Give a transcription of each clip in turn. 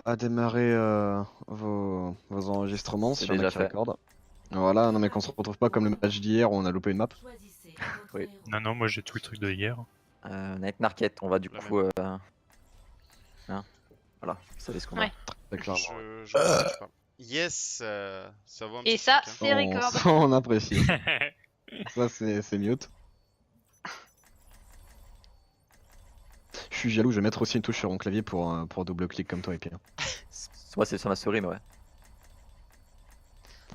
à démarrer vos enregistrements C'est sur déjà Mac fait. Record. Voilà, non mais qu'on se retrouve pas comme le match d'hier où on a loupé une map. Oui. Non, moi j'ai tout le truc de hier. Night Market, on va du La coup. Hein voilà, vous savez ce qu'on a. Ouais. Très clairement. Je sais pas. Yes, ça vaut un petit Et ça, 5, hein. c'est record. On apprécie. Ça c'est mute. Je suis jaloux, je vais mettre aussi une touche sur mon clavier pour double clic comme toi, Epie. Moi, c'est sur ma souris, mais ouais.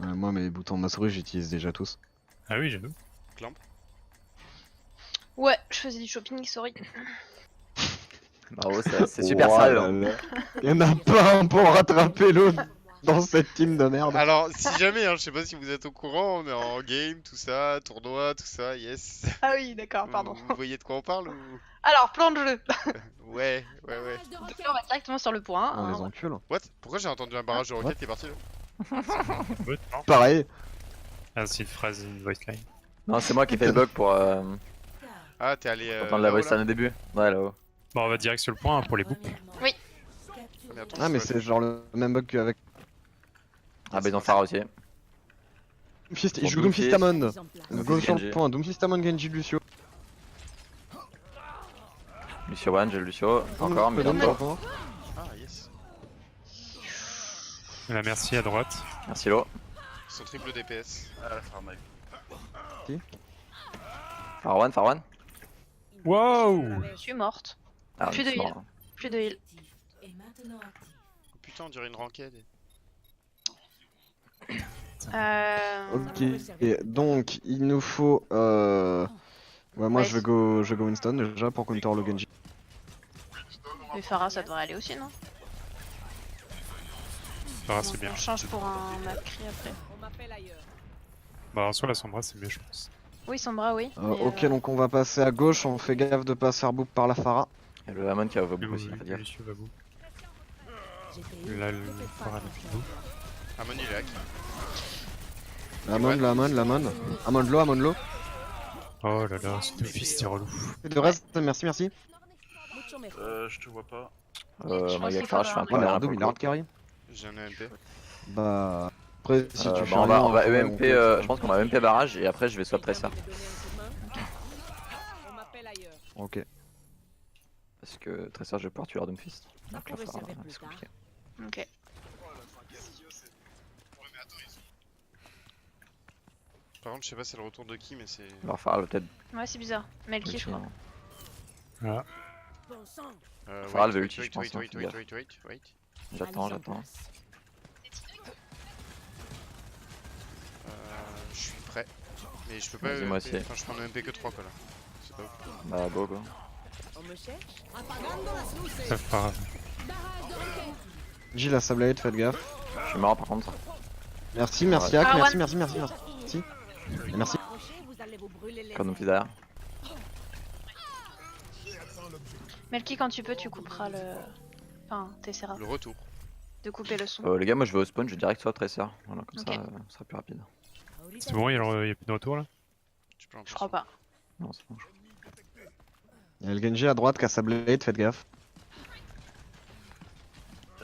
Moi mes boutons de ma souris j'utilise déjà tous. Ah oui, j'avoue. Ouais, je faisais du shopping, sorry. Bravo, c'est super Oh sérieux. là Hein. là. Il y en a pas un pour rattraper l'autre dans cette team de merde. Alors, si jamais, hein, je sais pas si vous êtes au courant, on est en game, tout ça, tournoi, tout ça, yes. Ah oui, d'accord, pardon. Vous voyez de quoi on parle ou... Alors, plan de jeu. Ouais. Donc là, on va directement sur le point. On les hein. encule. What? Pourquoi j'ai entendu un barrage de roquettes qui est parti là? Bot, non Pareil. Ah, c'est une phrase, une voice line. Non, c'est moi qui fais le bug pour Ah, t'es allé. entendre la là-haut, voice là line au début. Ouais, là-haut. Bon, on va direct sur le point hein, pour les boucles. Mais attends, Ah mais je c'est genre le même bug qu'avec Ah, bah, ils ont Pharah aussi. Doomfist. Il Pour joue Doomfist Doomfist. Amon. Go sur le Genji. point, Doomfist Amon, Genji, Lucio. Lucio One, j'ai Lucio. Encore, mais Doom bientôt. sur le point. Ah, yes. La merci à droite. Merci, Lo. Ils sont triple DPS. Ah, la farm. Pharah One. Wow. Je suis morte. Ah, Plus de c'est heal. mort. Plus de heal. Oh, putain, on dirait une ranked. Ok, et donc il nous faut ouais, moi Ouais. je vais go Winston déjà pour counter le Genji. Mais Pharah, ça devrait aller aussi, non? Ah, c'est bien. On change pour un Macri après. Bah, soit la Sombra, c'est mieux, je pense. Oui, Sombra, oui. mais, Ok, donc on va passer à gauche, on fait gaffe de pas se faire boop par la Pharah. Et le Hamon qui a overbook Le aussi, faut dire. Lucio va bout. Là, le Phara, il a plus de bout. Amon il est hack. L'Amon. Amon low. Oh là là, ce fils, c'est relou. De reste, merci. Je te vois pas. Je Moi, pense avec qu'il Pharah, je faut fais un Ah peu mais mal. Ardoum il a hard carry. J'ai un MP. Bah après si tu fais on va rien, ouais, EMP, je pense qu'on va EMP barrage et après je vais swap Tracer. Ok. Parce que Tracer je vais pouvoir tuer Doomfist. Donc là, c'est compliqué. Ok. Par contre, je sais pas c'est le retour de qui, mais c'est. Alors Pharah va peut-être. Ouais, c'est bizarre. Melky, je crois. Voilà. Farah, elle veut ulti, je pense, hein, Wait. J'attends. Je suis prêt. Mais je peux pas. Vas-y, moi EMP. aussi. Enfin, je prends un MP que 3 quoi là. C'est pas ouf. Bah go. Ça Phara. Genji la sablette, faites gaffe. Je suis mort par contre. Merci Ouais. Hack, Ah, merci. Et merci. Quand Doomfist derrière. Melky, quand tu peux, tu couperas le. Enfin, t'essaieras Le retour. de couper le son. Les gars, moi je vais au spawn, je vais direct swap Tracer. Voilà, comme Ok. ça, ce sera plus rapide. C'est bon, il y a plus de retour là? Tu peux en Je crois pas. Non, c'est bon. Il y a le Genji à droite qui a sablette, faites gaffe.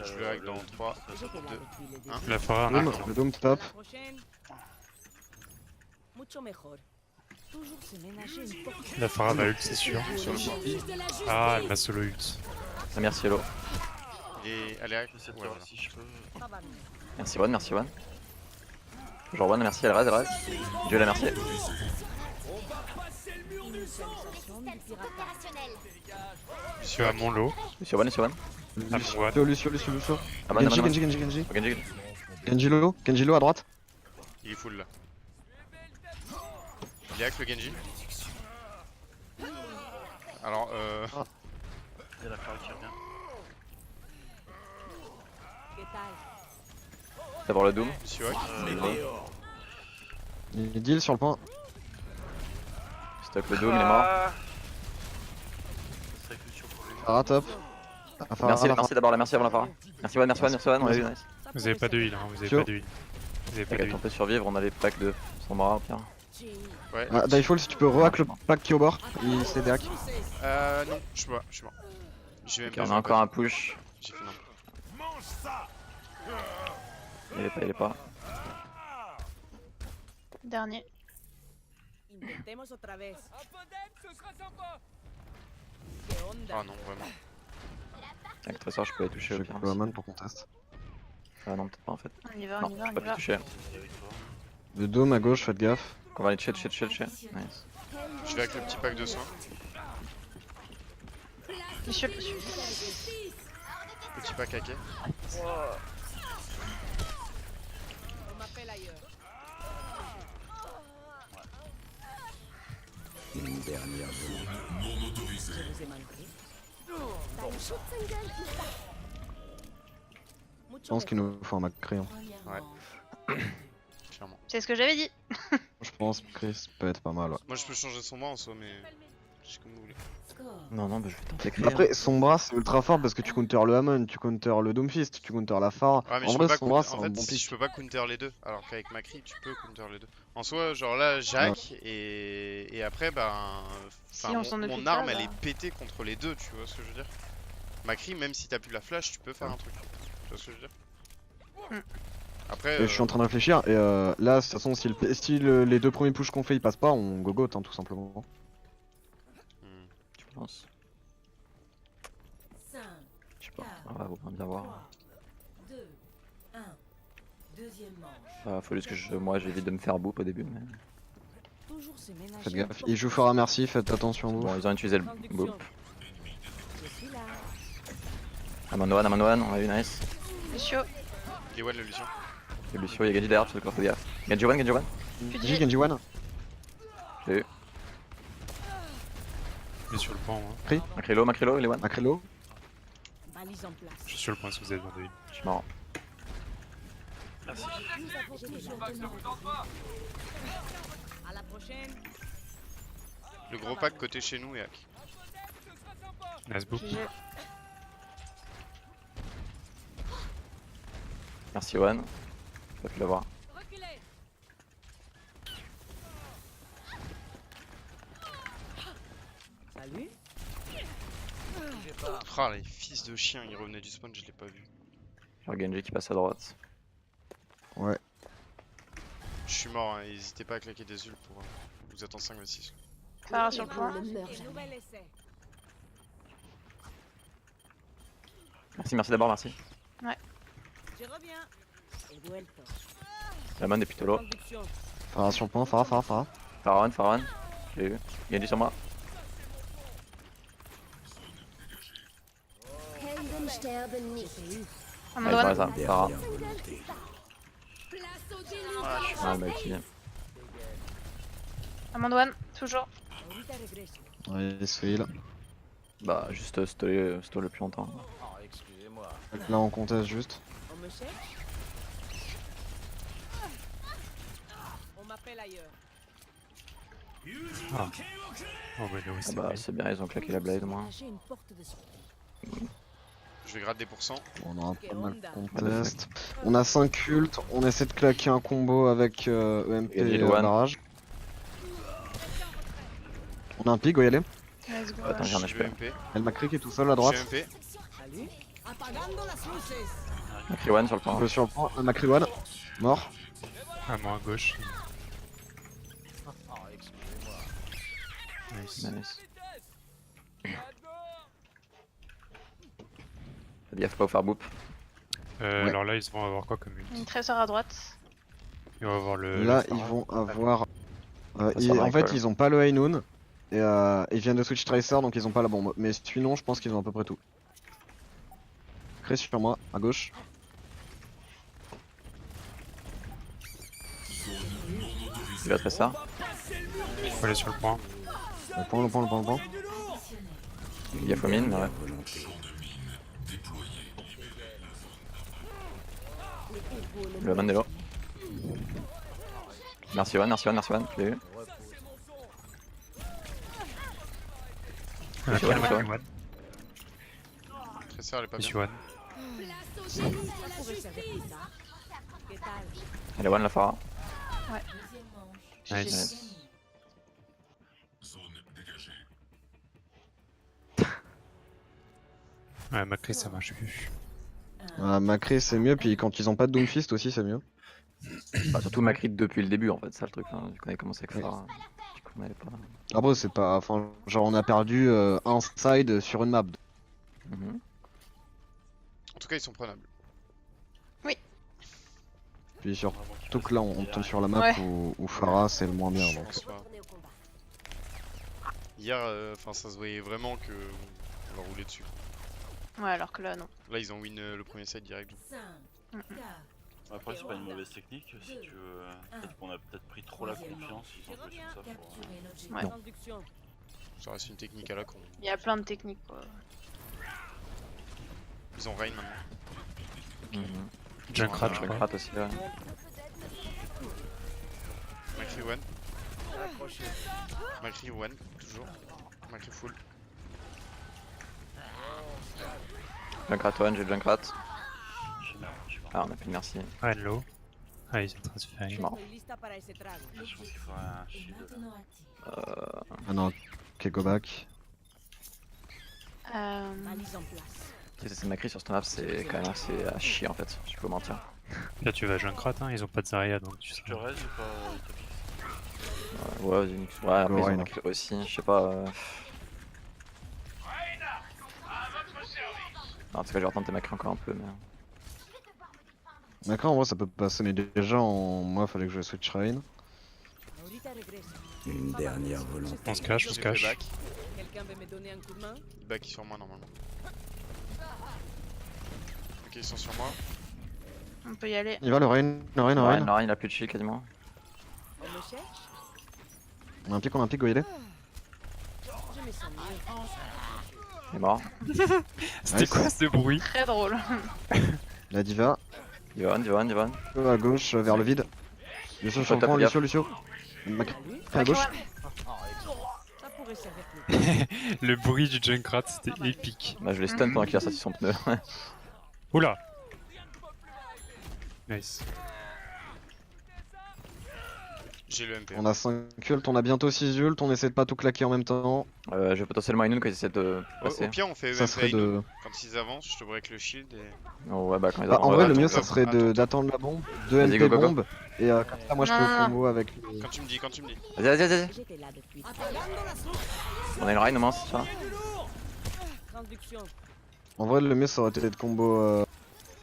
Je le hack dans 3, 2. La Phara, Le Doom top. la Phara va ult, c'est sûr. Sur le point. Ah, elle m'a solo ult. Ah, merci Hello. Elle est hack. Ouais, voilà. Merci One. Toujours One, merci, elle reste. Dieu la merci. Monsieur à mon lot. Lucio One. À droite. Lucio. Ah, man. Genji. Ok. Genji low à droite. Il est full là. Il est hack le Genji. Alors, Il y a la Phara qui revient. D'abord le Doom. Monsieur hack. Il est deal sur le point. Stock le Doom, il est mort. C'est avec Lucio pour lui. Phara top. Merci d'abord, merci avant la Phara. Merci One, on a vu, nice. Vous avez pas de heal, hein, vous avez Sûr. pas de heal. Vous avez pas de T'inquiète, heal. on peut survivre, on a les packs de Sombra au pire. Ouais. Ah, Difall, si tu peux re-hack le pack qui est au bord, il s'est hack. Non, je suis mort. Je vais même Ok, pas on a jouer encore pas. un push. J'ai fait non. Il est pas. Dernier. Intentemos otra vez. Ah non, vraiment. Avec Tressor, je peux les toucher au J'ai pire. le man pour qu'on teste. Ah non, peut-être pas en fait. On y va, Non, on y va, je on peux y pas va. plus toucher. Le dôme à gauche, faites gaffe. On va aller toucher. Nice. Je vais avec le petit pack de soins. Monsieur, Petit pack hacké. On m'appelle ailleurs. Je vous ai manqué. Je pense qu'il nous faut un Macri. Hein. Clairement. c'est ce que j'avais dit. Je pense que Chris peut être pas mal. Ouais. Moi je peux changer son bras en soi, mais. Je sais comme vous voulez. Non, bah je vais tenter clear. Après, son bras c'est ultra fort parce que tu counter le Hamon, tu counter le Doomfist, tu counter la Phare. Ouais, mais En je peux vrai, pas son bras counter. c'est En un fait, bon je pick. peux pas counter les deux. Alors qu'avec Macri, tu peux counter les deux. En soi, genre là, Jacques et après, ben. Si enfin, on s'en mon occupe arme pas, elle bah. est pétée contre les deux, tu vois ce que je veux dire. Macri, même si t'as plus la flash, tu peux faire un truc. Tu vois ce que je veux dire. Après. Et je suis en train de réfléchir et là, de toute façon, si les deux premiers push qu'on fait ils passent pas, on gogot hein, tout simplement. Tu penses? 5, Je sais pas. On va bien voir. 2, 1. Deuxième manche. Faut juste que moi j'évite de me faire boop au début. Mais... Toujours se ménager. Faites gaffe. Il joue fort à merci, faites attention à vous. Bon, ils ont utilisé le boop. Je suis là. Amano one, on a eu nice. Monsieur, Gewan le Lucien. Il y a Lucio, il y a Genji derrière, tu fais gaffe. Genji one. Genji One. J'ai eu. Il est sur le point, moi. Makrilo, il est one. Macrelo. Balise en place. Je suis sur le point si vous avez besoin de lui. Je suis marrant. Merci. Nous avons toujours à la prochaine. Le gros pack côté chez nous et hack. Nice book. GG. Merci one. J'ai pas pu l'avoir. Reculez. Salut. Ah les fils de chiens, ils revenaient du spawn, je l'ai pas vu. Genre Genji qui passe à droite. Ouais. Je suis mort, hein, n'hésitez pas à claquer des ults pour vous êtes en 5 6. Phare sur le point. Et nouvel essai. Merci d'abord, merci. Je reviens. Et vuelto. La man est plutôt low. Conduction. Phare sur le point, Phare. Pharaon. J'ai eu. Genji sur moi. Helden sterben nicht. On Allez, doit. ça. Phara. Place au Mal utilisé. Amandoine, toujours. Ahorita regreso. Ouais, Swil. Bah, juste stole le plus longtemps. Là on conteste juste. On me cherche. On m'appelle ailleurs. Ah. Oh, bah, oui, Ah c'est bah, vrai. c'est bien, ils ont claqué la blade au moins. Ménager une porte de sortie. Je vais gratter des pourcents. On a un peu mal contest. On a 5 cultes, on essaie de claquer un combo avec EMP Et et Lil One. barrage. On a un pig, où y aller. Let's go. Attends, j'ai un Je HP. vais MP. Elle m'a qui est tout seul à droite. J'ai MP. Salut. Apagando las luces. Macri one sur le Un point. peu sur le point, un Macri One. Mort. Ah, moi à gauche. Nice. Nice. Fais gaffe pas au faire boop. Ouais. Alors là, ils vont avoir quoi comme ult? Une trésor à droite. Ils vont avoir le. Là le ils Pharaon. vont avoir... Ça sera en fait Michael. ils ont pas le High Noon. Et ils viennent de switch Tracer donc ils ont pas la bombe. Mais sinon je pense qu'ils ont à peu près tout. Chris sur moi, à gauche. Il va très ça. Faut aller sur le point. Le point. Il y a Fomine, mais ouais. Le man est low. Merci one. Je l'ai eu. Ah, Ici, one, Macri one. one. Tracer elle est pas Ici bien. one. Place au génie de la Pour servir justice. ça. Que tal? Elle est one la Phara. GG. Nice. Ouais, Macri ça marche plus. Macri c'est mieux, puis quand ils ont pas de Doomfist aussi c'est mieux. Bah, surtout Macri depuis le début en fait, ça le truc. Hein. Vu qu'on avait commencé avec ça. Du coup, on avait pas. Après c'est pas... Enfin genre on a perdu un side sur une map. Mhm. En tout cas, ils sont prenables. Puis surtout que là on tombe sur la map Ouais. où Pharah c'est le moins bien Je donc. pense pas. Retourner au combat. Hier, enfin, ça se voyait vraiment que on leur roulait dessus. Ouais, alors que là, non. Là, ils ont win le premier set direct. Après, c'est pas une mauvaise technique si tu veux. Peut-être qu'on a peut-être pris trop la confiance, ils ont joué sur ça pour. Ouais. Traduction. Ça reste une technique à la con. Il y a plein de techniques, quoi. Ils ont Rain maintenant. Mhm. Junkrat, je crois. Junkrat aussi, ouais. Macri one. Macri one, toujours. Macri full. Junkrat one, j'ai Junkrat. Je suis mort, je suis mort. Ah, on a plus de merci. Ren low. Ah, ils ont transféré. Mort. Estoy lista para ese trago. Je pense qu'il faut un shield. Ah non, ok go back. Valise en place. C'est Macri sur cette map, c'est quand même assez à chier en fait, je peux mentir. Là, tu vas Junkrat, hein, ils ont pas de Zarya donc tu sais. Tu restes ou pas Utopix? Ouais, ouais, après ils ont Rein. Macri aussi, je sais pas. Non, en tout cas, je vais retenter Macri encore un peu, mais. Macri en vrai ça peut passer, mais déjà en... moi fallait que je switch Rain. Ahorita regreso. Une dernière volonté. On se cache, on se J'ai fait cache. back. Quelqu'un veut me donner un coup de main? Il back sur moi normalement. Ok, ils sont sur moi. On peut y aller. Il va le Rain, le Rain, le Ouais, Rain. non, il a plus de shield quasiment. On me cherche? On a un pic, go y aller. Je me sens mieux. Il est mort. C'était Nice. quoi ce bruit? Très drôle. La diva, Divan. à gauche vers le vide. Lucio sur le Top point, gaffe. Lucio. Macri à gauche. Ça pourrait servir plus. Le bruit du Junkrat, c'était épique. Bah, je l'ai stun pendant qu'il a sorti son pneu. Oula! Nice. J'ai le MP. On a 5 ults, on a bientôt 6 ults, on essaie de pas tout claquer en même temps. Je vais potentiellement une quand ils essaient de Au passer. pire, on fait Ça EMP serait Ainu. de... Quand ils avancent, je te break le shield et. Oh, ouais, bah quand ils Bah, arrivent, en ouais, vrai, le attends. mieux ça serait d'attendre la bombe, 2 Vas-y, MP go, go, go. bombe, et comme ça moi je Non, peux non, non. combo avec... le- Quand tu me dis, quand tu me dis. Vas-y. J'étais là depuis. On a une Rein au moins, c'est ça. Traduction. En vrai le mieux ça aurait été de combo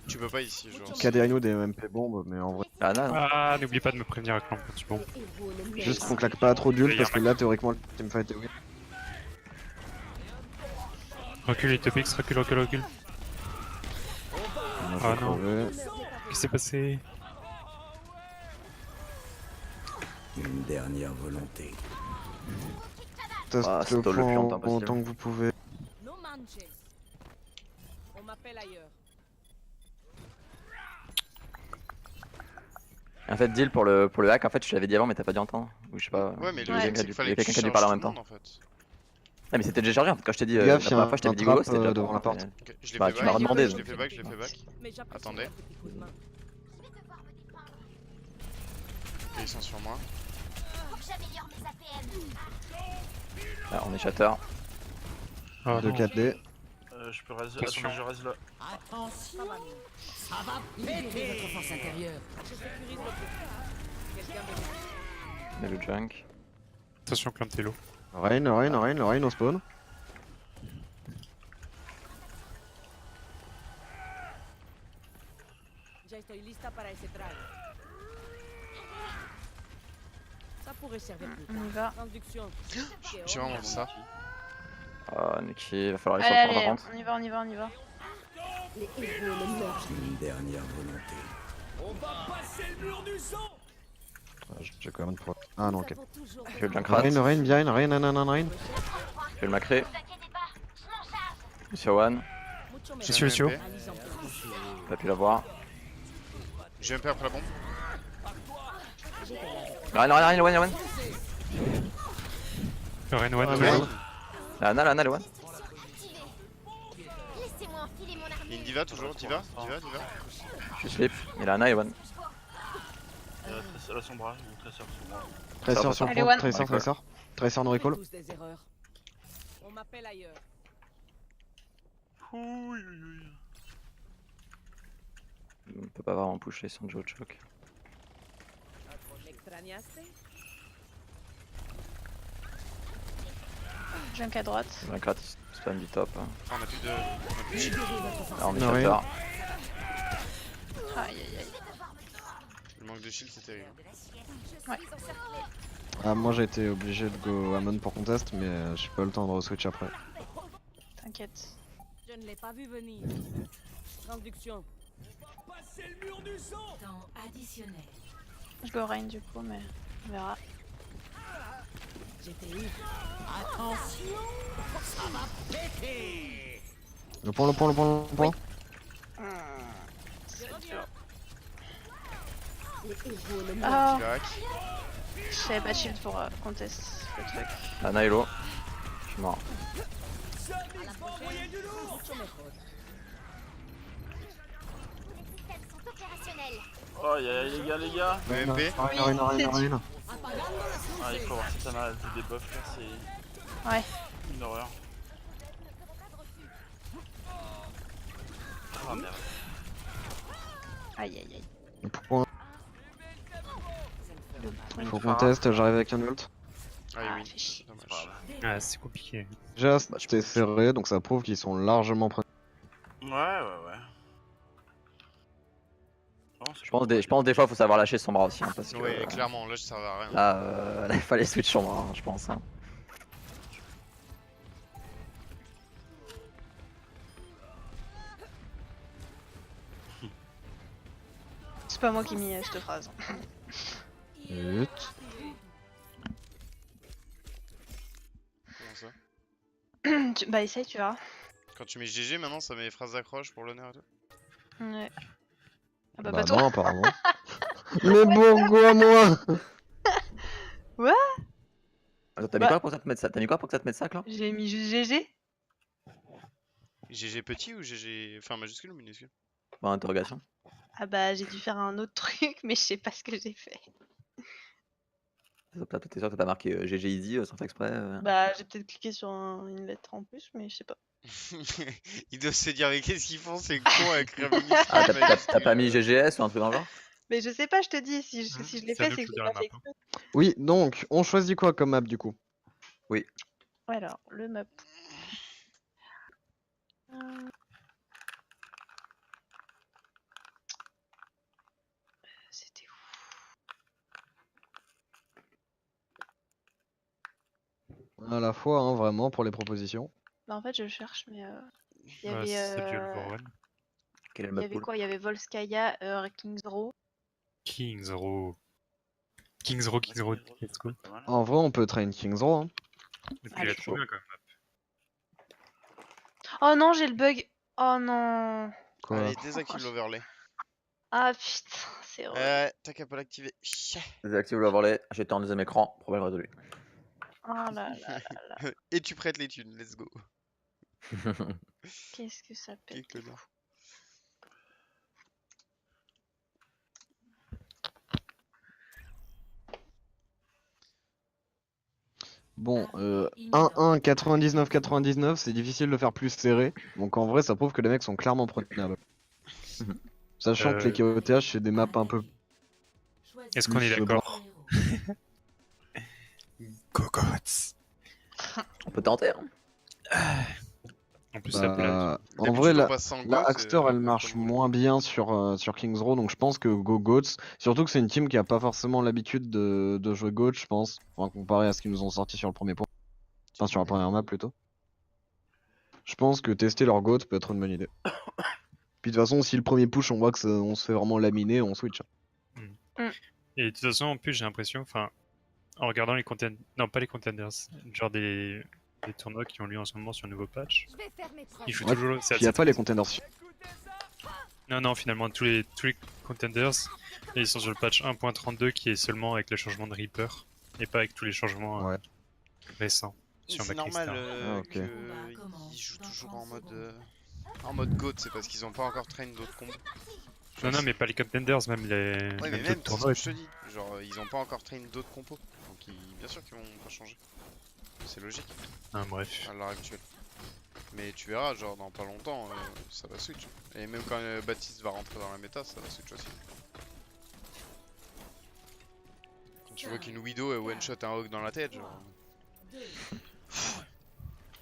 Tu peux pas ici, genre. KD des MP bombes, mais en vrai... Ah, non. Ah, n'oublie pas de me prévenir avec l'emploi du bon. Les héros ne meurent Juste pas. qu'on claque pas trop d'ults parce que là théoriquement le teamfight est win. Recule, Utopix, recule. Ah non. Ouais. Qu'est-ce qui s'est passé? Une dernière volonté. Testez Ah, au stall le point plus longtemps possible. autant que vous pouvez. No manches. On m'appelle ailleurs. En fait, deal pour le hack, en fait, je te l'avais dit avant, mais t'as pas dû entendre. Ou je sais pas. Ouais, mais il y le a truc, quelqu'un c'est qu'il fallait il y a que tu quelqu'un qui a dû charges parler en tout même le temps. monde en fait. Ah, mais c'était déjà chargé en fait. Quand je t'ai dit Fais la gaffe, première fois, je t'avais dit y a un go, c'était trap, déjà devant bon, la porte. Ok, je l'ai Bah, fait tu m'as back. redemandé, Je l'ai fait back, je l'ai fait back. Mais j'apprécie Attendez. un petit coup de main. Ok, ils sont sur moi. Ah, on est shatter. Oh De non. 4D. Je peux reste. Attention. Attends, je reste là. Ça va mieux. Ça va péter votre force intérieure. Je sécurise le truc. Quelqu'un veut On a le junk. Attention, Clantello. Rain au spawn. Ya estoy lista para ese trago. Ça pourrait servir plus On y tard. va. Traduction. J'ai vraiment ça. Ah, Niki, va falloir aller sur Allez, le point allez, par contre. on y va. Les héros ne meurent Une dernière volonté. J'ai quand même trop... Ah non ok. J'ai le Junkrat, j'ai Rain, bien, Rain. le Macré. Sur One, Mucho Je mejor. suis au MP. Valise en place. t'as pu l'avoir. J'ai MP après la bombe. Rien, One. Ren one, Ah, ouais. merde. La One. Laissez-moi enfiler mon Il y a armure. une diva toujours, diva. Je flip, il a un eye One. Là, son bras, mon tresseur sur moi. Tracer sur Allez, point, one. Tracer no On fait recall. tous des erreurs. On m'appelle ailleurs. peut pas vraiment pusher sans Joe Choke. Junk à droite. Un crat spam du top. Ah, on a plus de shield. Là on est Non, shelter. Aïe aïe aïe. Le manque de shield c'est terrible. Ah, moi j'ai été obligé de go Amon pour contest, mais j'ai pas eu le temps de re-switch après. T'inquiète. Je ne l'ai pas vu venir. Transduction. Temps additionnel. Je go rain du coup, mais on verra. J'étais eu. Attention, ça va péter. Le point, le point, le point, le point. C'est dur. Les héros le Ah, Tu hack. j'avais pas de shield pour contest le truc. Ah Nailo. Je suis mort. systèmes sont opérationnels. Oh, les gars. EMP. Rien. Ah, il faut voir si ça m'a des buffs là, c'est Ouais. une horreur. Ah merde. Aïe aïe aïe. Pourquoi Le point. faut contest, j'arrive avec un ult. Ah Ah, oui, fait chier. dommage. Ah, c'est compliqué. Déjà, c'était serré, donc ça prouve qu'ils sont largement prenés. Ouais. Non, Je pense des fois faut savoir lâcher son bras aussi. Hein, parce que, Ouais, clairement, là je servais à rien. là, il fallait switch son bras, hein, je pense. Hein. C'est pas moi qui mis cette phrase. Ut. Comment ça? Bah essaye, tu verras. Quand tu mets GG maintenant ça met les phrases d'accroche pour l'honneur et tout. Ouais. Ah bah, Bah pas toi. non, apparemment. Mais pourquoi moi? Attends, t'as mis Bah. quoi pour que ça te mette ça? T'as mis quoi pour que ça te mette ça, Clan? J'ai mis juste GG. GG petit ou GG. Enfin majuscule ou minuscule? Bon, interrogation. Ah bah j'ai dû faire un autre truc, mais je sais pas ce que j'ai fait. T'es sûr que t'as pas marqué GG Easy sans faire exprès Bah j'ai peut-être cliqué sur une lettre en plus, mais je sais pas. Ils doivent se dire mais qu'est-ce qu'ils font ces cons avec écrire minuscule. Ah, t'as majuscule. pas mis GGS ou un truc dans le genre? Mais je sais pas, je te dis, si je l'ai C'est à fait, nous c'est de que j'ai choisir pas la fait map, exprès. Oui, donc, on choisit quoi comme map du coup? Ouais, alors, le map. C'était où? À la fois, hein, vraiment, pour les propositions. Bah en fait je cherche, mais il y Ouais, avait, c'est du Wolverine. Quel est le il y mode avait pool? quoi? Il y avait Volskaya, Kings Row. Kings Row. Kings Row, let's go. Pas mal. En vrai, on peut train Kings Row. Hein. Et puis Ah, il je est suis trop bien quand même. Oh non, j'ai le bug. Oh non. Quoi? Allez, désactive l'overlay. Ah putain, c'est horrible. T'as qu'à pas l'activer. Chia. Désactive le overlay, j'étais en deuxième écran, problème résolu. Oh là là là. Et tu prêtes les thunes, let's go. Qu'est-ce que ça Quel pète. connard. Bon, 1-1, 99-99, c'est difficile de faire plus serré. Donc en vrai, ça prouve que les mecs sont clairement prenables. Sachant que les KOTH, c'est des maps un peu. Est-ce qu'on est Plus d'accord? Cocottes. On peut tenter, hein. En plus, ça peut la... En vrai, la la Axter elle marche moins bien sur Kings Row, donc je pense que Go Goats, surtout que c'est une team qui a pas forcément l'habitude de jouer Goats, je pense, enfin, comparé à ce qu'ils nous ont sorti sur le premier point. Enfin, sur la première map plutôt. Je pense que tester leur Goat peut être une bonne idée. Puis de toute façon, si le premier push on voit que on se fait vraiment laminer, on switch. Et de toute façon, en plus, j'ai l'impression, enfin, en regardant les contenders, non pas les contenders, genre des tournois qui ont lieu en ce moment sur le nouveau patch, Je vais faire mes preuves. ils jouent Ouais, toujours. Puis y a pas les contenders. Non, finalement, tous les contenders, ils sont sur le patch 1.32 qui est seulement avec le changement de Reaper et pas avec tous les changements Ouais. récents sur C'est Macri normal Star. Ah, ok. qu'ils jouent toujours en mode GOAT, c'est parce qu'ils ont pas encore train d'autres combos. Non, mais pas les contenders, même les Ouais, mais même même, d'autres c'est ce tournois. que je te dis. Genre, ils ont pas encore train d'autres compos. Donc, bien sûr qu'ils vont pas changer. C'est logique Bref. à l'heure actuelle. Mais tu verras, genre dans pas longtemps, ça va switch. Et même quand Baptiste va rentrer dans la méta, ça va switch aussi. Quand tu vois qu'une Widow one shot un Hawk dans la tête, genre.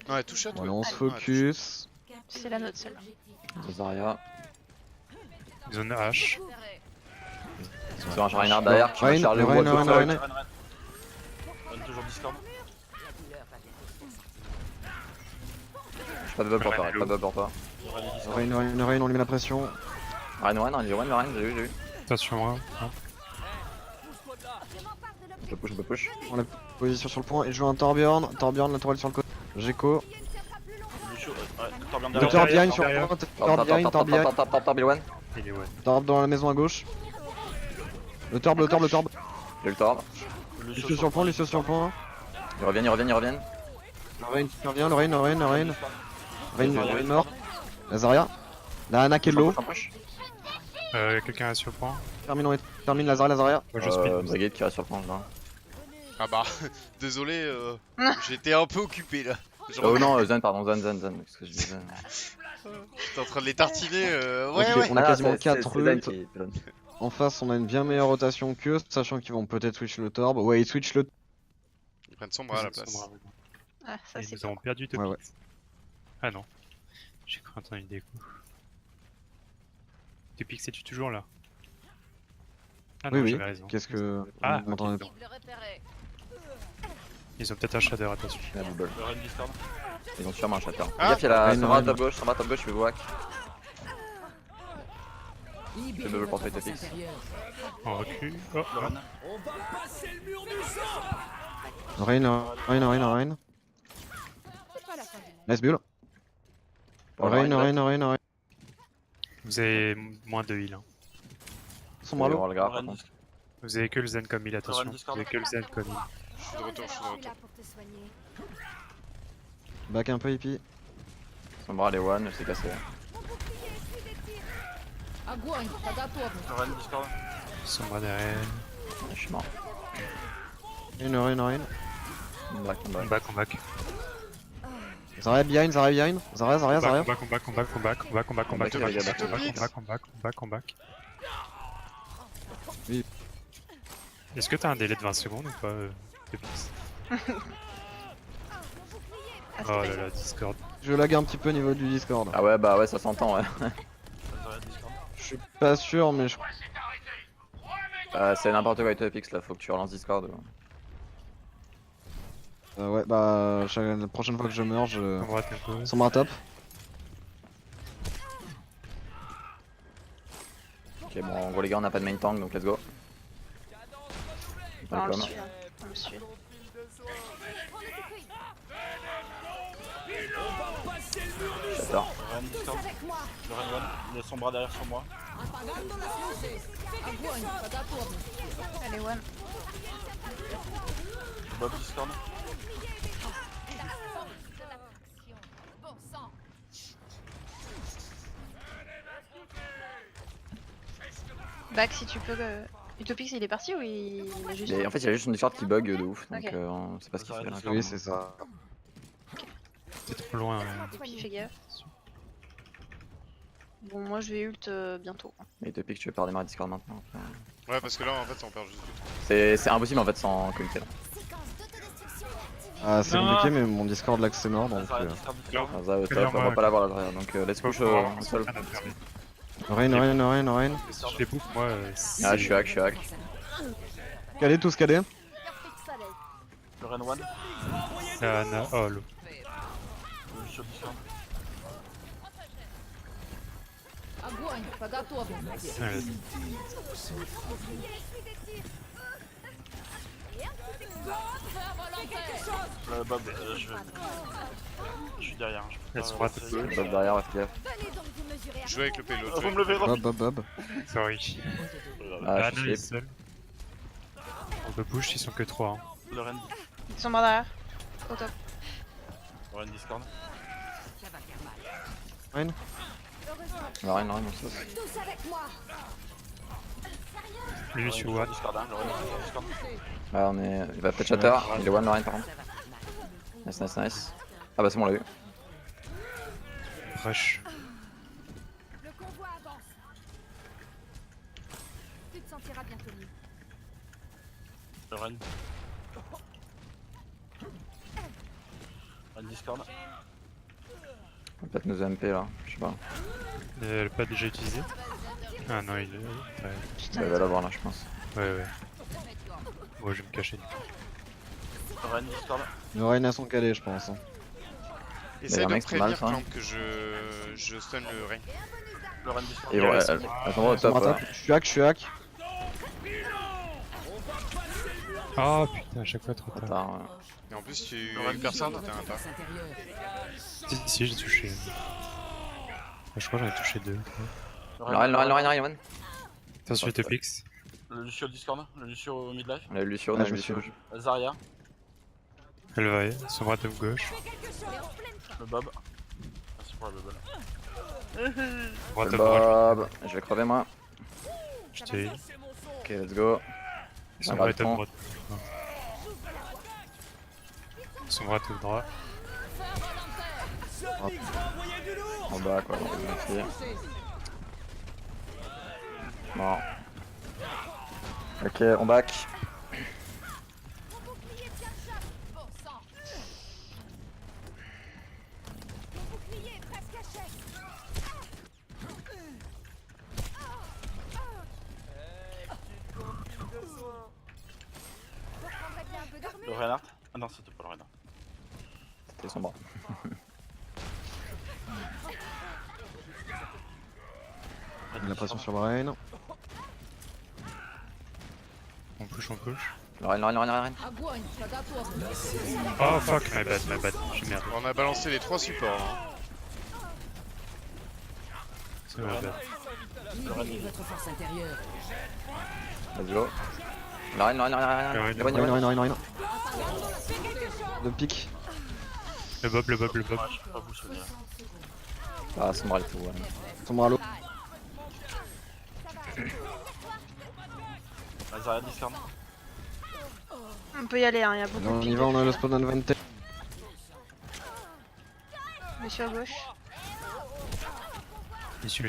Ouais, tout shot. Voilà, ouais. on se Ouais, focus. C'est la nôtre celle-là. Zarya. Zone H. Sur un Reinhardt derrière qui va Rein, charger le Rein, wall Rein, tout seul. Rein. Donne toujours Discord. Pas de bubble pour toi, pas de bubble pour toi. Rein, on lui met la pression. Rein, j'ai vu, j'ai vu. Attention, hein. Je peux push. On la position sur le point. Il joue un Torbjorn. Torbjorn, la tourelle sur le côté. Gecko. Lucio, ouais, t'en viens Le derrière. Torb behind sur le derrière. point. Torb behind. Top, Bill1. Il est one. Torb dans la maison à gauche. Le Torb. J'ai le Torb. Lucio sur le point, Lucio sur le point. Ils reviennent. Le Rein qui revient, le Rein. Rein mort. La Zarya. La Ana qui est low. Quelqu'un est sur le point. Termine la Zarya. Moi, je speed. Brigade qui reste sur le plan là. Ah bah, désolé, j'étais un peu occupé là. Oh non, Zen, pardon, Zen. Qu'est-ce que je disais? J'étais en train de les tartiner, Ok, ouais. on a quasiment 4 c'est Zen ults. qui donne. En face, on a une bien meilleure rotation qu'eux, sachant qu'ils vont peut-être switch le Torb. Ouais, ils switch le. Ils prennent Sombra à la place. Ah, ça Ils c'est nous ont perdu de Ouais, ouais. Ah non. J'ai cru entendre une déco. Tupix, es-tu toujours là? Ah non, Oui. j'avais raison. Qu'est-ce que. Ah, on entendait ok. Ils ont peut-être un shader, attention. La bubble. Le Rein Discord. Ils ont sûrement un shatter. Ah, Gaffe, il y a la Rein, Sombra Rein. top gauche, je vais vous hack. Libérez bubble pour votre Fate force Fix. intérieure. On recule. Oh, Le Rein. Rein. Nice bull. Rein. vous avez moins de heal. Hein. Son On Marlowe. va le grave, Le par Rein contre. Discord. Vous avez que le zen comme heal, attention. Vous Discord. avez que le zen comme heal. Je suis de retour. Back un peu hippie. Sombra, les one, c'est cassé. Огонь по готовности. Le Rein Discord. Sombra derrière. Je suis mort. Rein. On back. On back. Zarya behind. Zarya. On back. Oui. Est-ce que t'as un délai de 20 secondes ou pas, Tupix? Ah, Oh là là, Discord. Je lag un petit peu au niveau du Discord. Ah ouais, bah ouais, ça s'entend, ouais. Rein Discord. Je suis pas sûr, mais je. C'est n'importe quoi avec Epix là, faut que tu relances Discord. Ouais, bah. La prochaine fois que je meurs, je. On va tempo. Sombra top. Ok, bon, en gros, les gars, on n'a pas de main tank donc let's go. on le Welcome. suit. On le suit. Shatter. Le Rein Discord. Le Rein One. Il a son bras derrière sur moi. Пропаганда на службе. Огонь по готовности. Elle est one. Bob Discord. Back si tu peux. Utopix il est parti ou il a juste. Et en fait, il y a juste une Discord qui bug de ouf, donc Ok. on sait pas ce qu'il fait là. Oui, c'est ça. C'est trop loin. Puis fais gaffe. Bon, moi je vais ult bientôt. Mais Epix, tu veux pas redémarrer Discord maintenant. Ouais, parce que là en fait on perd juste du temps. C'est impossible en fait sans communiquer là. Ah, c'est Non. compliqué, mais mon Discord lag c'est mort donc. Zarya Discord. Alors, Ah, ça, au top, on va pas l'avoir là derrière, donc let's push un seul. Rein. Je les bouffe, moi. Ah, je suis hack. Calé, tous calés. Le Rein One. Oh, l'eau. Le Lucio Discord. Огонь по готовности. Ouais, Le Bob, je suis derrière. Je peux Elle pas- se rate un peu. Bob derrière, ouais, fais gaffe. Jouer avec le payload. Vous me levez, Bob. Sorry. Ah, Anna je est suis seule. On peut push, ils sont que 3. Hein. Le Rein. Ils sont morts derrière. Au top. Le Rein Discord. Rein. Rien, non, sauce. Lui sur Watt. Discord, hein. Le Rein Discord. Ouais, il va peut-être shatter, il est one Lorraine par contre. Nice, nice, nice. Ah bah c'est bon, on l'a eu. Rush. Le convoi avance. Tu te sentiras bientôt mieux. Le Ren. Ren Discord. On va peut-être nous MP là, je sais pas. Elle pas déjà utilisé? Ah non, il est. Ouais, Il va l'avoir là, je pense. ouais. Bon, je vais me cacher. Ren Discord. Le Rain a son calé, je pense. Hein. Essaye y a un de me mec qui est mal, prévenir ça. quand que je stun le Rain. Le Ren Discord. Et voilà, elles sont au top. Attends, je suis hack, je suis hack. Oh putain, à chaque fois trop tard. Attends, Et en plus, tu une personne, t'as un tas. Si, j'ai touché. Je crois que j'en ai touché 2. Lorraine. Attention, il te fixe. Le Lucio Discord. Le Lucio midlife. On a eu Lucio, on Ah, a eu je me Lucio. suis- Zarya. Elle va, son bras top gauche. Le Bob. Merci pour la bubble. Bras Le top droite. Bob, je vais crever moi. Je t'ai. Ok, let's go. Son Ah, bras bah, top prends. droite. Non. Son bras top droit. En bas quoi, on va vérifier. Bon. Ok, on back. Mon bouclier tient le choc. Bon sang. Mon bouclier est presque à chèque. Vous reprendrez bien un peu Le d'armure. Reinhardt. Ah non, c'était pas le Reinhardt. C'était son bras. La pression sur le Rain. On push. Lorraine. Огонь! Шаготовный! Oh fuck, my bad. J'ai merdé. On a balancé les 3 supports. Hein. C'est ma bad. Libérez votre force intérieure. Let's go. Lorraine. Rain. De pique. Le bob. Ah, je peux pas vous souvenir. Ah, son bras et tout, ouais. Son bras à l'eau. Ah, Zarya Discord. On peut y aller, hein, y a beaucoup On de y piques. va, on a le spawn advantage. Monsieur à gauche. Monsieur.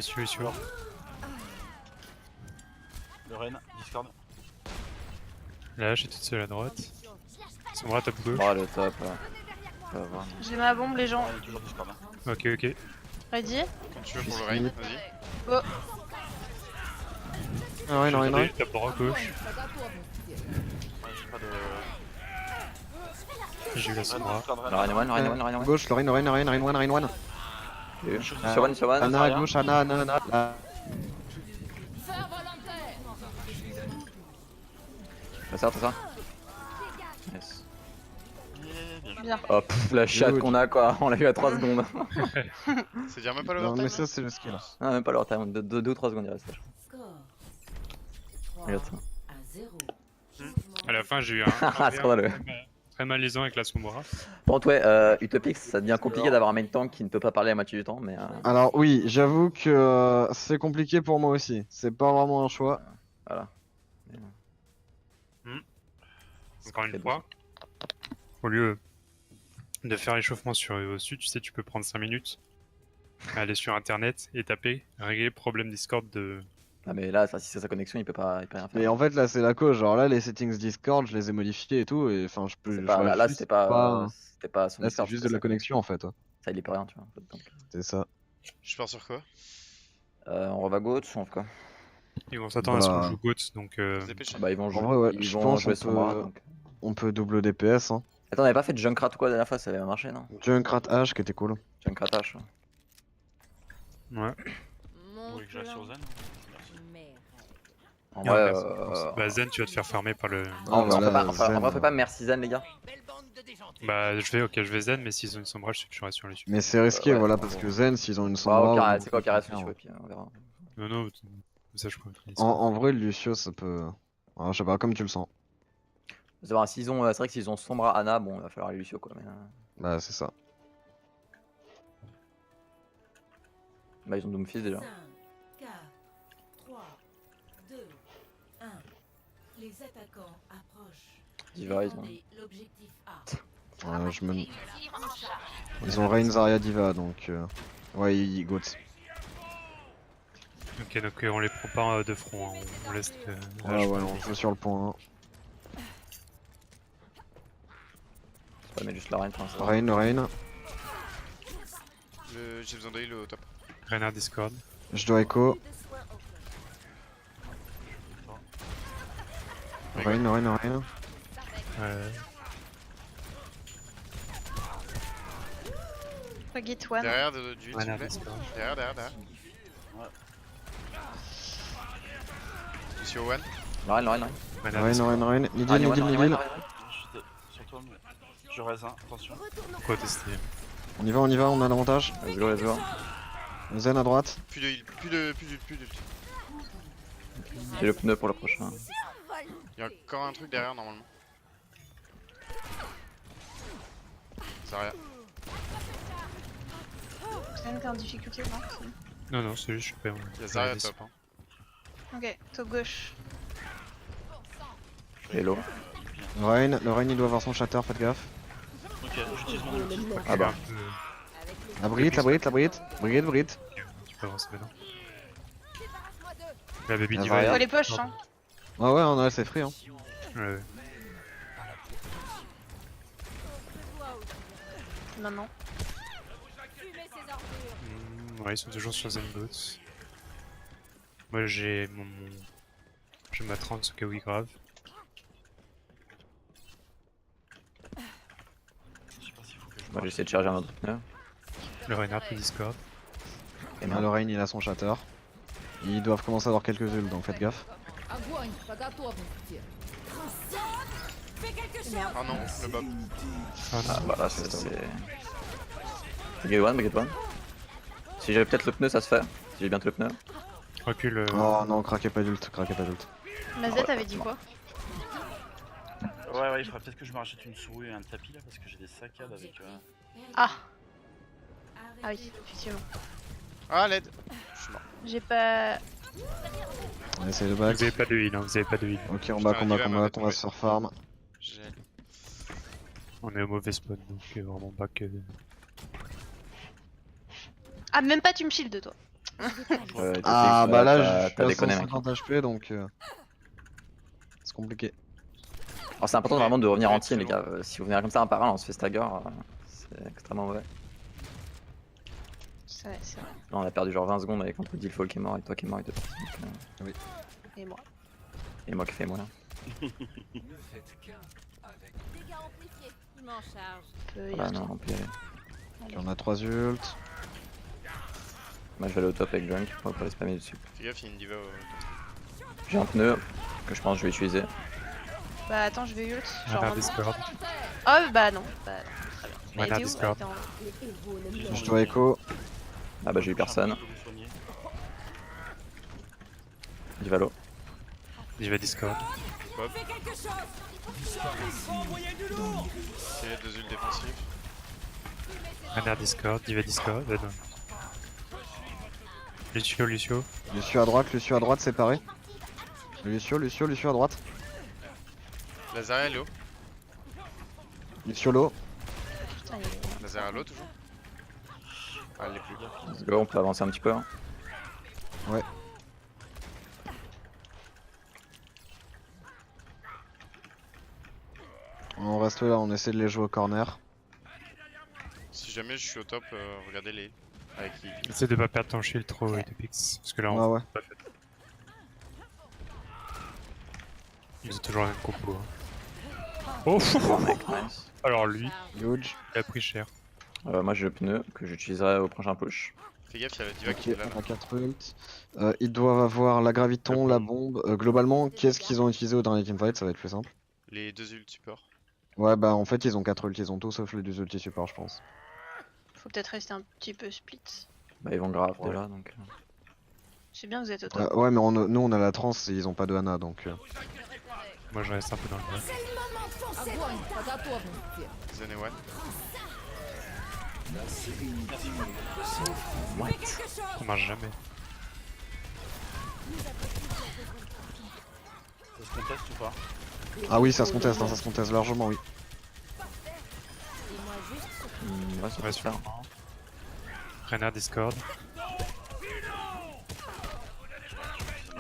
Le Ren Discord. Là, je suis toute seule à droite. Son bras top gauche. Bras le top. On va voir. J'ai ma bombe, les gens. Ren est toujours Discord. Ok. Ready? Quand tu veux pour le Rain, vas-y. Oh, Rain. Top droit gauche. Ouais, j'ai pas de. J'ai eu la son bras. Discord Ren. Lorraine. Gauche, le Rain 1. Sur one. Anna à gauche, Anna. Là. Faire volontaire! Fais ça. Yes. bien. Oh pff, la chatte Good. qu'on a quoi, on l'a eu à 3 secondes. C'est dire même pas Non, l'overtime. mais ça, c'est le skill. Ah, même pas leur time, 2 ou 3 secondes il reste. Score. Regarde ça. 3-0. À la fin, j'ai eu un Ah, scandaleux. très malaisant avec la Sombra. Par contre, ouais, Utopix, ça devient compliqué d'avoir un main tank qui ne peut pas parler à moitié du temps, mais. Alors oui, j'avoue que c'est compliqué pour moi aussi. C'est pas vraiment un choix. Voilà. Encore une fois, au lieu de faire l'échauffement sur au-dessus, tu sais, tu peux prendre 5 minutes, aller sur internet et taper régler problème Discord de. Ah, mais là, si c'est sa connexion, il peut rien faire. Mais en fait, là, c'est la cause. Genre là, les settings Discord, je les ai modifiés et tout. Et enfin, je peux. C'est pas, je là, juste c'était pas son Là, c'est Discord, juste c'était de la sa- connexion en fait. Ça, il est pas rien, tu vois. En fait, donc. C'est ça. Je pars sur quoi? On reva gauche, en tout cas. Ils vont s'attendre à ce qu'on Voilà. joue GOAT, donc. Se dépêcher. Bah, ils vont jouer, vrai, ouais, ils je vont pense jouer on son peut- bras. Donc. On peut double DPS. Hein. Attends, on avait pas fait de Junkrat ou quoi la dernière fois, ça avait marché, non? Junkrat H qui était cool. Junkrat H. Ouais. Vous voulez que je reste sur Zen? Merci. En Non, vrai, Bah, Zen, tu vas te faire farmer par le. en vrai, voilà, on fait pas merci Zen, les gars. Bah, je vais Zen, mais s'ils ont une Sombra, je suis sur les dessus. Mais c'est risqué, Ouais, voilà, bon. parce que Zen, s'ils ont une Bah, Sombra. ok, ou- c'est quoi, carré dessus, et puis on verra. Non, ça, je crois. En vrai, Lucio, ça peut. Alors, je sais pas, comme tu le sens. C'est vrai, c'est vrai que s'ils ont Sombra, Anna, bon, il va falloir les Lucio, quoi. Mais, Bah, c'est ça. bah, ils ont Doomfist déjà. 5, 4, 3, 2, 1. Les attaquants approchent. Diva, ils ont. Défendez l'objectif A. Je me... Ils ont Reign, Zarya, Diva donc... Ouais, ils goat. Ok, donc on les prend pas de front, hein. On laisse. Ouais, on joue sur le point. Ouais, mais juste la reine pour l'instant. Reign. J'ai besoin de heal au top. Renard Discord. Je dois écho. Reign. Forget one. Derrière du heal, s'il vous Renard plaît. Discord. Derrière. Monsieur Owen. Reine. Renard Discord. Reign. Nidil. Sur toi, mais je reste, hein. Attention. Quoi tester? On y va, on a l'avantage. Let's go. Zen à droite. Plus de heal, plus de heal. J'ai le pneu pour le prochain. Il y a encore un truc derrière normalement. Zarya. Zen, t'es en difficulté ou non? Non, c'est juste, je suis pas. Il y a Zarya top. Hein. Ok, top gauche. Hello. Le Reign il doit avoir son shatter, faites gaffe. Ok, j'utilise mon ulti. Ah bah. La Brit. Brigade. Tu peux avancer maintenant. La baby La diva. Zarya. Faut les push, hein. Ouais, on a c'est free hein. Ouais. Maintenant. Ouais, ils sont toujours sur Zenbot. Moi j'ai ma 30 au cas où il grave. Je sais pas s'il faut que je Moi j'essaie de charger un autre pneu. Le Renard peut Discord. Et Le merde. Reign il a son shatter. Ils doivent commencer à avoir quelques ults donc faites gaffe. Огонь по готовности. Ah non, le Bob. Ah bah là c'est... Brigade one. Si j'avais peut-être le pneu ça se fait. Si j'ai bientôt le pneu. Recule. Oh non, craquez pas d'ult. Mazet, t'avais dit quoi? Ouais, il faudrait peut-être que je me rachète une souris et un tapis là parce que j'ai des saccades avec. Ah oui, effectivement. Ah, l'aide. Je suis mort. J'ai pas... On essaye de Vous back. avez pas de heal, hein, vous avez pas de heal. Ok, on va se faire farm. J'ai... On est au mauvais spawn donc vraiment pas que. Ah, même pas tu me shield, toi. Ah bah là je t'as suis à déconné mec. 150 HP donc... C'est compliqué. Alors c'est important vraiment de revenir en team les gars. Si vous venez comme ça un par un on se fait stagger. C'est extrêmement mauvais. C'est vrai. Là on a perdu genre 20 secondes avec entre Dilfall qui est mort et toi qui est mort et deux personnes. Donc, Et moi. et moi qui fais moi là. Dégâts amplifiés. Il m'en charge. Voilà non on peut y aller. Ok, on a 3 ults. Moi je vais aller au top avec Junk pour les spammer dessus. Fais gaffe, il y a une diva au... J'ai un pneu que je pense que je vais utiliser. Bah attends, je vais ult. Genre Renard maintenant. Discord. Oh bah non. Très bien. Mais Renard t'es où? Discord. Attends. Je dois écho. Ah bah j'ai eu personne. Divalo. Il va Discord. Bob. Ok, 2 ults défensifs. Renard Discord, il va Discord. Non. Lucio. Lucio à droite séparé. Lucio à droite. La Zarya low. Lucio low. Putain, il est... La Zarya low toujours. Ah, elle est plus. Let's go, on peut avancer un petit peu. Hein. Ouais. On reste là, on essaie de les jouer au corner. Si jamais je suis au top, regardez les. Avec qui. Essaie de pas perdre ton shield trop et de pix. Parce que là on Ouais. pas fait. Ils ont toujours la même compo. Hein. Oh Bon, mec, nice. Alors lui, Huge. il a pris cher. Moi j'ai le pneu que j'utiliserai au prochain push. Fais gaffe, il y a la diva Ok, qui est là. on a 4 ults. Ils doivent avoir la graviton, la bombe. Globalement, qu'est-ce qu'ils ont utilisé au dernier teamfight? Ça va être plus simple. Les 2 ults support. Ouais, bah en fait, ils ont 4 ults, ils ont tout sauf les 2 ulti support, je pense. Faut peut-être rester un petit peu split. Bah ils vont grave déjà donc. Je sais bien que vous êtes au top. Ouais, mais nous on a la trans et ils ont pas de Hana donc. Moi je reste un peu dans le bas. Огонь по готовности. Zen et One. Ça marche jamais. Ça se conteste ou pas? Ah oui, ça se conteste largement, oui. Ouais, ça peut Ouais, se sur faire. Renard Discord.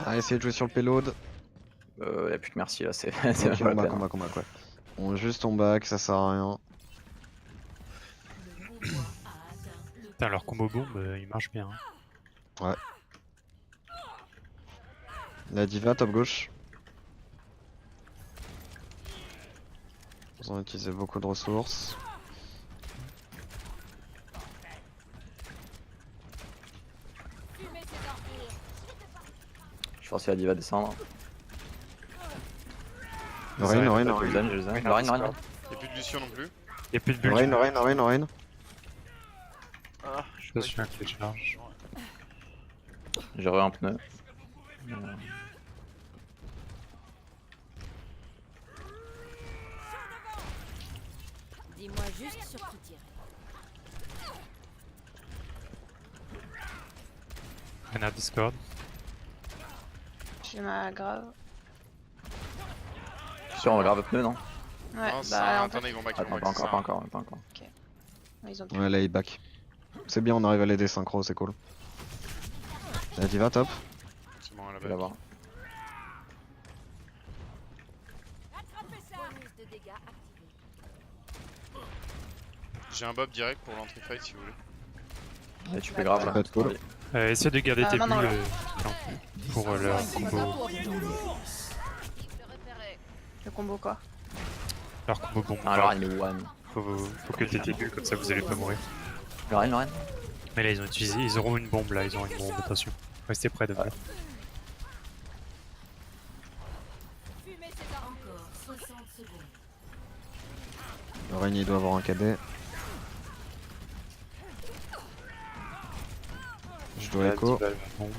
Ah, essayez de jouer sur le payload. Y'a plus que merci là, c'est Ok, c'est pas la peine. combat, ouais. On juste on back, ça sert à rien. Putain, leur combo bomb, il marche bien. Hein. La diva, top gauche. Ils ont utilisé beaucoup de ressources. Je pense que la diva descendre. Lorraine. Je les aime. Lorraine. Y'a plus de Lucian non plus. Y'a plus de bulle. Lorraine. Ah, Je suis un clé de charge. J'ai re un pneu. Dis-moi juste sur qui tirer. Renard Discord. J'ai ma grave. Je suis sûr, on va grave pneu, non? Ouais, Non, ça, bah en attendez, ils vont back. Attends, pas encore. ils ont plus. Ouais, là il back. C'est bien, on arrive à l'aider synchro, c'est cool. La diva, top. C'est bon, elle a Je vais back. l'avoir. Attrapez ça. Bonus de dégâts activé. J'ai un bob direct pour l'entrée fight si vous voulez. Ouais, tu peux grave Ça là. peut être cool. Essaie de garder Ah, tes non, non, bulles là. pour leur combo. Le combo quoi? Leur combo bomb. Ah, Lorraine, le one. Faut que t'aies tes bulles, comme ça vous allez pas mourir. Lorraine. Mais là, ils auront une bombe là, ils auront une bombe, attention. Restez près de vous. Fumez ces armes. Encore 60 secondes. Lorraine, il doit avoir un cadet. Je dois écho. Bombe.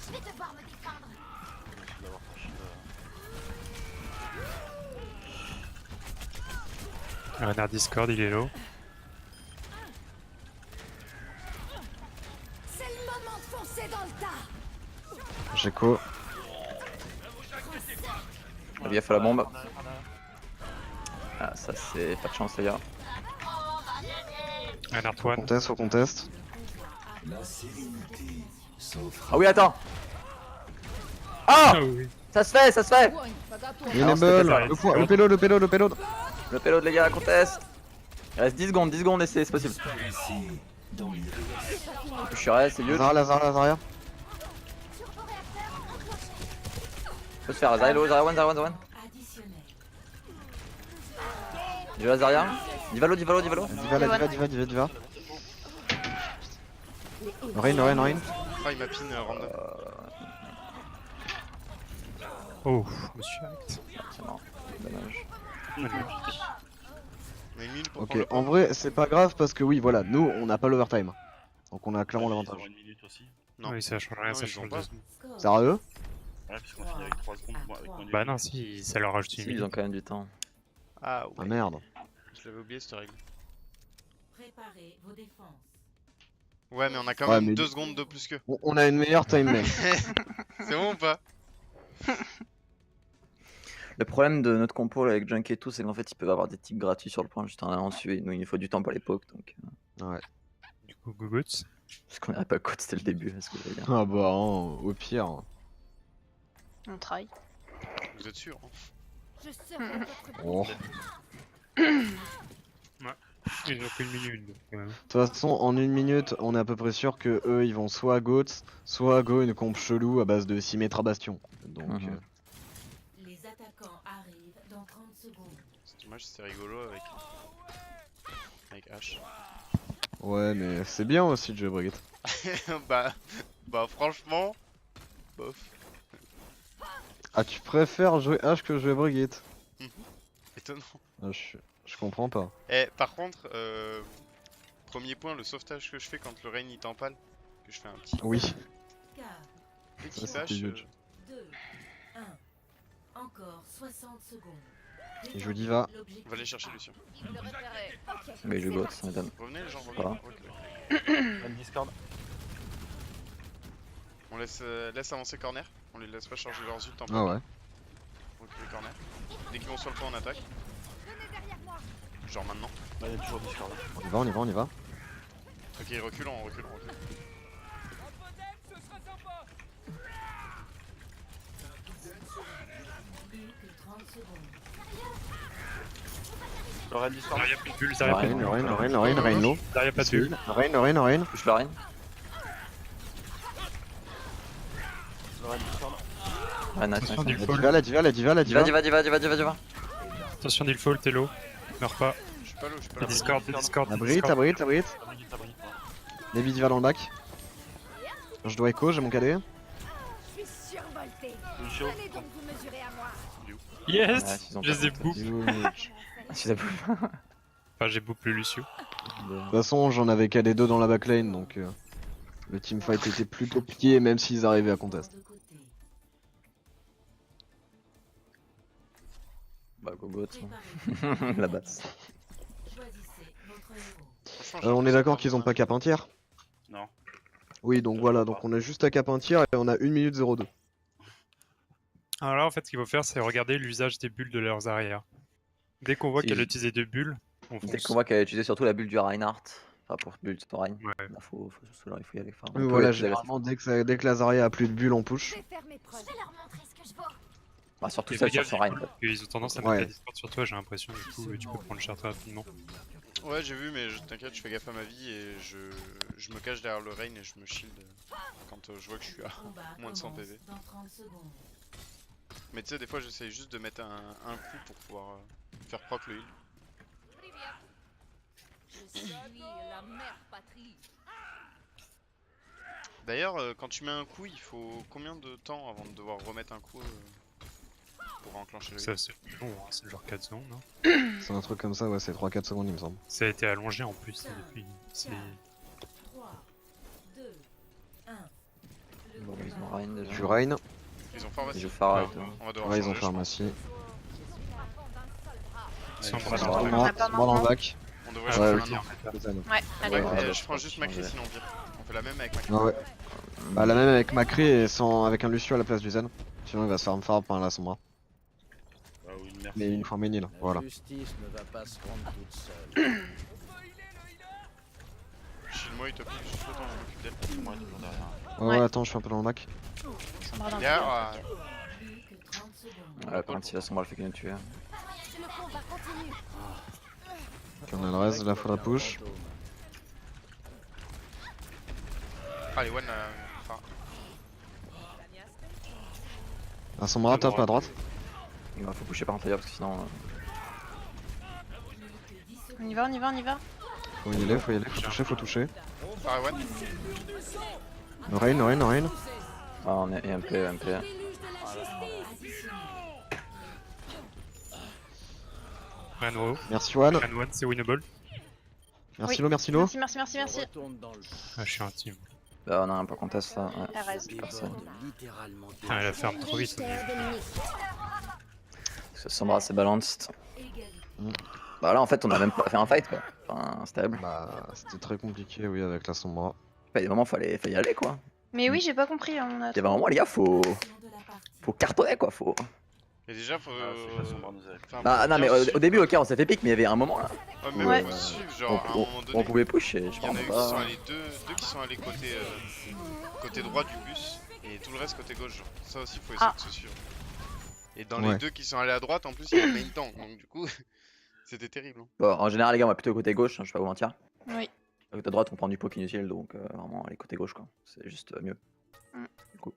Je vais devoir me défendre. Merci d'avoir franchi Renard Discord, il est low. C'est le moment de foncer dans le tas. J'écho. Fais gaffe à la bombe. Ah, ça c'est pas de chance, les gars. Renard Faut One. contest. Ah oui, attends. Ah, Ah oui. ça se fait. Winnable. pas Le ça. payload. Le payload, les gars, conteste. Il reste 10 secondes, et c'est possible. Je suis resté, c'est mieux. Lazaria. Peut se faire. Zarya one. Additionnel. Je vais à Zarya. Divalo. Diva. Lorraine. Ah, il m'a pin random. Oh, je me suis hacked. C'est mort. Dommage. Magnifique. On a une minute pour Ok, prendre le en vrai, c'est pas grave parce que oui, voilà, nous on n'a pas l'overtime. Donc on a clairement l'avantage. Une minute aussi. Non. Oui, ça change rien, Non, ça ils ont change pas. 2 secondes. Sérieux? Ouais, puisqu'on finit avec 3 secondes avec moins Bah non, si, ça leur rajoute une Si, ils ont minute. quand même du temps. Ah Ah ouais. merde. Je l'avais oublié cette règle. Préparez vos défenses. Ouais, mais on a quand Ouais, même mais- 2 secondes de plus qu'eux. On a une meilleure time même. C'est bon ou pas? Le problème de notre compo là, avec Junk et tout, c'est qu'en fait ils peuvent avoir des tics gratuits sur le point juste en allant dessus et nous il nous faut du temps pour les pokes donc. Ouais. Du coup, Guguts. Parce qu'on n'aurait pas code, c'était le début, est-ce que je veux dire. Ah bah, au pire. On travaille. Vous êtes sûr hein? Je serai votre Oh. Ils ont qu'une minute. Donc, De toute façon, en une minute, on est à peu près sûr que eux ils vont soit Goats, soit go une comp chelou à base de 6 mètres à bastion. Donc, Mhm. Les attaquants arrivent dans 30 secondes. C'est dommage, c'était rigolo avec H. ouais, mais c'est bien aussi de jouer Brigitte. bah franchement, bof. Ah, tu préfères jouer H que jouer Brigitte? Étonnant. Ah, je comprends pas. Eh, par contre, premier point, le sauvetage que je fais quand le Rain il t'empale, que je fais un Oui. 4, petit Ça, dash. c'était huge. 2, 1. Encore 60 secondes. Il joue Diva. L'objectif On va aller chercher Lucien. Mais je botte, ça m'étonne. Revenez les gens, Voilà. revenez. Ok. Discord. On laisse avancer corner, on les laisse pas charger leurs ult en Ah ouais. On recule corner. Dès qu'ils vont sur le point on attaque. Venez derrière moi. Genre maintenant. Là, il y a toujours Discord. On y va, on y va, on y va. Ok, reculons, reculons. Le Ren Discord. Zarya plus de bulle, Zarya plus de Reine, bulle. Reine low. Zarya pas de bulle. Reine. Push la reine. Le Ren Discord. Ouais, nice, Attention, nice. du fall. La diva. Diva. Attention, il fall, t'es low. Meurs pas. Je suis pas low, je suis pas T'as low. Discord, Abrite. T'abrites. Navy diva dans le bac. Je dois écho, j'ai mon KD. Je suis survolté. Lucio. Allez donc vous mesurer à moi. Yes. Ouais, ils ont Je pas les ai compté. boop. Si ça peut. Enfin, j'ai boop le Lucio. De toute façon, j'en avais KD 2 dans la backlane, donc le teamfight était plutôt piqué, même s'ils arrivaient à contest. Bah, Gogot. La base. Franchement, On est d'accord qu'ils ont pas cap un tiers? Non. Oui, donc voilà, donc on a juste à cap un tiers et on a 1 minute 02. Alors là, en fait, ce qu'il faut faire, c'est regarder l'usage des bulles de leurs arrières. Dès qu'on voit Si qu'elle a je- utilisé des bulles, on Dès fonce. qu'on voit qu'elle a utilisé surtout la bulle du Reinhardt, enfin pour bulle de Rein, Ouais. là faut y aller. Enfin, on Oui, peut voilà, être plus agressif. généralement, dès que la Zarya a plus de bulles, on push. Je vais faire mes preuves. Je vais leur montrer ce que je vaux. Bah, surtout Et celle fais sur gaffe, son du Rein. coup, quoi. ils ont tendance à mettre Ouais. la Discord sur toi, j'ai l'impression, du coup, tu peux prendre cher très rapidement. Ouais, j'ai vu, mais t'inquiète, je fais gaffe à ma vie et je me cache derrière le rain et je me shield quand je vois que je suis à moins de 100 PV. Mais tu sais, des fois, j'essaye juste de mettre un coup pour pouvoir faire proc le heal. Je suis la mère patrie. D'ailleurs, quand tu mets un coup, il faut combien de temps avant de devoir remettre un coup pour enclencher le Ça, heal? c'est long, hein, c'est genre 4 secondes. Hein. C'est un truc comme ça, ouais, c'est 3-4 secondes, il me semble. Ça a été allongé en plus depuis. Bon, ils ont Rein déjà. Tu Rein. Ils ont Ils pharmacie. jouent Farah. On va devoir Ouais, ils changer, ont je pharmacie. Ils sont Ouais, bras ils dans sont le- On a pas Moi dans le maintenant. bac. pense. On devrait Ah, changer ouais, maintenant. Ouais, allez. Ouais. Je prends juste Macri sinon pire. On fait la même avec Macri. Ah ouais. Bah la même avec Macri et avec un Lucio à la place du Zen. Sinon il va se faire farm par la Sombra. Ah oui, merci. Mais une fois Ménil, voilà. justice ne va pas se rendre toute seule. Shield-moi, il te pique juste le temps, je m'occupe d'elle. Moi, toujours derrière. Ouais, Ouais. attends, je fais un peu dans le bac. Ça me radin. Derrière, Ouais, par contre, si la Sombra le fait que nous tuer. Le combat continue. Ok, on a le reste, là faudra push. allez, one. Enfin, La Sombra top à droite. Il faut pusher par l'intérieur parce que sinon. On y va, on y va, on y va. Faut y aller, faut toucher. pareil, one. Rein. Ah, on est MP. Renwo. Merci One. Ren1, c'est winnable. Merci Oui. Lo, merci Lo. Merci. Retourne dans le Ah, je suis un team. Bah, on a un peu contest là. Ouais. T'as raison. Personne. littéralement Ah, elle ferme trop vite. Parce que Sombra c'est balanced. Mm. Bah là en fait on a même pas fait un fight quoi. Enfin stable. Bah c'était très compliqué oui avec la Sombra. Il y a des moments fallait y aller quoi. Mais oui, j'ai pas compris. On a... Il y avait un moment les gars faut cartonner quoi faut. Et déjà, faut. Ah, c'est que la Sombra nous avait- Enfin, Bah faut non mais bien suivre. au début ok on s'est fait pique mais il y avait un moment là. Ouais, mais Ouais. faut suivre, genre, à un moment On donné. pouvait push et je Il y en pense a eu qui pas. sont allés deux qui sont allés côté droit du bus et tout le reste côté gauche. Genre. Ça aussi, faut essayer Ah. de se suivre. Et dans Ouais. les deux qui sont allés à droite, en plus, il y a le main tank, donc du coup, c'était terrible. Hein. Bon, en général les gars on va plutôt côté gauche, hein, je vais pas vous mentir. Oui. Côté droite on prend du poke inutile donc vraiment aller côté gauche quoi. C'est juste mieux. Mm. Du coup.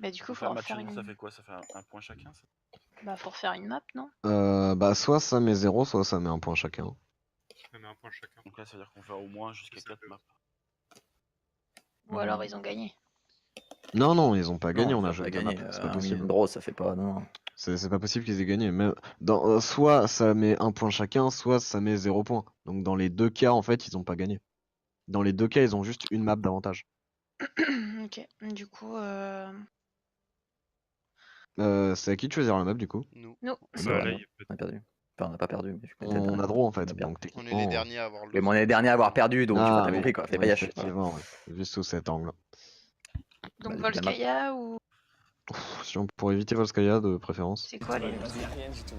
Bah du coup, Pour faire faut match refaire nul, une... ça fait quoi? Ça fait un point chacun ça? Bah faut refaire une map, non? Bah soit ça met 0, soit ça met un point chacun. On met un point chacun. Donc là, ça veut dire qu'on va faire au moins jusqu'à 4 maps. Ou alors ils ont gagné. Non, ils ont pas gagné, Non, on a ça joué va deux gagner. maps, c'est pas Un possible. million d'euros ça fait pas. Non. C'est pas possible qu'ils aient gagné. Mais soit ça met un point chacun, soit ça met 0 points. Donc dans les deux cas, en fait, ils ont pas gagné. Dans les deux cas, ils ont juste une map d'avantage. Ok. Du coup, C'est à qui de choisir la map du coup? Nous, nous. C'est Bah, vrai, là, non. il y a peut-être- On a perdu. Enfin, on n'a pas perdu, mais vu qu'on était On a dernier. droit en fait. On a perdu. Donc on est techniquement. les derniers à avoir le. Mais on est les derniers à avoir perdu, donc tu vois, t'as oui. compris quoi. Fais pas Ouais, yach. effectivement, ouais. Juste sous cet angle. Donc Bah, du coup, la map- Volskaya ou Si on pour éviter Volskaya de préférence. c'est quoi les. Rien du tout.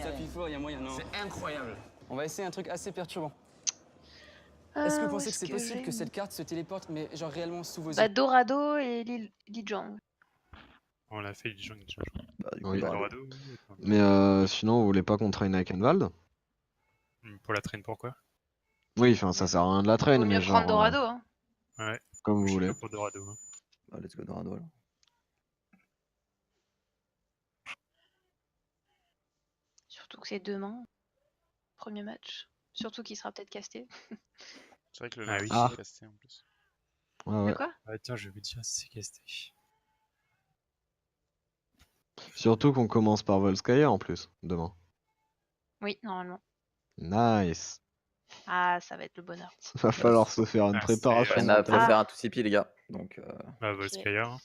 Stop, il faut, il y a moyen. Non. C'est incroyable. On va essayer un truc assez perturbant. Est-ce que vous pensez que c'est possible que cette carte se téléporte, mais genre réellement sous vos yeux? Bah Dorado et Lijiang. On l'a fait, les gens qui Bah, du coup, Oui. Dorado. Mais sinon, vous voulez pas qu'on traîne avec Envald? Pour la traîne, pourquoi? Oui, enfin, ça sert à rien de la traîne, Vaut mais mieux genre. prendre Dorado, hein. Ouais, Comme vous je suis voulez. pas pour Dorado. Hein. Bah, let's go Dorado alors. Surtout que c'est demain. Premier match. Surtout qu'il sera peut-être casté. C'est vrai que le Ah lundi, oui. c'est casté en plus. Ouais, De ouais. quoi? Ah, tiens, je vais vous dire si c'est casté. Surtout qu'on commence par Volskaya en plus, demain. Oui, normalement. Nice. Ah, ça va être le bonheur. Va falloir se faire une Ah, préparation. c'est- On a mentale. préféré un tout CP les gars. Donc Bah, Volskaya. Hein.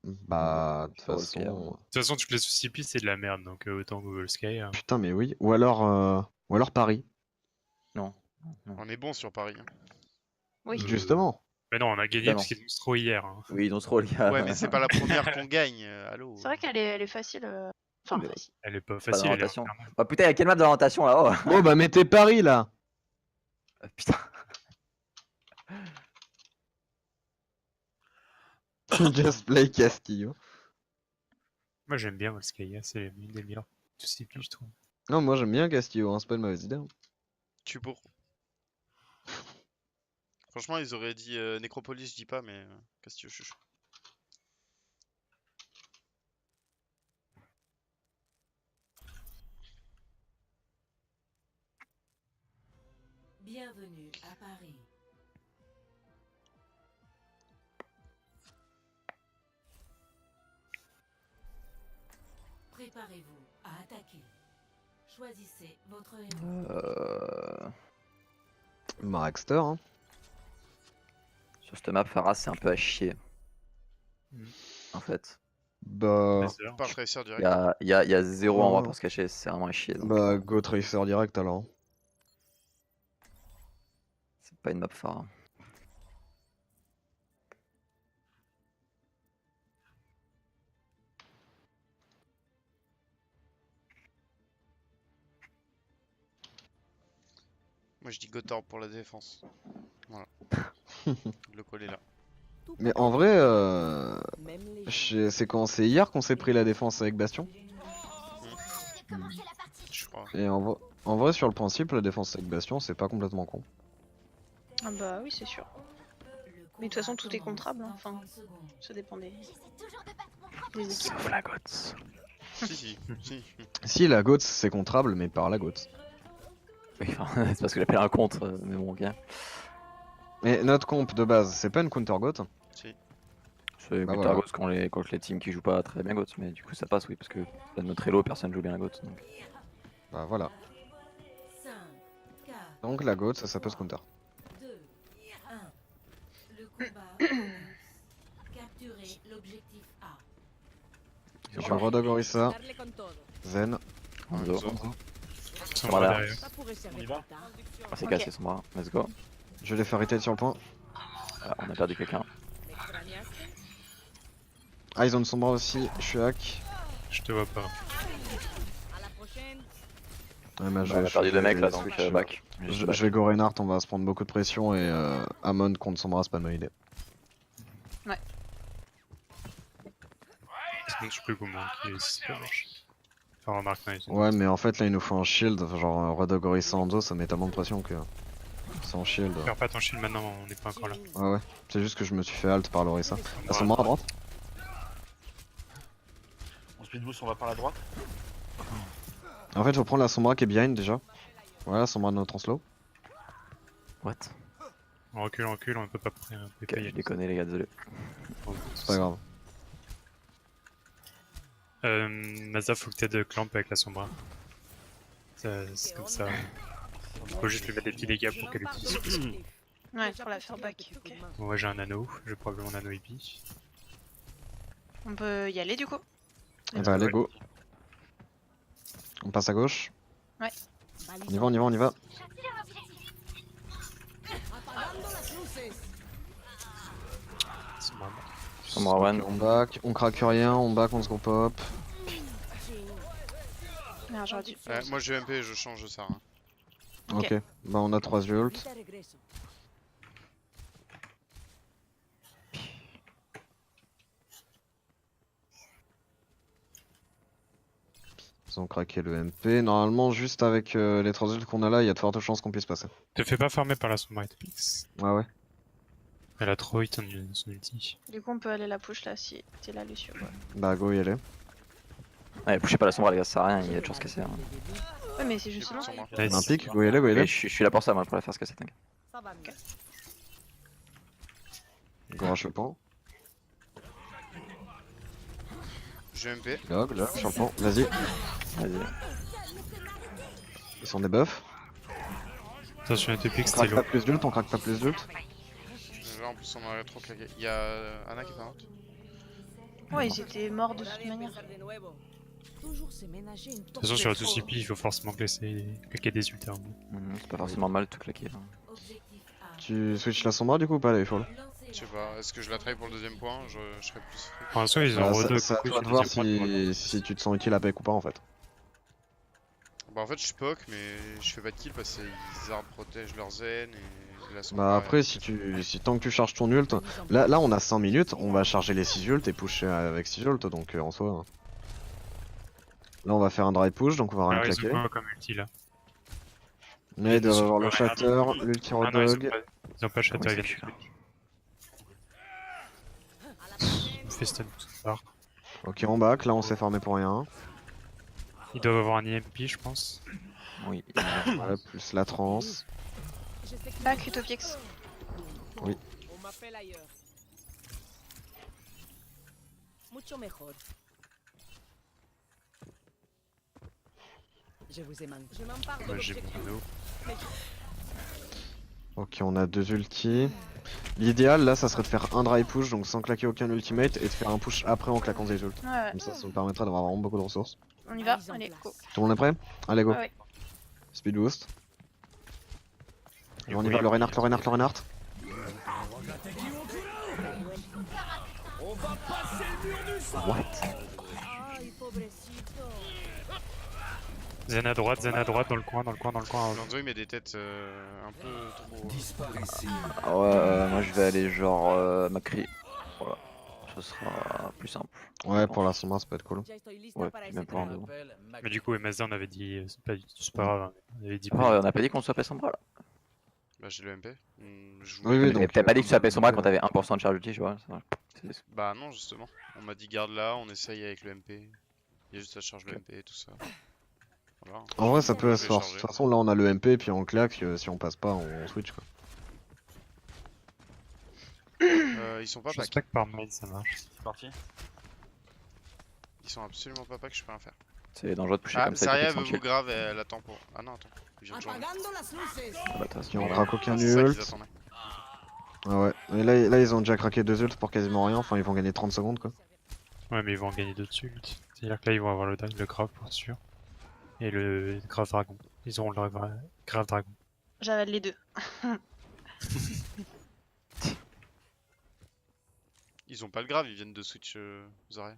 Bah, de toute Sur Volskaya, façon. De toute façon, toutes les CP, c'est de la merde, donc autant que Volskaya. Putain, mais oui. Ou alors Paris. non. On est bon sur Paris. Hein. Oui. Justement. Mais non, on a gagné Évidemment. parce qu'ils nous trop hier. Hein. Oui, donc trop les gars. Ouais, mais c'est pas la première qu'on gagne. Allô. C'est vrai qu'elle est facile. Enfin, Mais- facile. Elle est pas Pas facile, elle est d'orientation. infernale. Oh putain, il y a quelle map d'orientation là? Oh Bon, bah, mettez Paris là. putain. Just play Castillo. Moi, j'aime bien Volskaya, c'est une des meilleures. Tout CP, je trouve. Non, moi j'aime bien Castillo, hein, c'est pas une mauvaise idée. Hein. Tu pour. Franchement, ils auraient dit Nécropolis, je dis pas, mais Castillo, je suis chaud. Bienvenue à Paris. Préparez-vous à attaquer. Choisissez votre héros. Marexter, hein. Sur cette map, Pharah c'est un peu à chier. Mhm. En fait. Bah, Tracer. Pas Tracer Il direct. y a zéro endroit Oh. pour se cacher, c'est vraiment à chier. Donc, bah, Go Tracer direct alors. c'est pas une map Pharah. Moi, je dis Gotor pour la défense. Voilà. Le call est là. Mais en vrai, Même les c'est quand c'est hier qu'on s'est pris la défense avec Bastion. Je crois. Et en vrai, sur le principe, la défense avec Bastion, c'est pas complètement con. Ah bah oui, c'est sûr. Mais de toute façon, tout est contrable, hein. Enfin, ça dépend des équipes. Sauf la Gots. Si. Si, la GOATS, c'est contrable, mais par la GOATS. Oui, enfin, c'est parce que j'appelle un contre, mais bon, ok. Mais notre comp de base, c'est pas une counter GOAT. Si. C'est Bah contre voilà. Gots contre les teams qui jouent pas très bien Gots, mais du coup ça passe, oui, parce que dans notre elo, personne joue bien la Gots. Donc. Bah voilà. 5, 4, Donc la GOAT, ça peut se counter. 2, 1. Le combat commence. Capturez l'objectif A. Je redogorissa, Darle con todo. Zen. Enzo. Son Voilà. bras derrière. Ça pourrait servir On y va plus tard. Ah, c'est Ok. cassé son bras, let's go. Je vais les faire retail sur le point. Voilà, on a perdu quelqu'un. ¿Me extrañaste? Ah, ils ont son bras aussi, je suis hack. Je te vois pas. À la prochaine. Ouais, bah, On a perdu deux mecs là, donc back. Je vais go Reinhardt, on va se prendre beaucoup de pression et Amon contre son bras, c'est pas une bonne idée. Sinon, je peux vous manquer si ça marche. Enfin, remarque, nice. Ouais, mais en fait là, il nous faut un shield. Genre, redogorissa Enzo, ça met tellement de pression que. Sans shield. Perds pas ton shield maintenant, on n'est pas encore là. Ouais, ouais. C'est juste que je me suis fait halt par Lorissa. À son bras à droite. On split boost, on va par la droite. En fait, faut prendre la sombra qui est behind déjà. Voilà, sombra de notre en slow. What? On recule, on peut pas prendre. Ok, je déconne les gars, désolé. C'est pas grave. Maza, faut que t'aides Clamp avec la sombra. C'est comme ça. Faut juste lui mettre des petits dégâts pour qu'elle utilise. Ouais, pour la faire back. Ok. Bon, ouais, j'ai un anneau, j'ai probablement un anneau hippie. On peut y aller du coup. Bah, allez, go. On passe à gauche. Ouais. On y va, on y va, on y va. Sombra one. On back, on craque rien, on back, on se groupe up. Merde, j'aurais dû. Moi j'ai MP, je change de ça. Ok, bah on a 3 ults. Ils ont craqué le MP. Normalement, juste avec les 3 ults qu'on a là, il y a de fortes chances qu'on puisse passer. Te fais pas farmer par la Sombra et Pix. Ouais, ouais. Elle a trop hit son ulti. Du coup, on peut aller la push là si t'es là, Lucio. Ouais. Bah, go y aller. Ouais, poussez pas la Sombra, les gars, ça sert à rien, il y a de chances casser. Hein. Ouais, mais c'est justement. Nice. Un pic, go y aller, go y Et aller. je suis là pour ça, moi, pour la faire se casser, t'inquiète. Go rush le pont. J'ai MP. Log, là, sur le pont. Vas-y. Vas-y. Ils sont des buffs. Attention, il y a On Pix, craque c'était pas low. plus d'ult, on craque pas plus d'ult. Là en plus on aurait trop claqué. Il y a Anna qui est pas morte. Ouais, ils étaient morts de toute manière. De toute façon, sur la TCP, il faut forcément claquer des ults. C'est pas forcément mal de tout claquer. Hein. Tu switches la Sombra du coup ou pas, là, il faut là. Je sais pas, est-ce que je la trade pour le deuxième point? Je serais plus free. Pour l'instant, ils ont redog. C'est à toi de voir si tu te sens utile à PEC ou pas en fait. Bah en fait je suis poke mais je fais pas de kill parce que les arbres protègent leur zen et la Sombra. Bah après, tant que tu charges ton ult, là on a 5 minutes, on va charger les 6 ults et pusher avec 6 ults, donc en soi... Là on va faire un dry push, donc on va rien Alors, ils claquer. ont quoi comme ulti là? Mais ils doivent avoir le Ouais, shatter, l'ulti Ah non, redog... ils ont pas shatter, Ouais, ils viennent de Feston tout ça. Ok, on back, là on s'est farmé pour rien. Ils doivent avoir un EMP, je pense. Oui. Ouais, plus la trans. Back, Utopix. Oui. On m'appelle ailleurs. Mucho mejor. Je vous ai manqué. Je m'empare de Moi j'ai l'objectif. mon mono. Ok, on a 2 ultis. L'idéal là, ça serait de faire un dry push, donc sans claquer aucun ultimate, et de faire un push après en claquant des ults. Ouais, Comme ça nous permettrait d'avoir vraiment beaucoup de ressources. on y va. Allez, go. Tout le monde est prêt? Allez, go. Ouais, ouais. Speed boost. Du On coup, y va, il- le Reinhardt, le Reinhardt, le Reinhardt. What? Zen à droite, dans le coin, dans le coin. Lonzo il met des têtes un peu trop. Ah ouais, moi je vais aller genre Macri. Voilà. Ce sera plus simple. Ouais, pour la Sombra, ça peut être cool. Ouais, même pour un deux. Mais du coup, Mazda, on avait dit, c'est pas grave, on avait dit. Oh, on a pas dit qu'on soit Sombra là. Bah j'ai le MP. Oui, oui, donc, T'as pas dit que tu s'appelais Sombra quand t'avais 1% de charge ulti, tu vois. Bah non justement. On m'a dit garde là, on essaye avec le MP. Il y a juste à charge le MP et tout ça. Voilà. En vrai, ça peut Je se vais faire. De charger. toute façon, là on a le MP, puis on claque. Si on passe pas, on switch quoi. Ils sont pas Je pense pack. pas que par mail ça marche. C'est parti. Ils sont absolument pas pack, je peux rien faire. C'est dangereux de pusher Ah, comme ça. Saria avec veut son chill. vous grave, elle attend pour. Ah non, attends. Il vient de joindre. Apagando las luces. Ah bah, t'as Si on raison. craque aucun C'est ça qu'ils ult. attendaient. Ah ouais. Et là, ils ont déjà craqué 2 ults pour quasiment rien. Enfin, ils vont gagner 30 secondes quoi. Ouais, mais ils vont en gagner d'autres ults. C'est-à-dire que là, ils vont avoir le grave pour sûr. Et le grave dragon. Ils auront le grave dragon. J'avale les deux. Ils ont pas le grave, ils viennent de switch Zarya.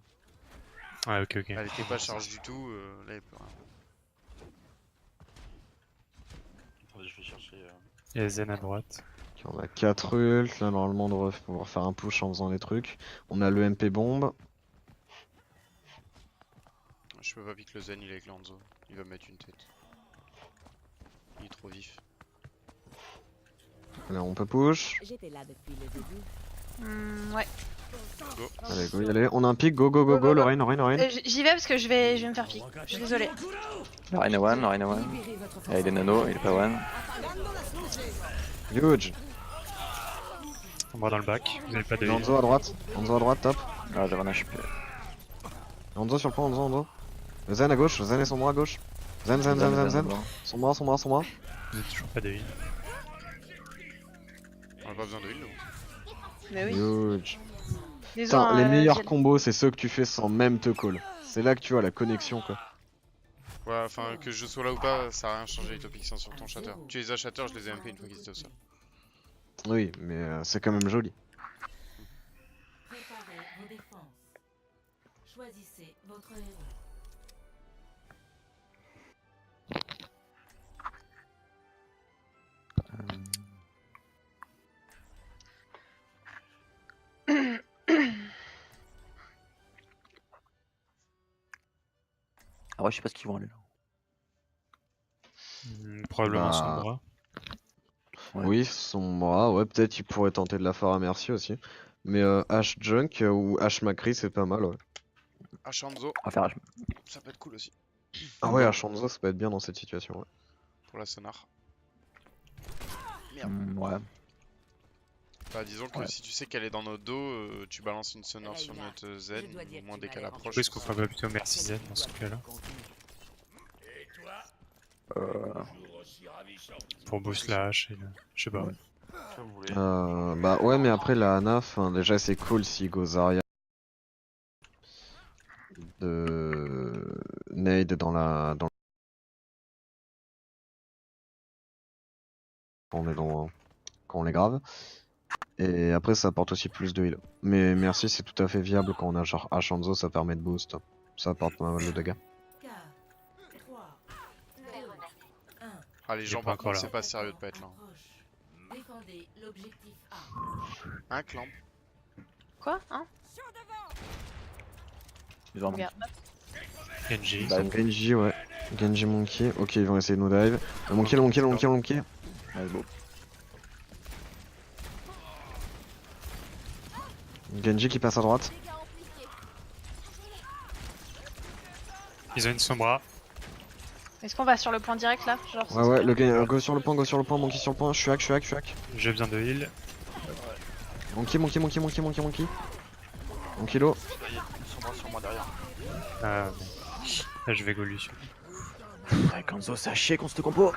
Ouais, ok. Elle était pas charge du tout, là il peut rien. Attendez, je vais chercher. Et Zen à droite. Ok, on a 4 ults. Là, normalement, on devrait pouvoir faire un push en faisant des trucs. On a le MP bombe. Je peux pas pique le Zen, il est avec Lanzo. Il va me mettre une tête. Il est trop vif. Là, on peut push. J'étais là depuis le début. Ouais. Go. Allez, go y aller. On a un pic. Go, go, go, go. Lorraine, Lorraine, Lorraine. J'y vais parce que je vais me faire pique. Je suis désolée. Le Reina one, le Reina one. Ah, il est nano, il est pas one. Huge. On va dans le bac. Vous avez pas de. Lonzo à droite. Lonzo à droite, top. Ah, j'avais un HP. Lonzo sur le pont, Lonzo. Zen à gauche. Zen et Sombra à gauche. Zen. Sombra. Vous avez toujours pas de heal. On a pas besoin de heal nous. Mais oui. Huge. Disons, Putain, les meilleurs j'ai- combos, c'est ceux que tu fais sans même te call. C'est là que tu vois la connexion quoi. Ouais, enfin que je sois là ou pas, ça a rien changé les topics sur ton shatter. Tu les as shatter, je les ai MP une fois qu'ils étaient au sol. Oui, mais c'est quand même joli. Choisissez votre héros. Ah ouais, je sais pas ce qu'ils vont aller là. Probablement Bah, Sombra. Ouais. Oui, Sombra, ouais, peut-être il pourrait tenter de la faire à Merci aussi. Mais H Junk ou H Macri, c'est pas mal, ouais. Achanzo, On va faire H. ça peut être cool aussi. Ah ouais, H Hanzo, ça peut être bien dans cette situation, ouais. Pour la sonar. Merde. Ouais. Bah, disons que Ouais. si tu sais qu'elle est dans notre dos, tu balances une sonar sur notre Z, Je dois dire au moins que dès tu qu'elle m'as l'air approche. Est-ce qu'on ferait pas plutôt Merci Z dans ce cas-là? Pour boost la hache et le... Je sais pas. Ouais. Si vous voulez. Bah ouais, mais après la Ana, déjà c'est cool si go Zarya de Nade dans la... Quand on est dans... quand on est grave. Et après ça apporte aussi plus de heal. Mais Merci c'est tout à fait viable quand on a genre H Hanzo, ça permet de boost. Ça apporte pas mal de dégâts. 4, 3, 2, 1. Ah, les gens, pas par encore contre, là. c'est pas sérieux de pas être là. Défendez l'objectif A. Un clamp. Quoi? Hein? Ils ont un Regarde. Genji. Bah, Genji, ouais. Genji Monkey. Ok, ils vont essayer de nous dive. Le Monkey, le Monkey, le Monkey, le Monkey. Ouais, beau. Genji qui passe à droite. Ils ont une Sombra. Est-ce qu'on va sur le point direct là? Genre, Ouais, ouais, le gars, go sur le point, Monkey sur le point. Je suis hack, je suis hack, je suis hack. J'ai besoin de heal. Monkey, Monkey, Monkey, Monkey, Monkey, Monkey. Monkey low. Ils sont sur moi derrière. Ah, bon. Là, je vais go lui. Ouais, Kanzo, ça a chier contre ce compo.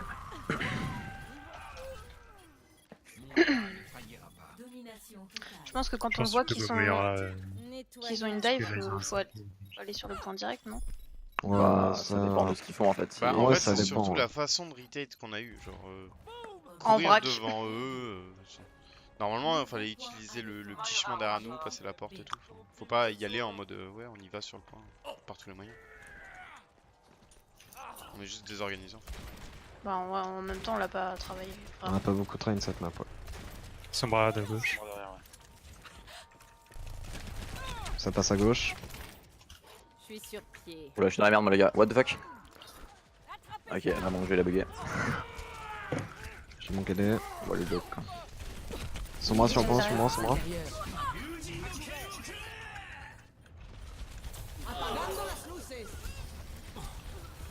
Domination totale. Je pense que quand Je on pense voit que qu'ils sont... qu'ils ont une dive, faut aller sur le point direct, non? Ouais, Bah, ça dépend de ce qu'ils font en fait. Bah, Ouais, en fait, ça c'est dépend, surtout ouais. la façon de retake qu'on a eu. Genre, En courir vrac. devant eux. Normalement, il fallait utiliser le petit chemin derrière nous, passer la porte et tout. Enfin, faut pas y aller en mode ouais, on y va sur le point, par tous les moyens. On est juste désorganisé. Bah en même temps on l'a pas travaillé. On a pas beaucoup train cette map, ouais. Sombra de gauche. Moi derrière, ouais. Ça passe à gauche. Je suis sur pied. Oula, je suis dans la merde, moi, les gars. What the fuck? Ok, là, bon, je vais la bugger. J'ai manqué des. On va le bloc. Sombra sur le point, Sombra, Sombra.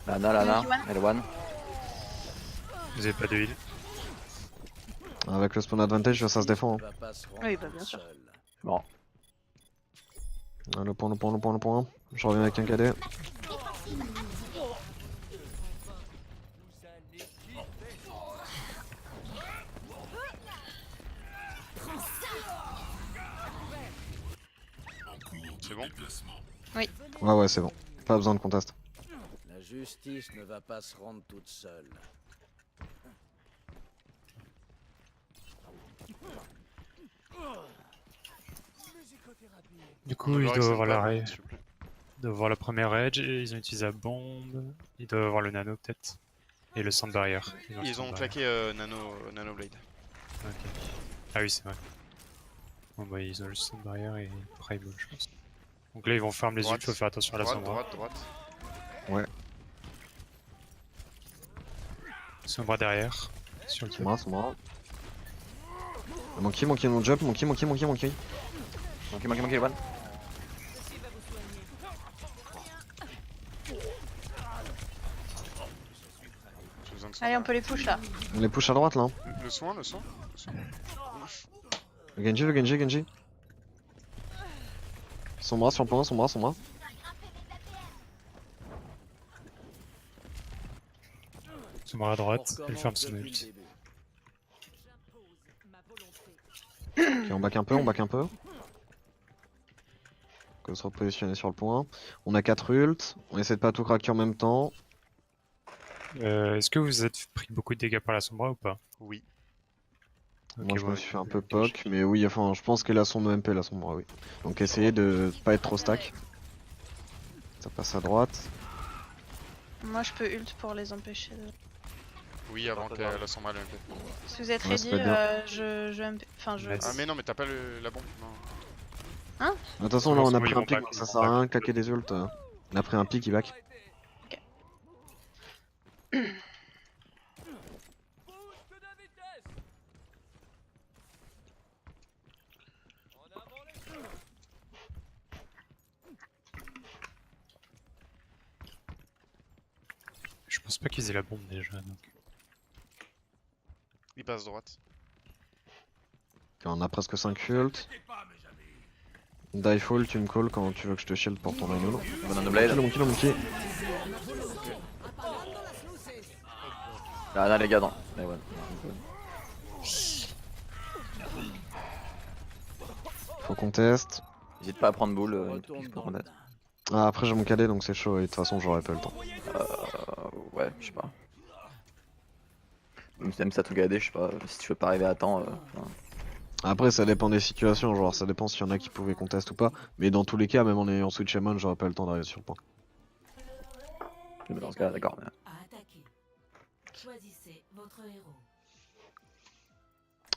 Lana, L1. Vous avez pas de heal. Avec le spawn advantage, ça se défend. Ne va pas se rendre Oui, bah, tout bien sûr. seul. Bon. Ah, le point, le point, le point, le point. Je reviens avec un cadet. C'est bon? Ouais, ouais, c'est bon. Pas besoin de contest. La justice ne va pas se rendre toute seule. Du coup, ils doivent avoir ils doivent avoir la première edge et ils ont utilisé la bombe. Ils doivent avoir le nano peut-être. Et le centre barrière. Ils ont claqué Nano Blade. Ok. Ah oui, c'est vrai. Bon bah ils ont le centre barrière et Primal je pense. Donc là ils vont farm les Droite. ults, faut faire attention à la Sombra. Droite. Ouais. Sombra derrière. Sur le Sombra, Sombra. Monkey, Monkey, non jump, Monkey, Monkey, Monkey, Monkey. Monkey, L1. J'ai besoin de Allez, soin. on peut les push là. On les push à droite là. Le soin. Le Genji, le Genji, Genji. Sombra sur le point, Sombra, Sombra. Sombra à droite, On elle ferme recommence son depuis le ult. début. Ok, on back un peu, on back un peu. On se repositionner sur le point. On a 4 ults, on essaie de pas tout craquer en même temps. Est-ce que vous êtes pris beaucoup de dégâts par la Sombra ou pas? Oui. Ok, Moi je me ouais. suis fait un peu poke, mais oui, enfin je pense qu'elle a son EMP là, Sombra, oui. Donc essayez de pas être trop stack. Ça passe à droite. Moi je peux ult pour les empêcher de... Oui, avant qu'elle assemble le MP. Si vous êtes Ouais, ça ready, peut être bien. je MP... Enfin je... Ah, mais non, mais t'as pas la bombe. Non. Hein? De toute façon, là, on a Ils pris vont un pic, back, donc ils ça vont sert à back. rien de claquer des ults. On a pris un pic, il back. Je pense pas qu'ils aient la bombe déjà. Donc. Il passe droite. Et on a presque 5 ults. Die full, tu me calls quand tu veux que je te shield pour ton Rhino. Banana Blade. Mon kill. Là, les gars, dans. Mais ouais. Faut qu'on teste. N'hésite pas à prendre boule, pour en être. Ah, après j'ai mon cadet donc c'est chaud et de toute façon j'aurais pas le temps. Ouais, je sais pas. Même ça tout gadé, je sais pas. Si tu veux pas arriver à temps. Après ça dépend des situations, genre ça dépend s'il y en a qui pouvaient contest ou pas. Mais dans tous les cas, même en ayant switch Shaman, j'aurais pas le temps d'arriver sur le point. Mais dans ce cas, d'accord. Mais... À attaquer. Choisissez votre héros.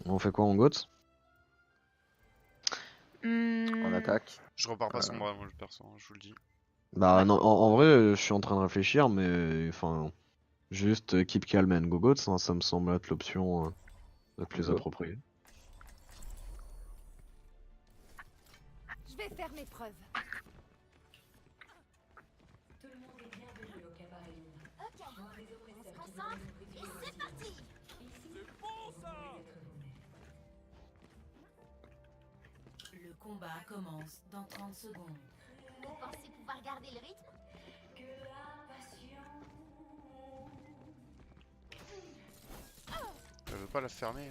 On fait quoi, on goat? On attaque. Je repars pas son bras, moi, je perso, je vous le dis. Bah non, en vrai, je suis en train de réfléchir, mais enfin, juste keep calm and go goats, hein, ça me semble être l'option la plus appropriée. Je vais faire mes preuves. Tout le monde est bienvenu au cabaret. Ok, on se concentre et c'est parti. Le combat commence dans 30 secondes. Vous pensez pouvoir garder le rythme? Elle veut pas la fermer.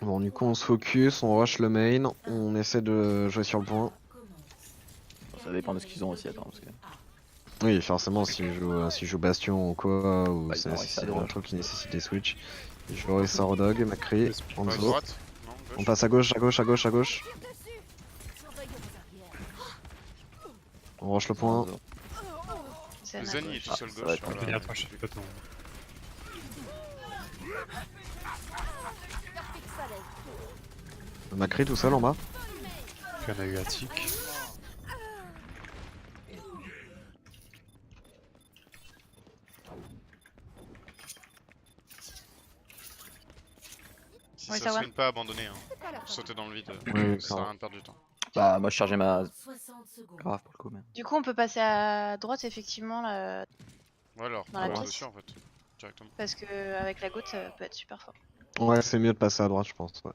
Bon, du coup, on se focus, on rush le main, on essaie de jouer sur le point. Ça dépend de ce qu'ils ont aussi, attends. Parce que... Oui, forcément, si je joue Bastion ou quoi, ou Bah, c'est ils ont réussi à un dodge. truc qui nécessite des switch. Je vais ça Rodog, Macri, Ouais, Hanzo. droite. Non, gauche. On passe à gauche, à gauche, à gauche, à gauche. Tire dessus. Surveillez vos arrières. On rush le point. C'est Le un Zen, il est tout seul gauche. On peut bien approcher le bâton. Leur fixe à l'aise. Macri tout seul en bas. Puis on a eu Attic. Si Oui, ça ça se va. win pas, abandonner. Hein. C'est pas la fin. Sauter dans le vide. Oui, Ça sert à rien de perdre du temps. Bah, moi je chargeais ma 60 secondes. grave pour le coup, mais. Du coup, on peut passer à droite effectivement là, Ouais, alors, Dans la on va piste. dessus en fait. Directement. parce que avec la goutte, ça peut être super fort. Ouais, c'est mieux de passer à droite, je pense. Ouais.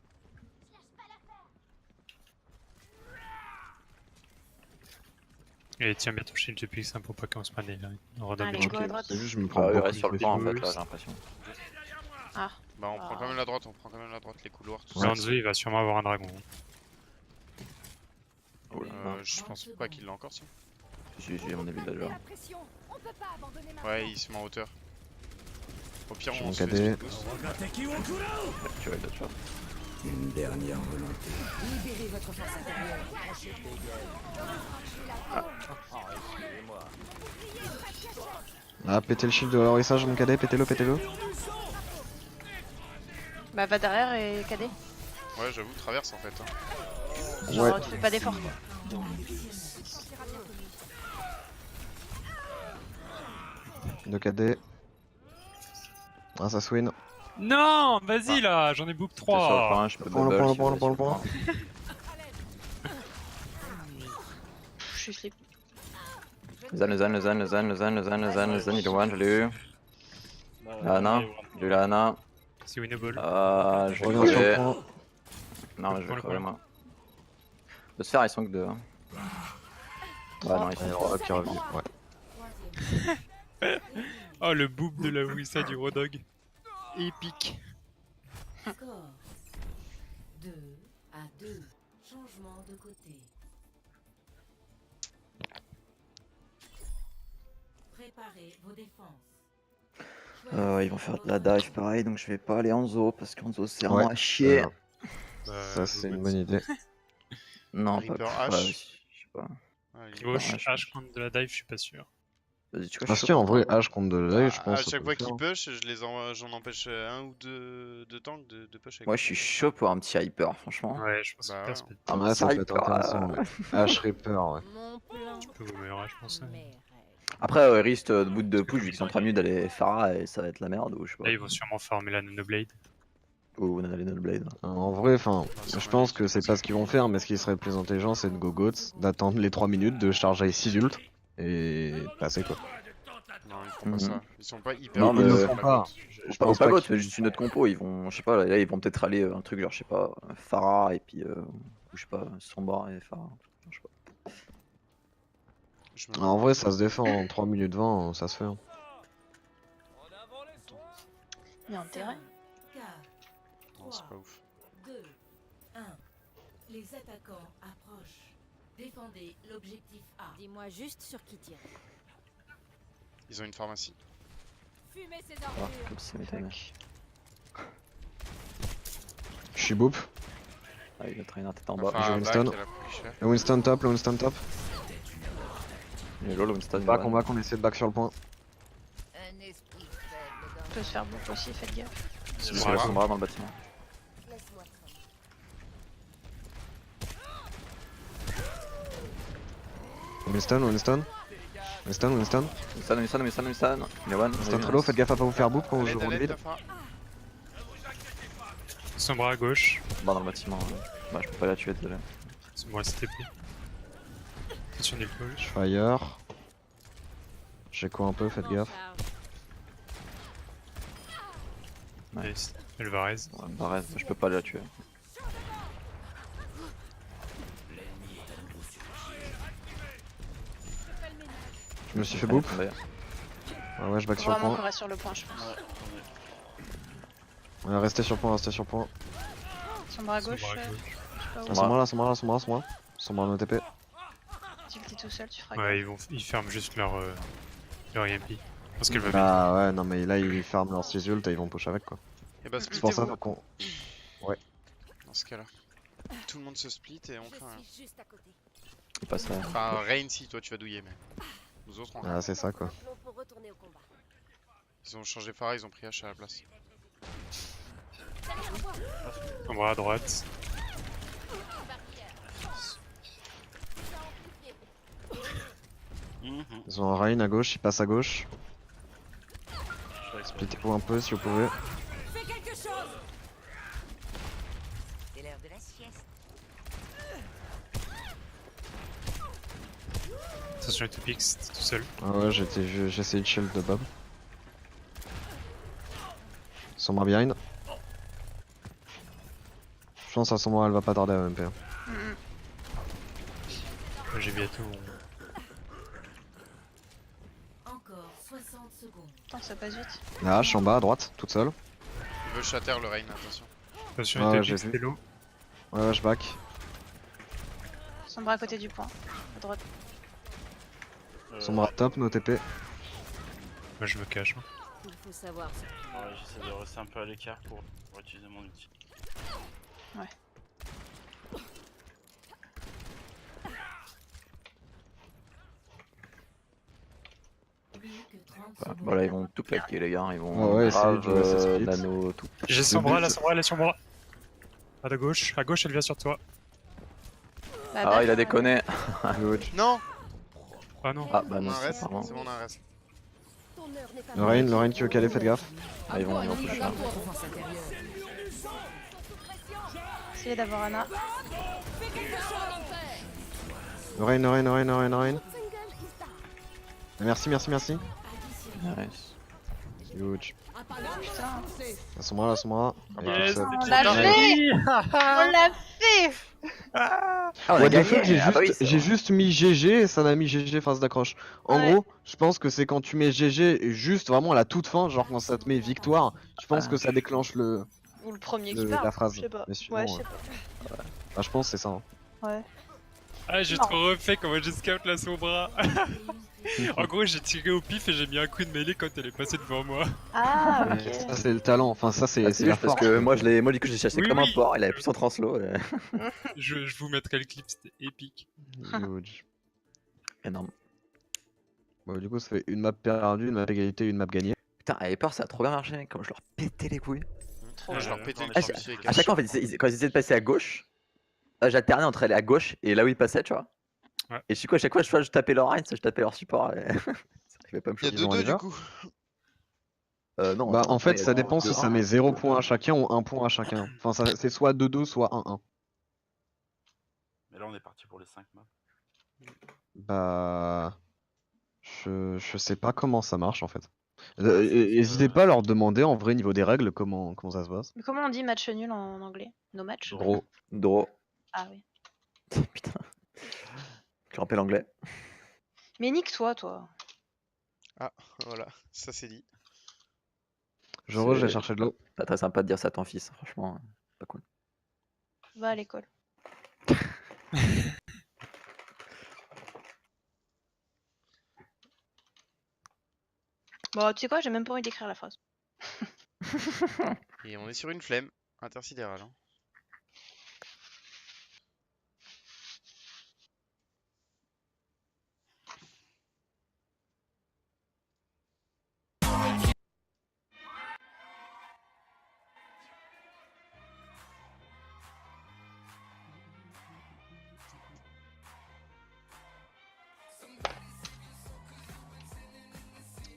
Et tiens bien ton shield depuis ça pour pas qu'on se prenne les Rodog. Allez, go à droite. C'est juste, je me prends Bah, il beaucoup reste de sur le point en fait, pression. là, j'ai l'impression. Ah, Bah, on prend Ah. quand même la droite, on prend quand même la droite, les couloirs, tout Ouais. ça. Hanzo il va sûrement avoir un dragon. Je pense pas qu'il l'a encore, si. J'ai mon début de Mettez la la pression. On peut pas abandonner maintenant. Ouais, il se met en hauteur. Au pire, J'ai on mon se fait cadet. speed boost. Tu vois, il doit te faire. Dernière volonté. Libérez votre force intérieure. Ah, pétez le shield de l'orissage, mon cadet, pétez-le, pétez-le. bah va derrière et KD. Ouais, j'avoue, traverse en fait. Hein. Genre, Ouais. tu fais pas d'effort quoi. De cadet. Ah, ça swing. Non, vas-y là, j'en ai book T'es sur le 3. point, je peux Prends le bubble. point, le si point, vous le point, le voulez, point. sur Je suis slip. Le Zan, il est one, je l'ai eu. La Hana, j'ai eu la Hana. C'est winnable. Je vais Reviens sur le crever. point. Non, mais je Prends vais le crever point. moi. De se faire, ils sont que deux. Hein. Ouais, non, ils Ouais, sont Rodog qui revient. Ouais. Oh le boop de la Wissa du Rodog. Épique. Score 2 à 2. Changement de côté. Ils vont faire de la dive pareil, donc je vais pas aller Hanzo parce qu'Hanzo c'est vraiment à chier. Ça, c'est une bonne idée. Non, Reaper pas. H. Ouais, je sais pas. Gauche, H, H contre de la dive, je suis pas sûr. Vas-y, tu vois, Ah je suis si, en chaud. vrai, H contre de l'œil, je À pense. chaque fois qu'ils push, j'en empêche un ou deux tanks de push avec Moi, je suis chaud pour un petit hyper, franchement. Ouais, je pense Bah que ouais. ça peut être Un Ouais, ça petit peut être hyper, intéressant. Ouais. H Reaper, ouais. Mon plan. un peu meilleur, je pense. Après, Rist, de bout de push, vu qu'ils sont en train de d'aller Pharah et ça va être la merde, ou je sais pas. Là, ils vont sûrement farmer la Nanoblade. Ou Nanalena Blade. En vrai, enfin, je pense que c'est pas ce qu'ils vont faire, mais ce qui serait plus intelligent, c'est de go goats, d'attendre les 3 minutes, de charger 6 ults et passer quoi. Non, ils font pas ça. Ils sont pas hyper. Non, Ils mais- le font pas. Je pense Pas pas God, qu'ils- c'est juste une autre compo. Ils vont, je sais pas, là, ils vont peut-être aller un truc genre, je sais pas, Pharah et puis, ou je sais pas, Sombra et Pharah. Je sais pas. Je me En vrai, ça se défend en 3 minutes 20, ça se fait. Hein. Il y a intérêt. Non, c'est pas ouf. 2, 1. Les attaquants approchent. Défendez l'objectif A. Dis-moi juste sur qui tirer. Ils ont une pharmacie. Fumez ces Ah, ordures. comme si ça m'étonnait. Je suis boop. Ah, il va traîner la tête en On va bas. faire j'ai un Winston. back, elle a plus cher. Le Winston top, le Winston top. Il est low, le Winston. Back, on essaie de back sur le point. Un esprit faible On peut se faire bouffer aussi, faites gaffe. Ils Sombra. sont Sombra dans le bâtiment. Laisse-moi tranquille. Winston. Winston. Winston. Il est one. Winston très low, faites gaffe à pas vous faire boop quand vous Allez, jouez allez, le mid. la Pharah. Sombra à gauche. Bas dans le bâtiment. Bah, je peux pas la tuer, désolé. Sombra STP. Attention des push. Fire. J'écho un peu, faites gaffe. Nice. Elle va raise. Ouais, bah, je peux pas la tuer. Je me suis fait boop. Attendez. Ouais, je back Faut sur le vraiment point. qu'on reste sur le point, je pense. Ouais, restez sur point, restez sur point. Sombra à gauche, Sombra à je gauche. sais pas où. Ah, Sombra là, Sombra no TP. Tu le dis tout seul, tu feras Ouais, ils ferment juste leur EMP. Parce qu'elle va bien. Ah ouais, non mais là ils farment leurs 6 ult et ils vont push avec quoi. Et bah, C'est pour ça splittez-vous. qu'on... Dans ce cas-là. Tout le monde se split et on fait un. Je suis juste à côté. Il passe là. Enfin, Rain si toi tu vas douiller, mais. Nous autres on. Ah c'est ça quoi. Un plan pour retourner au combat. Ils ont changé Pharah, ils ont pris H à la place. Sombra à droite. Ils ont un Rain à gauche, ils passent à gauche. Splittez-vous un peu si vous pouvez. Fais quelque chose. C'est l'heure de la sieste. Attention avec Topix, t'es tout seul. Ah ouais, j'ai essayé de shield de Bob. Sombra behind. Je pense à Sombra elle va pas tarder à MP. hein. Moi, j'ai bientôt mon... Encore 60 secondes. Putain, ça passe vite. La hache en bas à droite, toute seule. Il veut shatter le Rain, attention. Attention Ah avec ouais, j'ai Topix, vu. t'es low. Ouais, je back. Sombra à côté du point, à droite. Sombra top, no TP. Moi je me cache. Hein. Il faut savoir ça. Ouais, j'essaie de rester un peu à l'écart pour utiliser mon ulti. Plus que 30 Bah, secondes. voilà, ils vont tout claquer, les gars. Ils vont. Ouais, grave, essayez de jouer cette split. nano, tout. J'ai Sombra, la Sombra, elle est sur moi. À gauche, elle vient sur toi. Bah, Ah, il a déconné. Good. Non. Ah non. Ah, bah On non, a un c'est reste, pas bon. c'est bon, on a un reste. Ton heure n'est pas Le Rain qui veut caler, faites gaffe. Ah, ils vont push là. Défense intérieure. essayez d'avoir Anna. Le Rain. Merci. Nice. Huge. Putain, La Sombra. Elle est Yes. toute seule. on l'a fait. On l'a fait. Ah, on a Ouais, des gagné. fois, Ah bah oui, c'est j'ai vrai. juste mis GG et ça m'a mis GG phase d'accroche. En Ouais. gros, je pense que c'est quand tu mets GG juste vraiment à la toute fin, genre quand ça te met victoire, je pense que ça déclenche Ou le premier qui la parle. phrase. Je sais pas. Mais sinon, Ouais, je sais pas. bah, je pense que c'est ça. hein. Ouais. Ah, j'ai trop refait comment j'ai scout la Sombra. En gros, j'ai tiré au pif et j'ai mis un coup de mêlée quand elle est passée devant moi. Ah, Mais ok. ça c'est le talent, enfin ça c'est Ah, c'est la parce force. que moi du coup j'ai chassé Oui, comme un oui. porc, il avait plus son translo. Je vous mettrai le clip, c'était épique. Huge. Énorme. Bon, du coup ça fait une map perdue, une map égalité, une map gagnée. Putain, à Hyper ça a trop bien marché, mec, comme je leur pétais les couilles. Trop, je leur pétais le À, cul dessus avec à chaque fois en fait, quand ils essayaient de passer à gauche, j'alternais entre aller à gauche et là où ils passaient, tu vois. Ouais. Et du coup à chaque fois je tapais leur line, je tapais leur support. Et... ça arrivait pas à me Il y a Ils ont 2-2 déjà du coup. Non, Bah attends, en fait il y a ça dépend si 2-1. ça met 0 points à chacun ou 1 point à chacun. Enfin c'est soit 2-2 soit 1-1. Mais là, on est parti pour les 5 maps. Bah... Je sais pas comment ça marche en fait. Ouais, N'hésitez pas à leur demander en vrai niveau des règles comment ça se passe. Mais comment on dit match nul en anglais? No match? Gros. Draw. Ah oui. Putain. Je rappelle l'anglais. Mais nique-toi, toi. Ah, voilà, ça c'est dit. Je vais chercher de l'eau. Pas très sympa de dire ça à ton fils, franchement. Pas cool. Va à l'école. Bon, tu sais quoi, j'ai même pas envie d'écrire la phrase. Et on est sur une flemme intersidérale. Hein.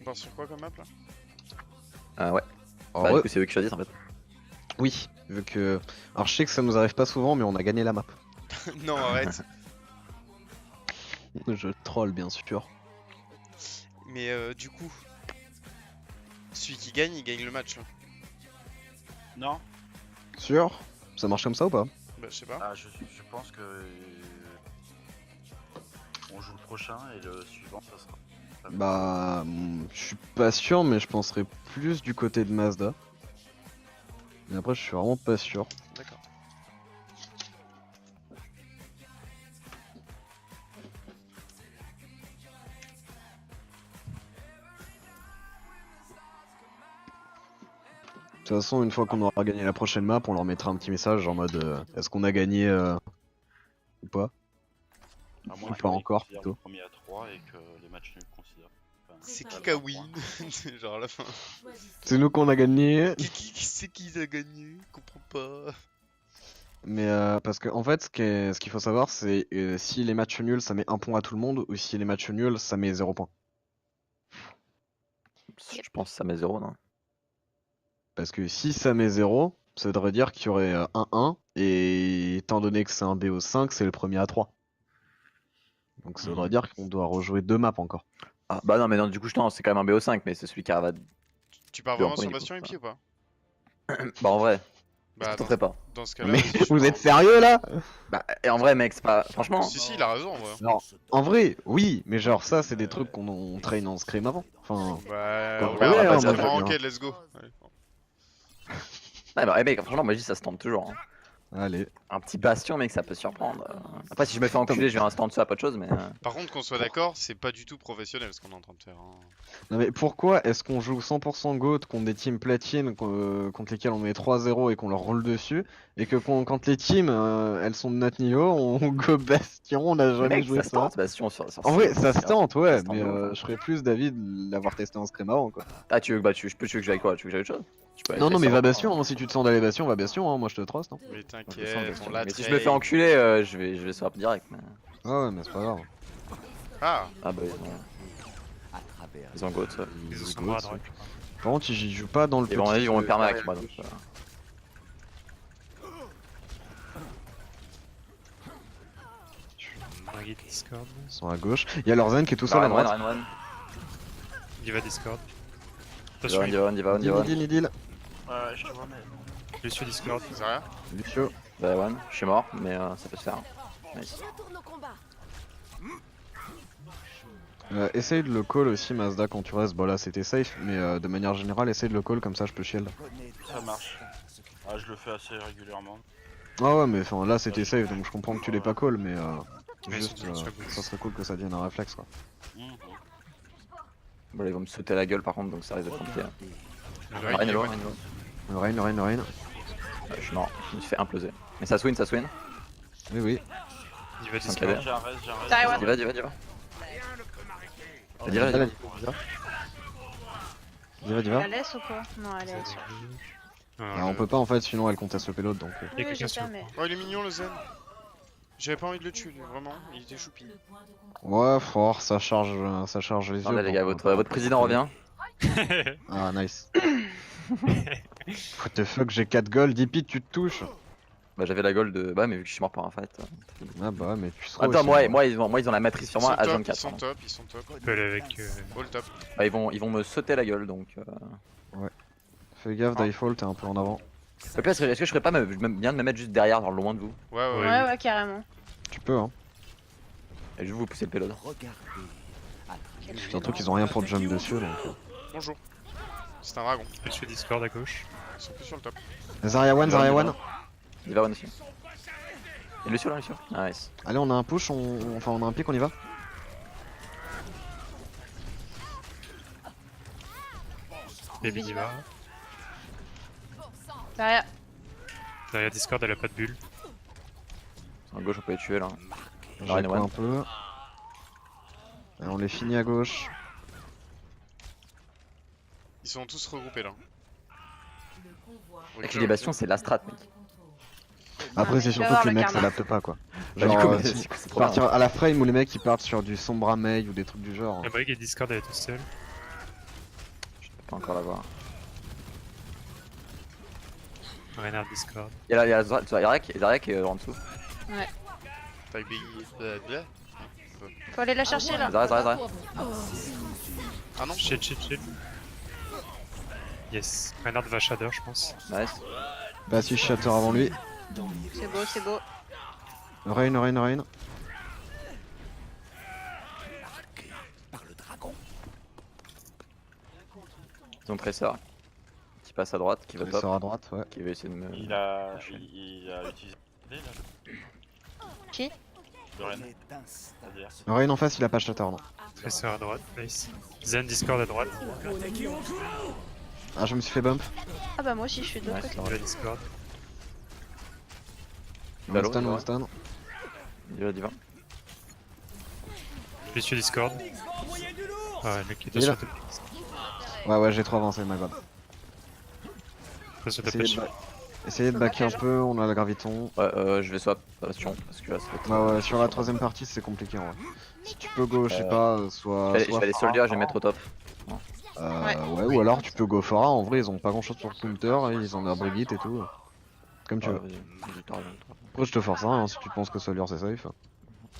On part sur quoi comme map là? Ouais. Alors, Bah, du coup, c'est eux qui choisissent en fait. oui, vu que... Alors je sais que ça nous arrive pas souvent mais on a gagné la map. Non, arrête. Je troll bien sûr. Mais du coup, celui qui gagne, il gagne le match là. Non, Sûr? Ça marche comme ça ou pas? Bah, je sais pas. ah, je pense que. On joue le prochain et le suivant, ça sera. Bah... je suis pas sûr mais je penserais plus du côté de Mazda. Mais après je suis vraiment pas sûr. D'accord. De toute façon, une fois qu'on aura gagné la prochaine map, on leur mettra un petit message en mode est-ce qu'on a gagné ou pas? À moins Ou que pas les encore, considèrent plutôt. le premier à 3 et que les matchs nuls considèrent. Enfin, C'est qui pas qui a leur win? point. C'est genre à la fin. C'est nous qu'on a gagné. Qui c'est qui a gagné? Comprends pas. Mais parce que en fait, ce qu'il faut savoir, c'est si les matchs nuls ça met 1 point à tout le monde ou si les matchs nuls ça met 0 point. Je pense que ça met 0, non? Parce que si ça met 0, ça voudrait dire qu'il y aurait 1-1 et étant donné que c'est un BO5, c'est le premier à 3. Donc ça voudrait dire qu'on doit rejouer 2 maps encore. Ah, bah non, mais non, du coup, c'est quand même un BO5, mais c'est celui qui arrive à. Tu pars Deux en vraiment sur premier, Bastion du coup, MP ou pas? Bah, en vrai, Bah, je dans, tenterai pas. dans ce cas-là, Mais vas-y, je vous pars. êtes sérieux là? Bah, et en vrai, mec, c'est pas. Franchement. Si, il a raison en vrai. Non, en vrai, oui, mais genre ça c'est des trucs qu'on traîne en scrim avant. Enfin, Bah, Bah, on ouais, verra, hein, on moi, va en je- enquête, let's go. Allez. Ouais, bah, mec, franchement, moi je dis ça se tente toujours. Hein. allez. Un petit bastion, mec, ça peut surprendre. Après, si je me fais enculer, je vais rester en dessous à pas de choses, mais. Par contre, qu'on soit d'accord, c'est pas du tout professionnel ce qu'on est en train de faire. Hein. Non mais pourquoi est-ce qu'on joue 100% GOAT contre des teams platine contre lesquels on met 3-0 et qu'on leur roule dessus et que quand les teams elles sont de notre niveau, on go Bastion, on a jamais Mec, joué ça se ça. tente, bastion sur. En vrai, ça se tente, ouais, se tente mais de ouf, hein. je serais plus d'avis de l'avoir testé en scrim avant quoi. Ah, tu veux que je peux que je joue avec quoi? Tu veux que j'aille autre chose? Non, non, mais va Bastion, hein, si tu te sens d'aller Bastion, va Bastion, hein, moi je te trust. Hein. Mais t'inquiète, on l'a Mais si je me fais enculer, je vais swap direct. Mais... Ah ouais, mais c'est pas grave. Ah, Ah bah ils ont goat, ouais. Ils ont son bras à droite. Par contre, j'y joue pas dans le Ils vont me permettre avec moi donc. Draguer Discord. Ils sont à gauche. Il y a leur Zen qui est tout seul à droite. Il va Discord. Deal. Ouais, je te vois, mais. Je suis Discord. c'est rien. Lucio. Bah ouais, je suis mort, mais ça peut se faire. Nice. Retourne au combat. Essaye de le call aussi Mazda quand tu restes, bon là c'était safe, mais de manière générale essaye de le call comme ça je peux shield. Ça marche. Ah, je le fais assez régulièrement. Ah ouais mais enfin là c'était safe donc je comprends que tu l'aies pas call mais Mais Juste, ils sont sur Ghost. ça serait cool que ça devienne un réflexe quoi. Bon, là, ils vont me sauter la gueule par contre, donc ça risque d'être compliqué. Le Ouais, Rein est low, ouais. Rein est low. Le rain. Je suis mort, je me suis fait imploser. Mais ça swing, ça swing. Oui, oui. Il va C'est un disparaître. KD. J'arrête. Taïwan. Diva. Diva. Diva. La laisse ou quoi? Non, elle est sur. Ah, on peut pas en fait, sinon elle conteste le payload donc. Il y a Oui, quelqu'un je sur sais, le mais. Oh, il est mignon le Zen. J'avais pas envie de le tuer, lui, vraiment. Il était choupi. Ouais, fort, ça charge les yeux. Attendez les gars, donc, votre président revient. Ah, nice. What the fuck, j'ai 4 gold, Dipi, tu te touches. Bah j'avais la gold de... Bah mais vu que je suis mort par un fight. Ah bah, mais tu seras. Attends, aussi, moi ils ont la matrice sur moi à Ils 24. sont pardon. top, ils sont top. Tu peux aller avec. All top. Bah, ils vont me sauter la gueule donc. Fais gaffe, Dayfall, t'es un peu en avant. Au pire, est-ce que je ferais pas bien de me mettre juste derrière, genre loin de vous? Ouais, ouais. Ouais, ouais, carrément. Tu peux, hein. Et je vais vous pousser le payload. Surtout qu'ils ont rien pour jump dessus donc. Bonjour. C'est un dragon. Je suis Discord à gauche. Ils sont plus sur le top. Zarya one. Il va one aussi. Et Lucio là, Lucio. Nice. Allez, on a un push, enfin on a un pick, on y va. Baby Diva. Derrière. Derrière Discord, elle a pas de bulle. À gauche, on peut les tuer là. J'ai Rein quoi one. un peu. Et on les finit à gauche. Ils sont tous regroupés là. Avec les bastions, c'est de la strat, mec. Après, c'est tu surtout vas que les voir, mecs Makarma. s'adaptent pas quoi. Bah, du Genre, coup, euh, mais si- c'est trop partir bien. à la frame où les mecs ils partent sur du Sombra Mei ou des trucs du genre. La Brig et Discord, elle est toute seule. Je peux pas encore la voir. Renard Discord. Il y a Zaryak est en dessous. Taille Biggie. Faut aller la chercher là. Zaryak. Ah non, Shit. Yes. Renard va Shader, je pense. Nice. Bah si je shatter avant lui. C'est beau, c'est beau. Rain. Ils ont Tracer. Qui passe à droite, qui va Il top. sort à droite, ouais. Qui va essayer de me. Il a utilisé là. Qui? De Rennes. C'est-à-dire. Rain en face, il a pas shatter non. Tracer à droite, nice. Zen Discord à droite. Ah, je me suis fait bump. Ah bah moi aussi je suis de l'autre côté. Diva Discord. Dallo, Winston. Diva. Je suis Discord. Ah ouais, le mec qui Il est était là. sur top. Ouais, j'ai trop avancé, my god. Sur top Essayez de backer un peu, on a le graviton. Ouais, je vais swap Bastion parce que là ça va être. Ouais, sur la troisième partie, c'est compliqué en vrai. Si tu peux go, je sais pas, soit. Je vais aller soldier, je vais mettre au top. Ouais, ou alors tu peux go Fora, en vrai ils ont pas grand chose sur le counter, ils ont la Brigitte et tout. Comme tu veux. Vas-y, t'as raison. Après je te force hein, si tu penses que Soldier c'est safe.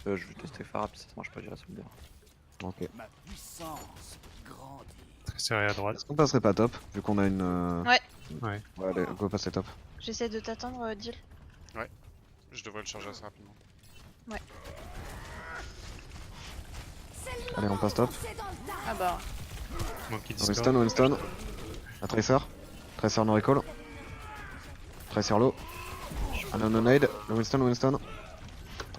Je vais tester Farah, puis si ça marche pas, j'irai soldier. Ok. Tracer à droite. Est-ce qu'on passerait pas top, vu qu'on a une... Ouais. Ouais. Ouais, allez, go passer top. J'essaie de t'attendre, Jill. je devrais le charger assez rapidement. Allez, on passe top. Ah bah. Monkey Discord. Winston. La Tracer. Tracer no recall. Tracer low. No nade. Le Winston.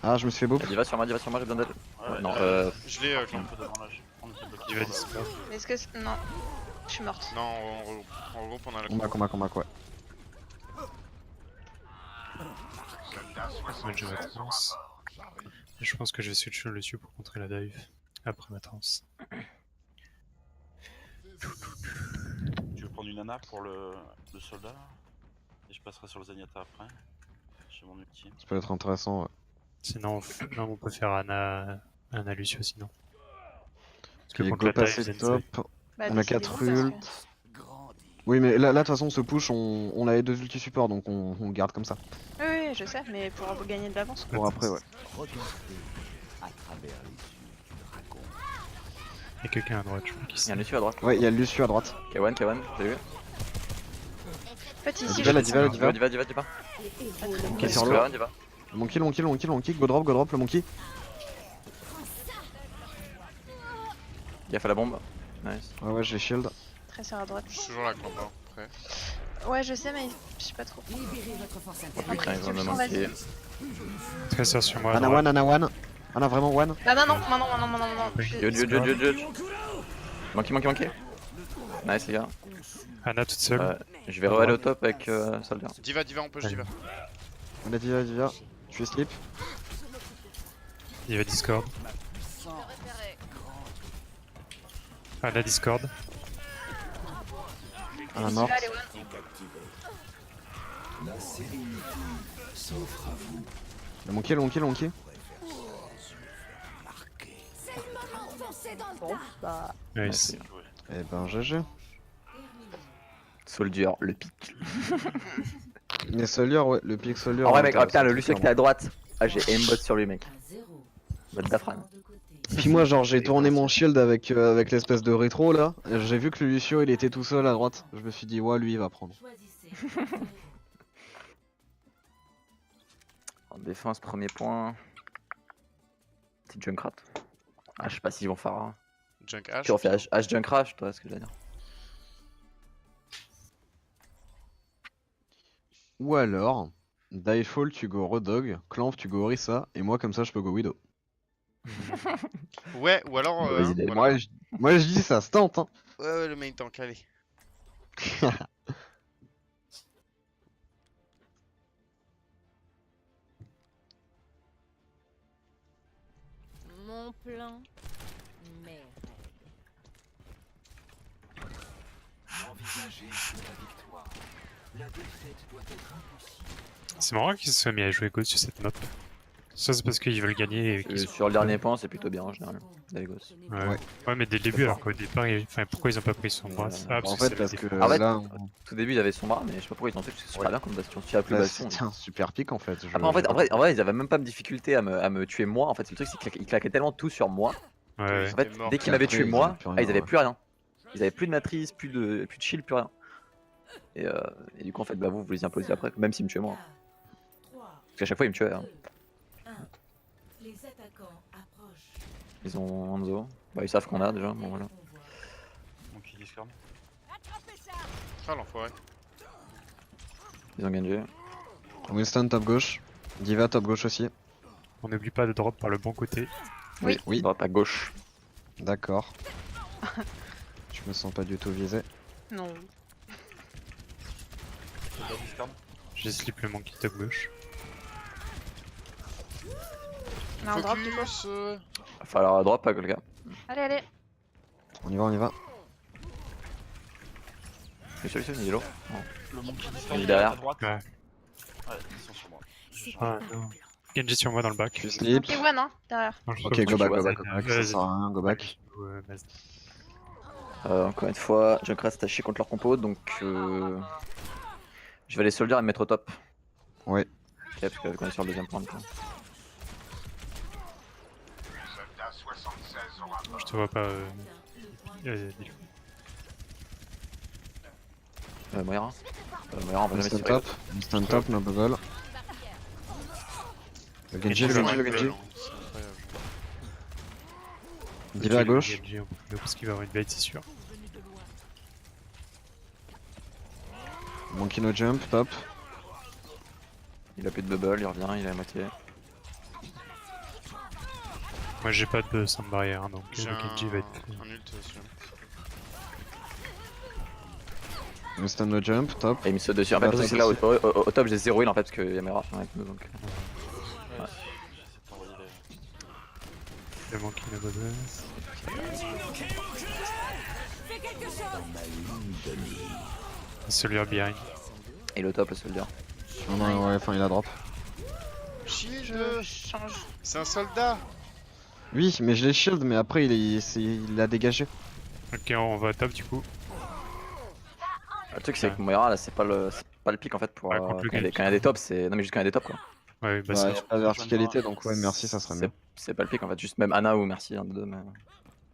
Ah, je me suis fait boop. Diva sur moi, j'ai besoin d'aide. Ouais, Non, Je l'ai, un Clan. peu devant là. On essaie de bloquer Diva sur le- Discord. Est-ce que. Non. Je suis morte. Non, on regroupe, on a la Combat, ouais. Moi je vais trans. Et je pense que je vais switch le dessus pour contrer la dive. Après ma trans. Tu veux prendre une nana pour le soldat là? Et je passerai sur le Zenyatta après. J'ai mon ulti. Ça peut être intéressant, ouais. Sinon, non, on peut faire Anna Lucio sinon. Parce que Ok, contre go la dive, passer Zen, top. Bah, On a décidez-vous, 4 parce que- ults. Oui, mais là de toute façon, ce push, on a les 2 ulti support, donc on le garde comme ça. Oui, je sais, mais pour gagner de l'avance. Pour après, ouais. Il y a quelqu'un à droite, je crois, qui Il y a un Lucio à droite. Ouais, il y a le Lucio à droite. K1, t'as vu? En fait, ici, Diva, je la peux Diva. Diva. Ok, sur Diva, le. Diva. Mon kill, go drop, le monkey. Gaffe à la bombe. Nice. Ouais, j'ai shield. Très serre à droite. Je suis toujours là, Clan, après. Ouais, je sais, mais je sais pas trop. Putain, ils vont me Vas-y. manquer. Tracer sur moi à Ana droite. one. Anna, vraiment one? Bah maintenant. Judge. Manqué. Nice les gars. Anna toute seule. Je vais re-aller au top avec Soldier. Diva, on push Diva. On a Diva. Je suis slip. Il va Discord. Anna Discord. Anna morte. Allez, ouais. Le monkey. Bon, bah. Nice. Eh ben GG. Soldier, le pic. Les Solier, ouais, le pick Solier. En vrai mec, oh putain le Lucio qui était à droite. Ah j'ai aimbot sur lui mec. Mode Dafran. Puis moi genre j'ai tourné mon shield avec l'espèce de rétro là. J'ai vu que le Lucio il était tout seul à droite. Je me suis dit ouais lui il va prendre. En défense, premier point. Petit Junkrat. Ah je sais pas s'ils vont faire. Junk H. Tu refais H Junkrat, je vois ce que je veux dire. Ou alors, Diefall tu go Rodog, Clamp tu go Orisa, et moi comme ça je peux go Widow. Ouais, ou alors. Mauvaise idée. voilà. Moi je dis ça se tente hein. Ouais, le main tank, allez. Mon plan. Merde. C'est marrant qu'ils se soient mis à jouer Ghost sur cette map. Ça c'est parce qu'ils veulent gagner et qu'ils sont... Sur le dernier point, c'est plutôt bien en général. D'aller Ghost. Ouais, mais dès le début, alors qu'au départ, enfin, pourquoi ils ont pas pris son bras? Ah, En fait parce que En fait, là, tout début, il avait son bras, mais je sais pas pourquoi ils ont fait, parce que c'est super bien comme bastion. Si il y a plus bastion. c'était un super pick en fait. Après, en vrai, ils avaient même pas de difficulté à me tuer moi. En fait, le truc, c'est qu'ils claquaient tellement tout sur moi. Ouais. En fait, dès qu'ils m'avaient tué moi, ils avaient plus rien. Ils avaient plus de matrice, plus de shield, plus rien. Et du coup, en fait, bah vous les imposez après, même s'ils me tuaient moi. Parce qu'à chaque fois, ils me tuaient. Hein. Ils ont Hanzo. Bah, ils savent qu'on a déjà. Bon, voilà. Donc il Discord. Ah, l'enfoiré. Ils ont gagné. Winston top gauche, Diva top gauche aussi. On n'oublie pas de drop par le bon côté. Oui. Drop à gauche. D'accord. Je me sens pas du tout visé. Non. Discord. J'ai slip le monkey top gauche. On a un drop du coup. Focus. Va falloir drop à quelqu'un. Allez. On y va. Les solutions, il est low. Le monkey Il Discord est derrière. à droite. Ouais. Ouais, ils sont sur moi. Ah non. Genji sur moi dans le back. Tu slip. Ok, one, hein, derrière. Non, je Ok, sais go pas, back, je go sais back, pas. go back, ça sert à rien, go back. Encore une fois, Junkrat s'est taché contre leur compo, donc je vais aller soldier et me mettre au top. Ouais. Ok, parce qu'on est sur le deuxième point. Je te vois pas. Moira. Moira, on va jamais Winston se top, Winston top, no bubble. Le Genji. Diva à gauche. Parce qu'il va avoir une bête, c'est sûr. Monkey no jump, top. Il a plus de bubble, il revient, il est à moitié. Moi j'ai pas de sound barrière, donc le J'ai Genji va être. un ult sur. Winston no jump, top. Et il me saute dessus. En fait, le truc, c'est là au top, j'ai 0 heal en fait, parce qu'il y a Mera avec nous donc. Ouais. C'est envoyé les. Le monkey no bubble. Celui behind. Et le top, le soldier. Non, ouais, enfin il a drop. Shield. C'est un soldat. Oui, mais je l'ai shield, mais après il l'a dégagé. Ok, on va top du coup. Le truc, c'est que Moira là, c'est pas le pic en fait pour. Ouais, Quand contre le il y a des tops, c'est. Non, mais juste quand il y a des tops quoi. Ouais, bah Bah, c'est. y a pas de verticalité, donc ouais, merci, ça serait mieux. C'est pas le pic en fait, juste même Anna ou merci, un des deux. Mais...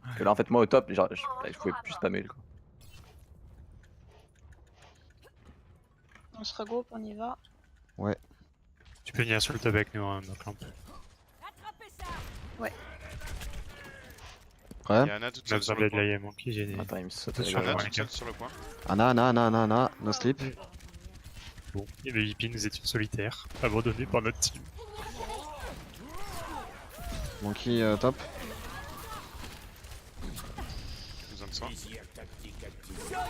Parce que là en fait, moi au top, genre, je pouvais plus spammer quoi. On se regroupe, on y va. Ouais. Tu peux venir sur le top avec nous, hein, donc Ouais. Prêt? Il y a Anna toute on a seule besoin sur le de la point. IM monkey, j'ai. Attends, il me saute. Anna toute seule sur le point. Anna, no sleep. Bon, et le hippie, nous étions solitaires, abandonnés par notre team. Monkey top. Besoin de soin.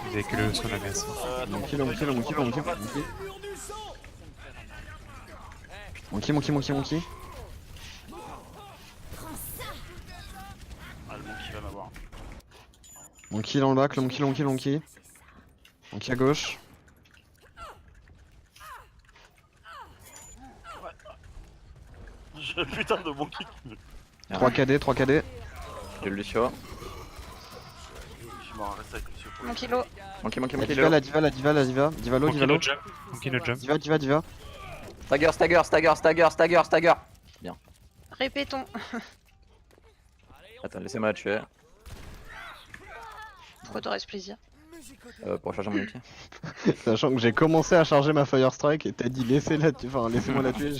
Vous avez que le sur la messe. Monkey. Monkey. Ah, le monkey va m'avoir. Monkey dans le bac, le monkey. Monkey à gauche. Putain de monkey. 3 KD. J'ai le Lucio. Je suis mort, reste avec Lucio pour Mon kilo. Monkey, La diva low. Monkey no jump. Monkey no jump. Diva. Stagger. Répétons. Attends, laissez-moi la tuer. Pourquoi t'aurais ce plaisir? Pour charger mon ulti. Sachant que j'ai commencé à charger ma Fire Strike et t'as dit laissez-moi la tuer,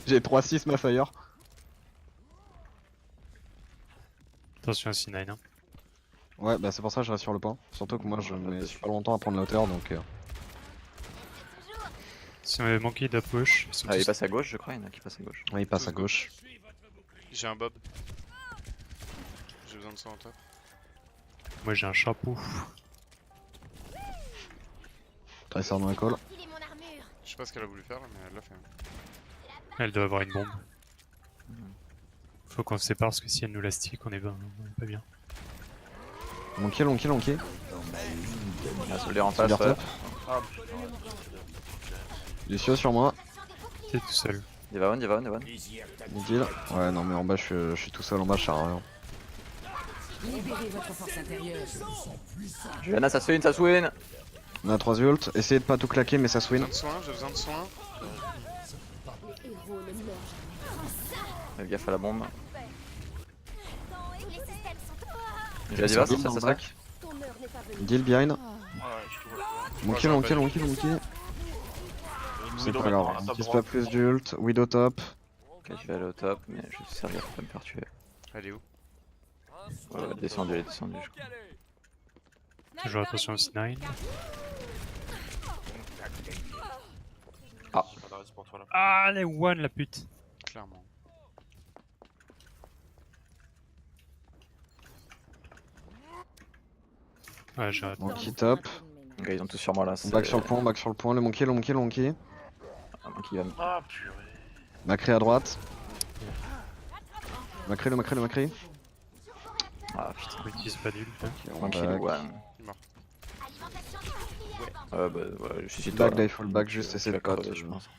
j'ai 3-6 ma Fire. Attention à C9. Hein. Ouais, bah c'est pour ça que je reste sur le point. Surtout que moi je mets pas longtemps à prendre la hauteur donc. Si on avait manqué d'approche. Ah, il passe à gauche, je crois. Il y en a qui passent à gauche. Ouais, il passe à gauche. J'ai un bob. J'ai besoin de ça en top. Moi j'ai un chapeau. Tracer dans la colle. Je sais pas ce qu'elle a voulu faire là, mais elle l'a fait. Elle doit avoir une bombe. Faut qu'on se sépare parce que si elle nous la stick, on est pas bien. Monkey. Ah, Soldier en face. Soldier top. Ah putain. Lucio sur moi. T'es tout seul. Il va on. Mid-deal. Ouais, non, mais en bas je suis tout seul en bas, je sers à rien. Libérez votre force intérieure. Juliana, ça swing. On a 3 ult, essayez de pas tout claquer, mais ça swing. J'ai besoin de soin. Fais gaffe à la bombe. J'ai la diva, ça stack. Deal behind. Ouais, je te vois. Monkey. C'est pas grave, on utilise pas plus d'ult. Widow top. Ok, je vais aller au top, mais je vais servir pour pas me faire tuer. Elle est où? Elle est descendue, je crois. Toujours attention au C9. Ah. J'ai pas de reste pour toi là. Ah, les one la pute. Clairement. Ouais, j'arrête. Monkey top. Ok, ils ont tous sur moi là. Back sur le point, le monkey. Ah, Monkey va me. Ah purée. Macré à droite. Macré. Ah putain. On utilise pas d'ult. Monkey back. ouais. Il est mort. Bah ouais, je suis sur Back, toi. là, il faut le back, juste Je essayer de vais crever, cut. je pense.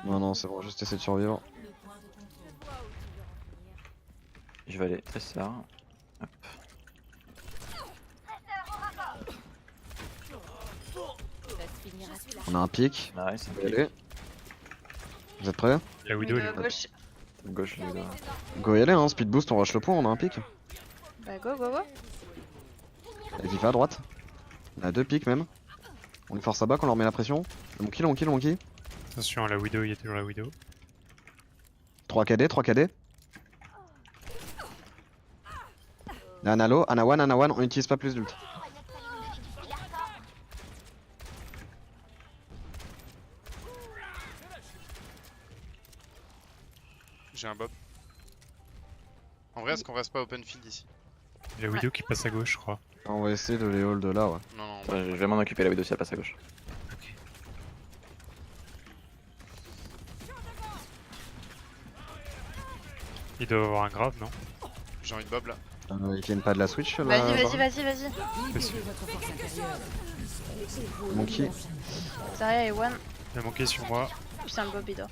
Non, c'est bon, juste essayer de survivre. Je vais aller très ça. Hop. On a un pic. Nice. On va y aller. Vous êtes prêts? La Widow elle est pas. Gauche. Gauche, le gars. Go y aller, hein, speed boost, on rush le point, on a un pic. Bah go. La diva à droite. On a 2 pics même. On les force à back, on leur met la pression. Le monkey. Attention à la Widow, il y a toujours la Widow. 3 KD. Ana low, Ana one, on utilise pas plus d'ult. J'ai un bob. En vrai, est-ce qu'on reste pas open field ici? La Widow qui passe à gauche, je crois. On va essayer de les hold là, ouais. Non. Ouais, je vais m'en occuper, la vidéo si elle passe à gauche. Il doit avoir un grave, non? J'ai envie de bob là. Ils viennent pas de la switch là. Vas-y. Libérez votre force intérieure. Monkey. Zarya et one. Il a manqué sur moi. Putain, le Bob il dort.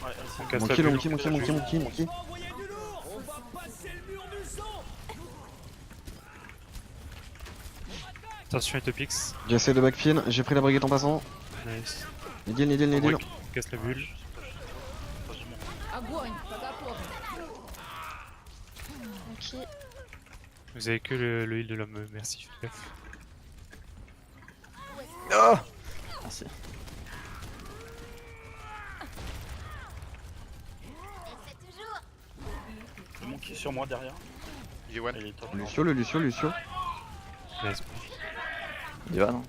Ouais, On casse la bulle. Monkey. Attention Etopix. J'essaie de backpin, j'ai pris la brigade en passant. Nice. Needle. Casse la bulle. Ok. Vous avez que le heal de l'homme, merci. Oh merci. Le monkey sur moi derrière. Il est one. Il est top. Lucio. Nice. Il va non?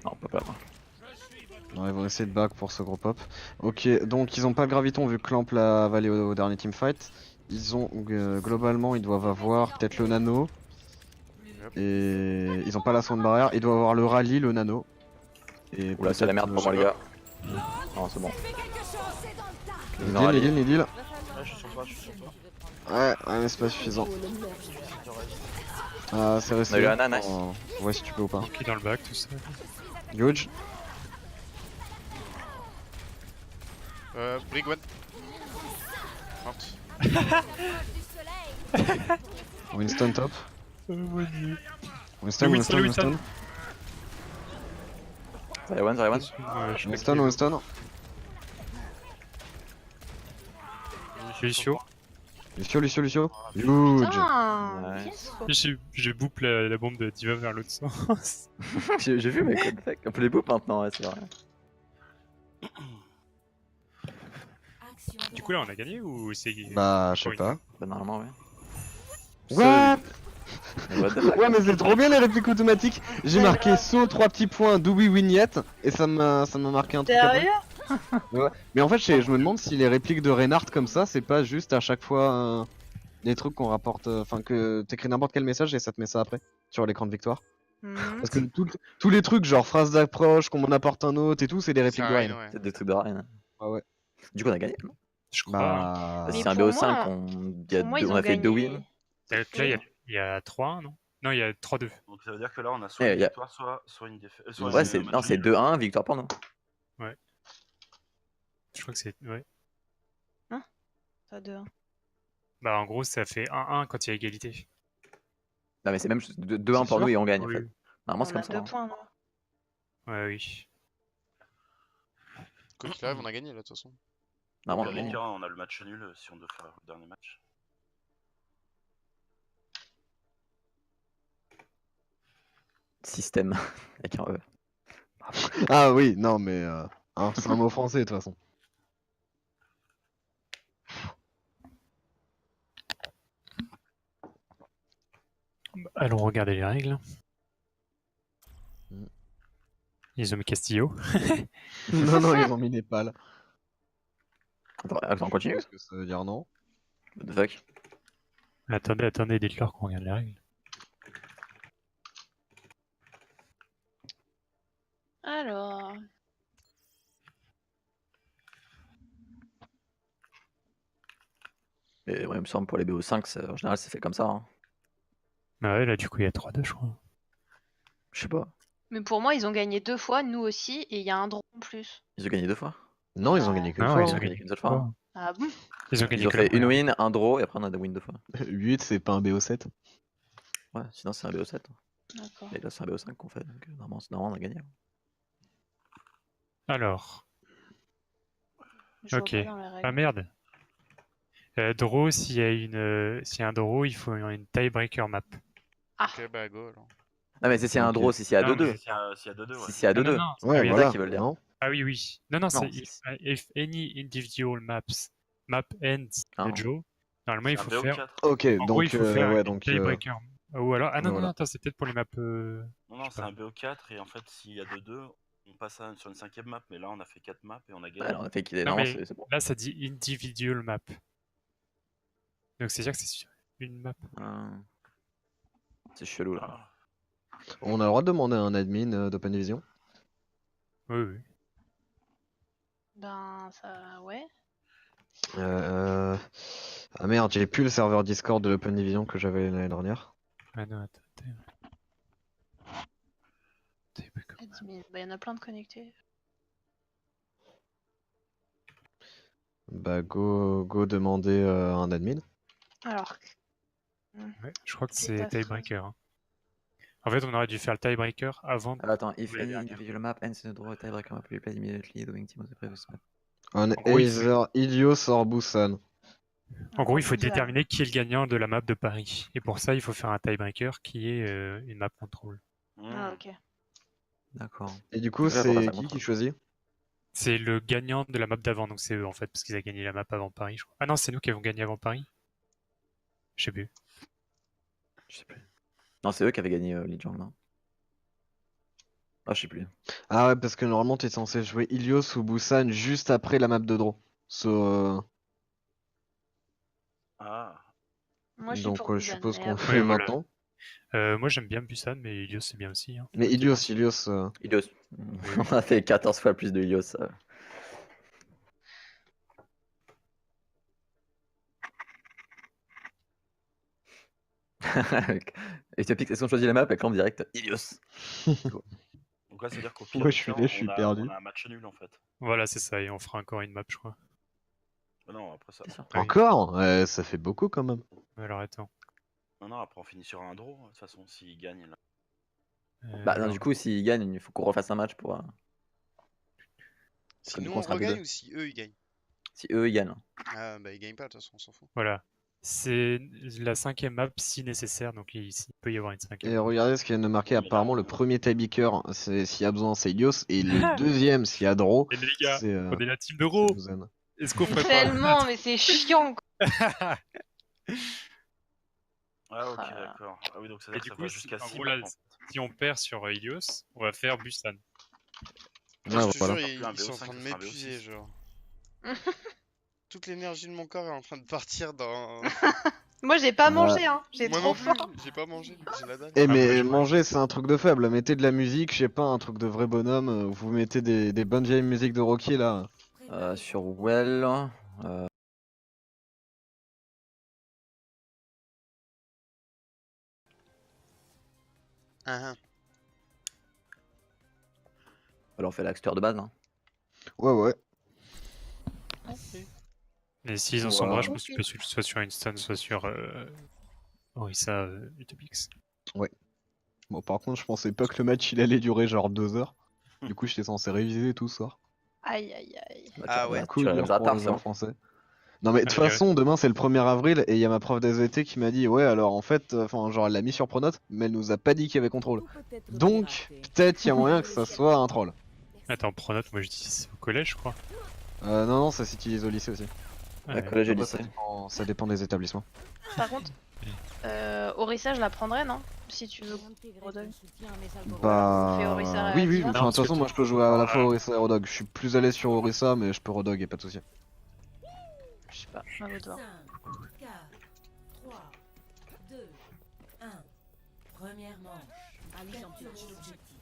Non, pas. Non, ils vont essayer de back pour ce gros pop. Ok, donc ils ont pas le graviton vu que Clamp l'a avalé au dernier teamfight. Ils ont globalement, ils doivent avoir peut-être le nano. Et ils ont pas la sonde barrière. Ils doivent avoir le rallye, le nano. Et Oula, c'est la merde pour moi, les gars. Non, c'est bon. Il deal. Ouais, je suis sur toi, je suis sur toi. Ouais, mais c'est pas suffisant. Ah, c'est resté. On a eu la nana, nice. Ouais, si tu peux ou pas. Qui dans le bac, tout ça. Huge. Brig one. Winston top. Winston. Zaryawan. Winston. Lucio. Lucio. Huge. Putain, Ouais. yes, faut- Je boupe la bombe de Diva vers l'autre sens. J'ai vu, mec, what the fuck. On peut les boop maintenant, ouais, c'est vrai. Du coup, là, on a gagné ou c'est. Bah, je sais pas. Bah, normalement, ouais. What? Mais what the fuck. Ouais, mais c'est trop bien les répliques automatiques. J'ai marqué saut 3 petits points, do we win yet? Et ça m'a marqué un truc après. Sérieux? Ouais. Mais en fait, je me demande si les répliques de Reinhardt comme ça, c'est pas juste à chaque fois des trucs qu'on rapporte. Enfin, que t'écris n'importe quel message et ça te met ça après sur l'écran de victoire. Parce que tous les trucs, genre phrase d'approche, qu'on m'en apporte un autre et tout, c'est des répliques de Reinhardt. Ouais. C'est des trucs de rien. Ouais. Du coup, on a gagné, non? Je crois. Bah. Mais C'est un pour BO5, moi- on a fait 2 wins. Là, il y a 3-1, non? Non, il y a 3-2. Donc ça veut dire que là, on a soit Eh, une y a- victoire, soit une défaite. Ouais, c'est 2-1, victoire pour nous. Je crois que c'est. Ouais. Pas de 1. Bah, en gros, ça fait 1-1 quand il y a égalité. Non, mais c'est même 2-1 pour sûr nous et on gagne, en Oui. fait. Normalement, c'est On comme a ça. 2 hein. points, non? Ouais, oui. Coach live, on a gagné là, de toute façon. Normalement, on gagne. On a le match nul si on doit faire le dernier match. Système. Avec un E. Ah oui, non, mais c'est un mot français de toute façon. Allons regarder les règles. Mm. Ils ont mis Castillo. non, ils ont mis Népal. Attends, on continue. Qu'est-ce que ça veut dire non? What the fuck? Attendez, dites-leur qu'on regarde les règles. Alors. Et ouais, il me semble pour les BO5, en général, c'est fait comme ça. Hein. Ah ouais, là, du coup, il y a 3-2, je crois. Je sais pas. Mais pour moi, ils ont gagné 2 fois, nous aussi, et il y a un draw en plus. Ils ont gagné 2 fois. Non, ils ont gagné qu'une Non, fois. ils ont Ils ont gagné qu'une seule fois. Hein. Ah bon? Ils ont gagné Ils ont que la fait une première. win, un draw, et après on a des wins 2 fois. 8, c'est pas un BO7. Ouais, sinon c'est un BO7. D'accord. Et là, c'est un BO5 qu'on fait, donc normalement, on a gagné. Alors. Je vois Ok. pas dans les règles. Ah merde. Draw, s'il y a un draw, il faut une tiebreaker map. Ok, bah go alors. Non, mais c'est un Ok. draw, si c'est à Non, 2-2. mais S'il y a 2-2, ouais. Si c'est à 2-2. Non, Ouais, oui, c'est voilà. ça qu'ils veulent dire. Non Ah oui, oui. Non, c'est c'est- if any individual map ends Ah. the draw, normalement, il C'est faut un faire. BO4. Ok, En gros, donc, il faut faire ouais, une donc. tiebreaker. Ou alors. Ah non, voilà. non, attends, c'est peut-être pour les maps. Non, je sais c'est pas. un BO4 et en fait, s'il y a 2-2, on passe sur une 5ème map. Mais là, on a fait 4 maps et on a gagné. Ouais, on a fait qu'il est. Non, Normalement, mais c'est bon. là, ça dit individual map. Donc, c'est-à-dire que c'est sur une map. Ah. C'est chelou là. Ah. On a le droit de demander à un admin d'Open Division. Oui, oui. Ben, ça. Ouais. Ah merde, j'ai plus le serveur Discord de l'Open Division que j'avais l'année dernière. Ah non, attends. Admin. Bah, il y en a plein de connectés. Bah, go demander un admin. Alors. Ouais, je crois que C'est c'est pas tiebreaker. Hein. En fait, on aurait dû faire le tiebreaker avant. Attends, if la any dernière. individual map ends in a draw, tiebreaker map will be played immediately. The winning team of the previous map. Un gros, il Either Ilios or Busan. En gros, il faut Busan. déterminer qui est le gagnant de la map de Paris. Et pour ça, il faut faire un tiebreaker qui est une map contrôle. Ah, ok. D'accord. Et du coup, Ouais, pour faire c'est ça, qui contre. choisit? C'est le gagnant de la map d'avant, donc c'est eux en fait, parce qu'ils ont gagné la map avant Paris, je crois. Ah non, c'est nous qui avons gagné avant Paris. Je sais plus. Je sais plus. Non, c'est eux qui avaient gagné Legion là. Ah, je sais plus. Ah ouais, parce que normalement t'es censé jouer Ilios ou Busan juste après la map de draw. Ah. Moi je suis Donc pour je Busan, suppose mais qu'on après- fait voilà. maintenant. Moi j'aime bien Busan, mais Ilios c'est bien aussi. Hein. Mais Ok. Ilios. Ilios. On a fait 14 fois plus de Ilios. Et Topix, est-ce qu'on choisit la map avec en direct Ilios. Donc là, c'est-à-dire qu'au pire, Moi des je suis cas, là, je suis perdu. on a un match nul en fait. Voilà, c'est ça, et on fera encore une map, je crois. Non, après ça. Ah oui. Encore? Ça fait beaucoup quand même. Alors attends. Non, après on finit sur un draw, de toute façon, s'il gagne là. Bah, non, alors, du coup, s'ils gagnent, il faut qu'on refasse un match pour. Si du nous coup, on on sera regagne deux. ou si eux ils gagnent? Si eux ils gagnent. Ah bah ils gagnent pas de toute façon, on s'en fout. voilà. C'est la 5e map si nécessaire, donc il peut y avoir une 5e. Et regardez ce qu'il vient de marquer, apparemment le premier tiebreaker, c'est s'il y a besoin c'est Ilios, et le deuxième s'il y a draw, Et les gars, c'est on est la team d'Euro. Busan. Est-ce qu'on ferait pas Tellement, mais c'est chiant quoi. Ah, ok, Ah. d'accord. Ah oui, donc ça Et veut dire du que ça coup, va jusqu'à en 6 gros, maps. là, En fait. si on perd sur Ilios, on va faire Busan. Ouais, Je te voilà. jure, Plus un ils sont en BO5, train de ça sera un m'épuiser, BO6. genre. Toute l'énergie de mon corps est en train de partir dans. Moi j'ai pas Ah. mangé, hein. J'ai Moi trop non plus, faim. j'ai pas mangé, j'ai la dalle. Eh moi, mais je- manger c'est un truc de faible, mettez de la musique, je sais pas, un truc de vrai bonhomme, vous mettez des bonnes vieilles musiques de Rocky là. Sur Well. Ah, ah. Alors on fait l'acteur de base. Hein. Ouais. Et s'ils en sont Voilà. bras, je pense que tu peux soit sur Instant, soit sur Orisa Utopix. Bon par contre je pensais pas que le match il allait durer genre 2 heures. Du coup j'étais censé réviser tout ce soir. Aïe aïe aïe. Bah, Ah tu- ouais. bah, Coup tu dur arrives pour à tard, les ça. joueurs français. Non mais de toute Allez, façon demain c'est le 1er avril et il y a ma prof d'SVT qui m'a dit ouais alors en fait, enfin genre elle l'a mis sur Pronote mais elle nous a pas dit qu'il y avait contrôle. Donc peut-être il y a moyen que ça soit un troll. Attends, Pronote, moi je dis c'est au collège, je crois. Non ça s'utilise au lycée aussi. Ouais, collège et Après, lycée. ça dépend des établissements. Par contre, Orisa je la prendrais, non? Si tu veux. Rodolphe. Bah On fait Orisa oui à oui, Diva. enfin, de toute façon moi je peux jouer à la fois Orisa et Rodog. Je suis plus à l'aise sur Orisa mais je peux Rodog, y a pas de souci. Je sais pas, à vous de voir. 4, 3, 2, 1. Première manche. Alice en pioche l'objectif.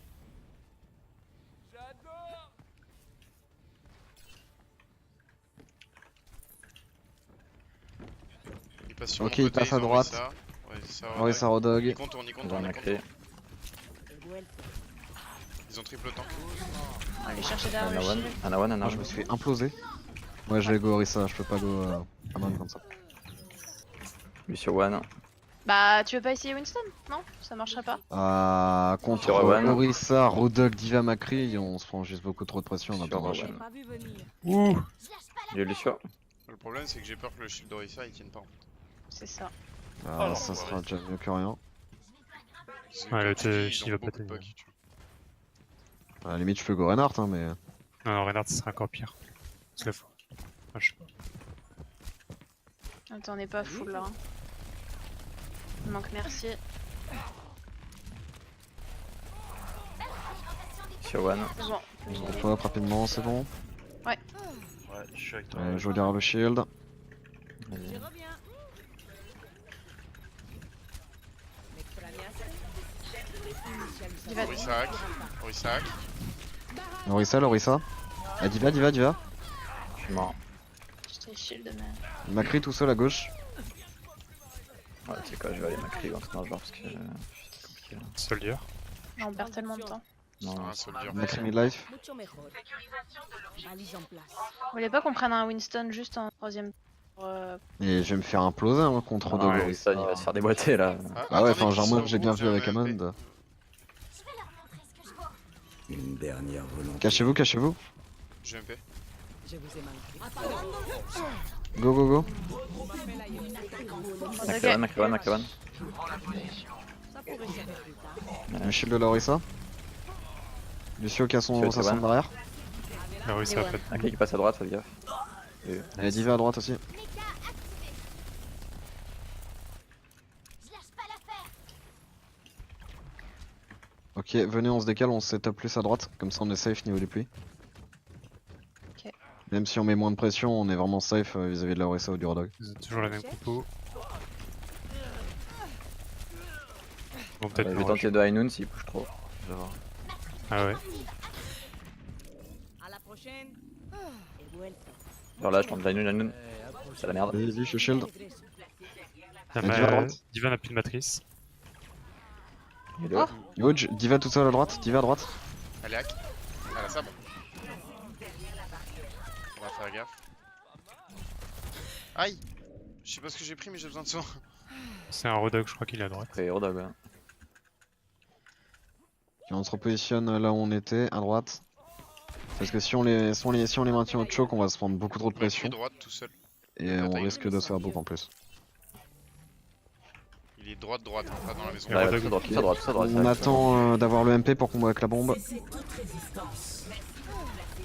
Il passe sur Ok, mon il côté, passe à ils ont droite. Orisa. Orisa, Orisa Rodog. Il contourne, il Ils contourne, ont il créé. contourne. Ils ont triple tank. On va aller chercher derrière le Anawan, shield. Anawan, Ah, je Anawan. me suis fait imploser. Ouais je vais go Orisa, je peux pas go Amon comme ça. Lui sur One. Bah, tu veux pas essayer Winston? Non? Ça marcherait pas? Contre Sur Owen. Orisa, Rodog, Diva, Macri, on se prend juste beaucoup trop de pression, on a pas Sur de Owen. chaîne. Pas vu venir. Ouh. Il est lui sur. Le problème c'est que j'ai peur que le shield d'Orisa il tienne pas en fait. C'est ça. Ah, non, ça bah, sera ouais. déjà mieux que rien. C'est Ouais, comme le tu dis, shield ils ont va beaucoup péter. de bugs, tu vois. À la limite je peux go Reinhardt hein mais... Non, non, Reinhardt, ce serait encore pire. C'est la fois. Enfin, je sais pas. Attends, on est pas full là. Hein. Il manque merci. Sur One. C'est bon. On peut hop rapidement, c'est bon. Ouais, je suis avec toi. Je regarde le shield. Je reviens. Diva. Orisa hack. Orisa hack. Orisa, l'Orisa. Ah, Diva, Diva, Diva. Je suis mort. Je t'ai shield mais. Macri tout seul à gauche. Ouais, tu sais quoi, je vais aller m'accriver en train de jouer parce que c'est compliqué là. Soldier. Non, on perd tellement de temps. Non, Ah, soldier. Macri midlife. Mucho mejor. Alice en place. Vous voulez pas qu'on prenne un Winston juste en troisième pour, Et je vais me faire imploser hein, contre non, Rodog. Winston, il va se faire déboîter là. Ah ouais, attendez enfin qu'ils genre soient moi au j'ai bien groupe, vu avec faire un Amond. MP. Une dernière volonté. Cachez-vous, cachez-vous. Je MP. Je vous ai manqué. Go, go, go. Macri One, Macri One. Ça pourrait servir plus tard. Le shield de l'Orisa. Lucio qui a Sur son le sa Taban. sonde derrière. Ah oui, ça va pas. Un qui passe à droite, fais gaffe. Et Diva à droite aussi. Je lâche pas l'affaire. Ok, Ok, venez, on se décale, on se setup plus à droite, comme ça on est safe niveau du pluie. Ok. Même si on met moins de pression, on est vraiment safe vis-à-vis de la Orisa ou du Rodog. Ils ont toujours la même compo. Bon, peut-être Je vais non, tenter de Ainun s'il push trop. Je vais voir. Ah ouais. À la prochaine. Et vuelta. Genre là, je tente Ainun. C'est la merde. Vas-y, je suis shield. La Diva à droite. Diva n'a plus de matrice. Il est deux. Yoj, Diva tout seul à droite, Diva à droite. Elle est hack. Elle a sabre. On va faire gaffe. Aïe. Je sais pas ce que j'ai pris mais j'ai besoin de soin. C'est un Rodog, je crois qu'il est à droite. Après, Rodog, ouais. Et on se repositionne là où on était, à droite. Parce que si on les maintient au choke, on va se prendre beaucoup trop de pression. Droite tout seul. Et on risque de se faire book en plus. Il est droite, pas dans la maison. Ouais, tout à droite. On attend d'avoir le MP pour qu'on voit avec la bombe.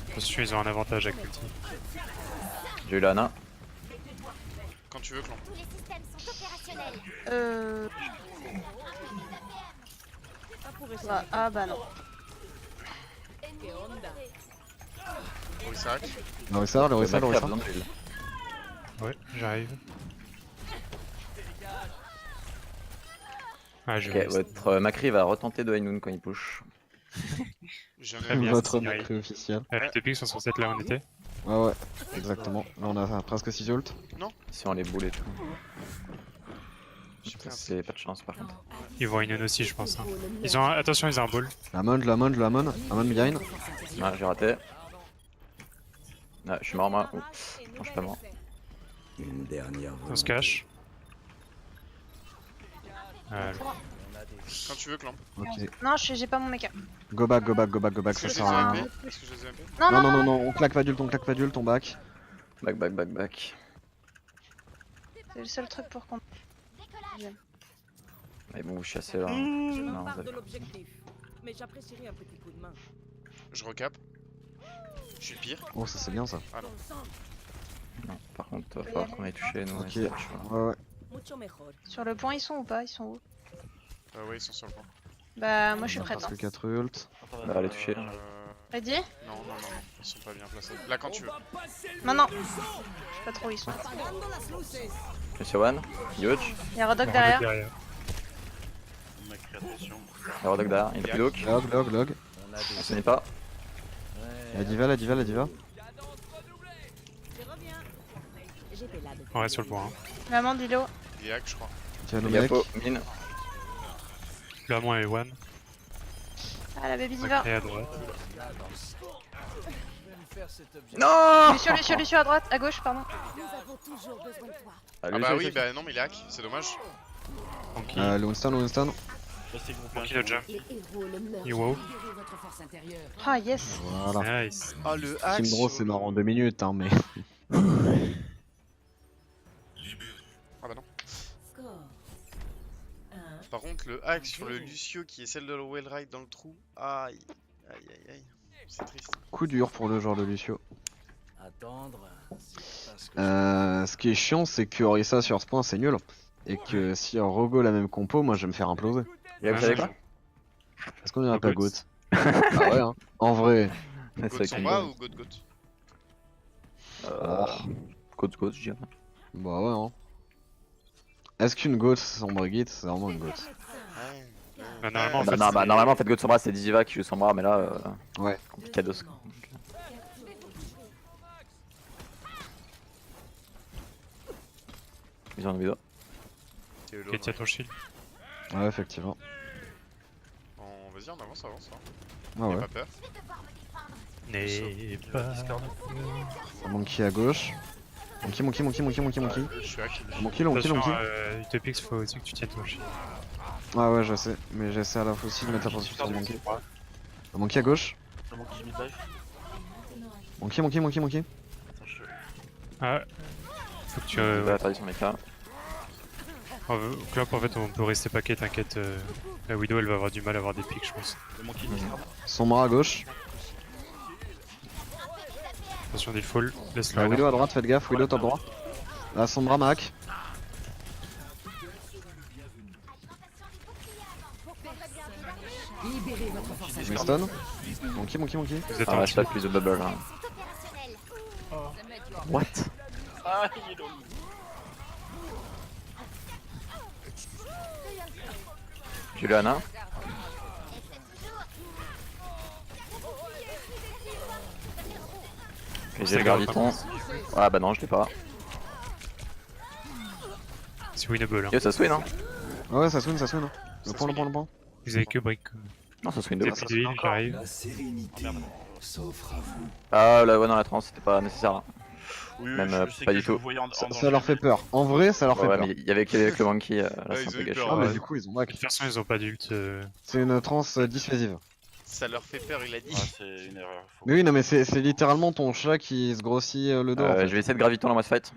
Attention, ils ont un avantage avec l'ulti. J'ai eu l'Ana. Quand tu veux, Clan. Tous les systèmes sont opérationnels. Ah bah non. Orisa hack. Le Orisa, le Orisa, le Orisa. Ouais, j'arrive. Ah, je Ok, votre Macri va retenter de Ainun quand il push. Très bien, Votre c'est Macri officiel. Les deux pics sont sur cette là où on était. Ouais, exactement. Là on a presque 6 ult. Si on les boule et tout. C'est pas de chance par contre. Ils vont Inon aussi, je pense. Hein. Ils ont attention, ils ont un ball. Lamon behind. Ah, j'ai raté. Ah, je suis mort moi. Non, je suis pas mort. Une dernière. On se cache. Quand tu veux, Clan. Ok. Non, j'ai pas mon mecha. Go back, ça sert à rien. Est-ce que je les ai MP? Non, on claque pas d'ult, on back. Back. C'est le seul truc pour qu'on. Mais bon, vous chassez là. Je Non, m'empare vous de avez- l'objectif. Mais j'apprécierais un petit coup de main. Je recap. Je suis le pire. Oh, ça c'est bien ça. Ah non. Non, par contre, va falloir qu'on ait touché nous. Ok, et ça, je vois. ouais. Mucho mejor. Sur le point, ils sont ou pas? Ils sont où? Ouais, ils sont sur le point. Bah, moi je suis On a prête. presque Hein. 4 ult. On va les toucher. Ready? Non, ils sont pas bien placés. Là, quand tu veux. Non. Je sais pas trop où ils sont. Monsieur One, Huge, Il y a Rodok derrière. Macri, attention. il y a Rodog derrière, il est look. Log. On se n'est pas. La diva. Je reviens. J'étais là depuis. On reste sur le point. Hein. Maman d'Ilo. Il est hack, je crois. Tiens le Il y a mec. Faux, mine. Là, moi et One. Ah, la baby diva. Et à droite. Non Lucio à droite, à gauche, pardon. Nous avons toujours besoin de toi. Ah bah oui, bah non, mais il est hack, c'est dommage. Tranquille. Le Winston. Restez groupés. Tranquille, le jump. Les héros le meurent. Et wow. Libérez votre force intérieure. Ah, yes. Voilà. Nice. Ah, le hack. Team Draw sur c'est le- mort en 2 minutes, hein, mais. Ah bah non. Score. Par contre, le hack sur le Lucio qui est celle de la Wellride dans le trou. Aïe. C'est triste. Coup dur pour le joueur de Lucio. Attendre. Ce qui est chiant, c'est que Orisa sur ce point c'est nul. Et que si on rego la même compo, moi je vais me faire imploser. Et vous savez quoi Est-ce qu'on irait pas Goat. Goat? Ah ouais, hein. En vrai. Goat Sombra ou Goat Goat? Goat, je dirais. Bah ouais, hein. Est-ce qu'une Goat sombre Git, c'est vraiment une Goat? Bah, normalement, en Bah, fait, non, bah, normalement, en fait, Goat Sombra, c'est Diva qui joue Sombra, mais là, Ouais. complicados. Ils ont envie de. Ok, tiens ton shield. Ouais, effectivement. Vas-y, on avance. Hein. Ah ouais. Pas peur. N'aie pas. Monkey à gauche. Monkey. Je suis hack. Monkey. Attention, Utopix, faut aussi que tu tiennes ton shield. Ah ouais, je sais. Mais j'essaie à la fois aussi de mettre la pression sur Monkey. Monkey à gauche. Le monkey mid-life. Monkey. Attends, je... Ah, faut que tu. Il va atterrir son mecha. Clop, en fait, on peut rester paquet, t'inquiète. La Widow, elle va avoir du mal à avoir des pics, je pense. Le monkey mid-life. Sombra à gauche. Attention des falls, laisse-le. La Widow à droite, faites gaffe. Widow top droit. La Sombra Mac. Libérez votre Winston. Monkey. Vous êtes Ah, en je tape plus de bubble là. What? Ah, il est long. Juliana. Ok, j'ai le graviton. Ah bah non, je l'ai pas. C'est winnable. Hein. Yo, ça swing, hein? Ouais, ça swing. Le point. Vous avez que brick. Non, ça swing Vous de avez plus d'huile, j'arrive. La sérénité s'offre à vous. Ah, là, ouais, dans la transe, c'était pas nécessaire là. Oui, Même, je sais pas que du je vous tout. voyais en Ça danger, leur fait mais- peur. En vrai, ça leur fait Ouais, peur. mais il y avait avec le monkey, là, Ouais, c'est ils un ont peu eu gâché. peur, Ah, mais ouais. du coup, ils ont De back. toute façon, ils ont pas d'ult. C'est une transe dissuasive. Ça leur fait peur, il a dit. Ah, c'est une erreur. Faut- Mais oui, non, mais c'est littéralement ton chat qui se grossit le dos en fait. Je vais essayer de graviton dans ma fight.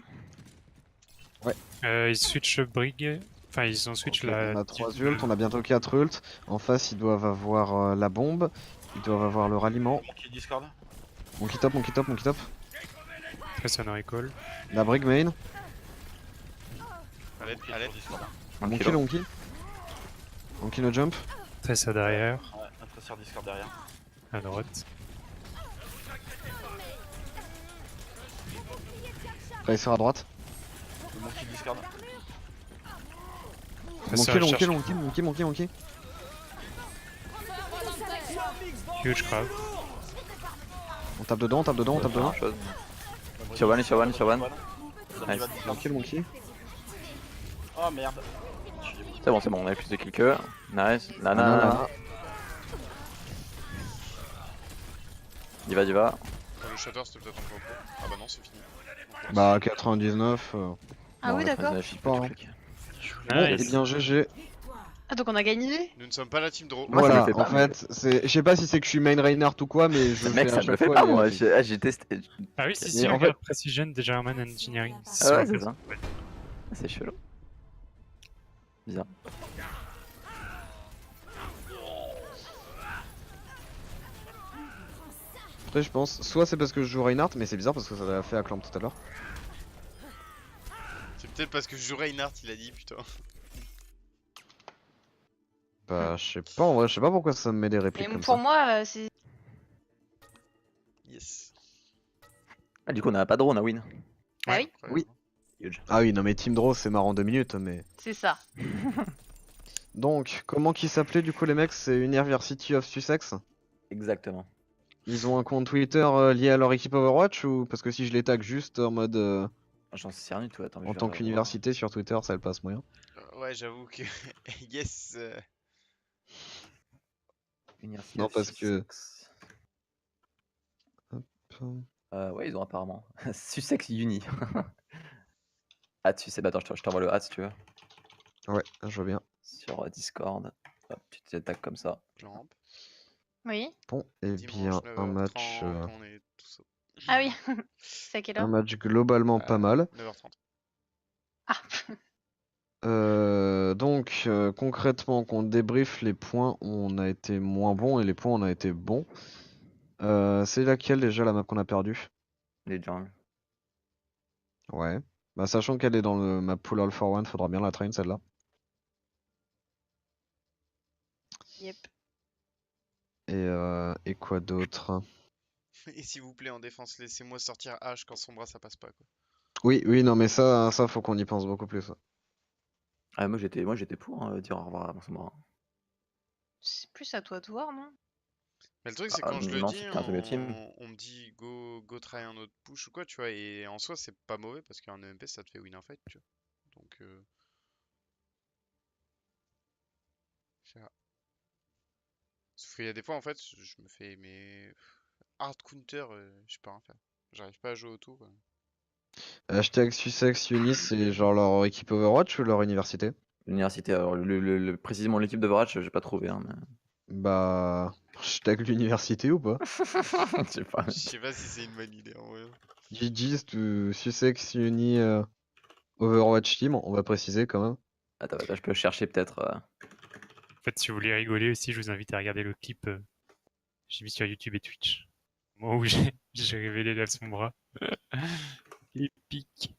Ils switch brig. Enfin, ils ont switch la. On a 3 ults, on a bientôt 4 ults. En face, ils doivent avoir la bombe. Ils doivent avoir le ralliement. Monkey Discord. Monkey top. Très sonore call. La brig main. À l'aide, à l'aide. Discord. Monkey Monkey no jump. Très ça derrière, Ouais, un tresseur Discord derrière. à droite. Tracer à droite. Le Monkey Discord. Monkey. Huge crab. On tape dedans. Chose. Sur one. Nice. Monkey. Oh merde. C'est bon, on a plus de kills que. Nice. Nana. Nana. Diva. Le shatter, c'était peut-être un peu pro. Ah bah non, c'est fini. Bah 99. Ah Bon, oui, la d'accord. phase, je sais Pas, pas, hein. tout cliqué. Bon, et Nice. bien GG. Ah, donc on a gagné? Nous ne sommes pas la team draw. Moi, ça Voilà, me fait pas, en fait, je sais pas si c'est que je suis main Reinhardt ou quoi, mais je Mec, fais ça à me chaque fait fois pas les- moi. J'ai testé. Ah oui, si, Et en regarde Precision de German Engineering. Ah ouais, c'est ça. C'est chelou. Bizarre. Après, je pense, soit c'est parce que je joue Reinhardt, mais c'est bizarre parce que ça l'a fait à Clamp tout à l'heure. C'est peut-être parce que je jouerais Reinhardt, il a dit, putain. Bah, je sais pas, en vrai, je sais pas pourquoi ça me met des répliques Mais comme pour ça. moi, c'est. Yes. Ah, du coup, on a pas de drone, on a win. Bah oui, Oui. Huge. Ah oui, non mais Team Draw c'est marrant 2 minutes, mais... c'est ça. Donc, comment qu'ils s'appelaient du coup les mecs? C'est University of Sussex? Exactement. Ils ont un compte Twitter lié à leur équipe Overwatch ou... Parce que si je les tag juste en mode... J'en sais rien du tout, attends. en tant qu'université sur Twitter, ça le passe moyen. Ouais, j'avoue que. Yes. Non, parce que... Ouais, ils ont apparemment. Sussex Uni. Ah, tu sais, bah attends, je t'envoie le hat si tu veux. Ouais, je vois bien. Sur Discord. Hop, tu te tags comme ça. Lampe. Oui. Bon, et bien, Dimanche, un 9h30, match... on est tous au- Ah oui. C'est à quelle un heure? match globalement pas mal. 9h30. Ah. Donc concrètement, qu'on débrief les points où on a été moins bon et les points où on a été bon. C'est laquelle déjà la map qu'on a perdue? Les jungles. Ouais. Bah sachant qu'elle est dans le map pool all for one, faudra bien la train celle-là. Yep. Et quoi d'autre? Et s'il vous plaît, en défense, laissez-moi sortir H quand son bras ça passe pas quoi. Oui, non mais ça faut qu'on y pense beaucoup plus. Ah, moi j'étais pour dire au revoir à mon bras. C'est plus à toi de voir, non? Mais le truc, c'est Ah, quand je le non, dis, c'était un peu le team. on me dit go try un autre push ou quoi, tu vois, et en soi, c'est pas mauvais parce qu'un EMP ça te fait win un fight, tu vois. Donc, sauf qu'il y a des fois, en fait, je me fais mais hard counter, je sais pas rien faire. J'arrive pas à jouer autour. Hashtag Sussex Unis, c'est genre leur équipe Overwatch ou leur université? L'université, alors précisément l'équipe de Varach, j'ai pas trouvé. Hein, mais... Bah... Hashtag l'université ou pas? Je sais pas. Je sais pas si c'est une bonne idée en vrai. GG's to Sussex Uni Overwatch Team, on va préciser quand même. Attends, je peux chercher peut-être. En fait, si vous voulez rigoler aussi, je vous invite à regarder le clip. J'ai mis sur YouTube et Twitch. Au moment où j'ai révélé là son bras. Épique.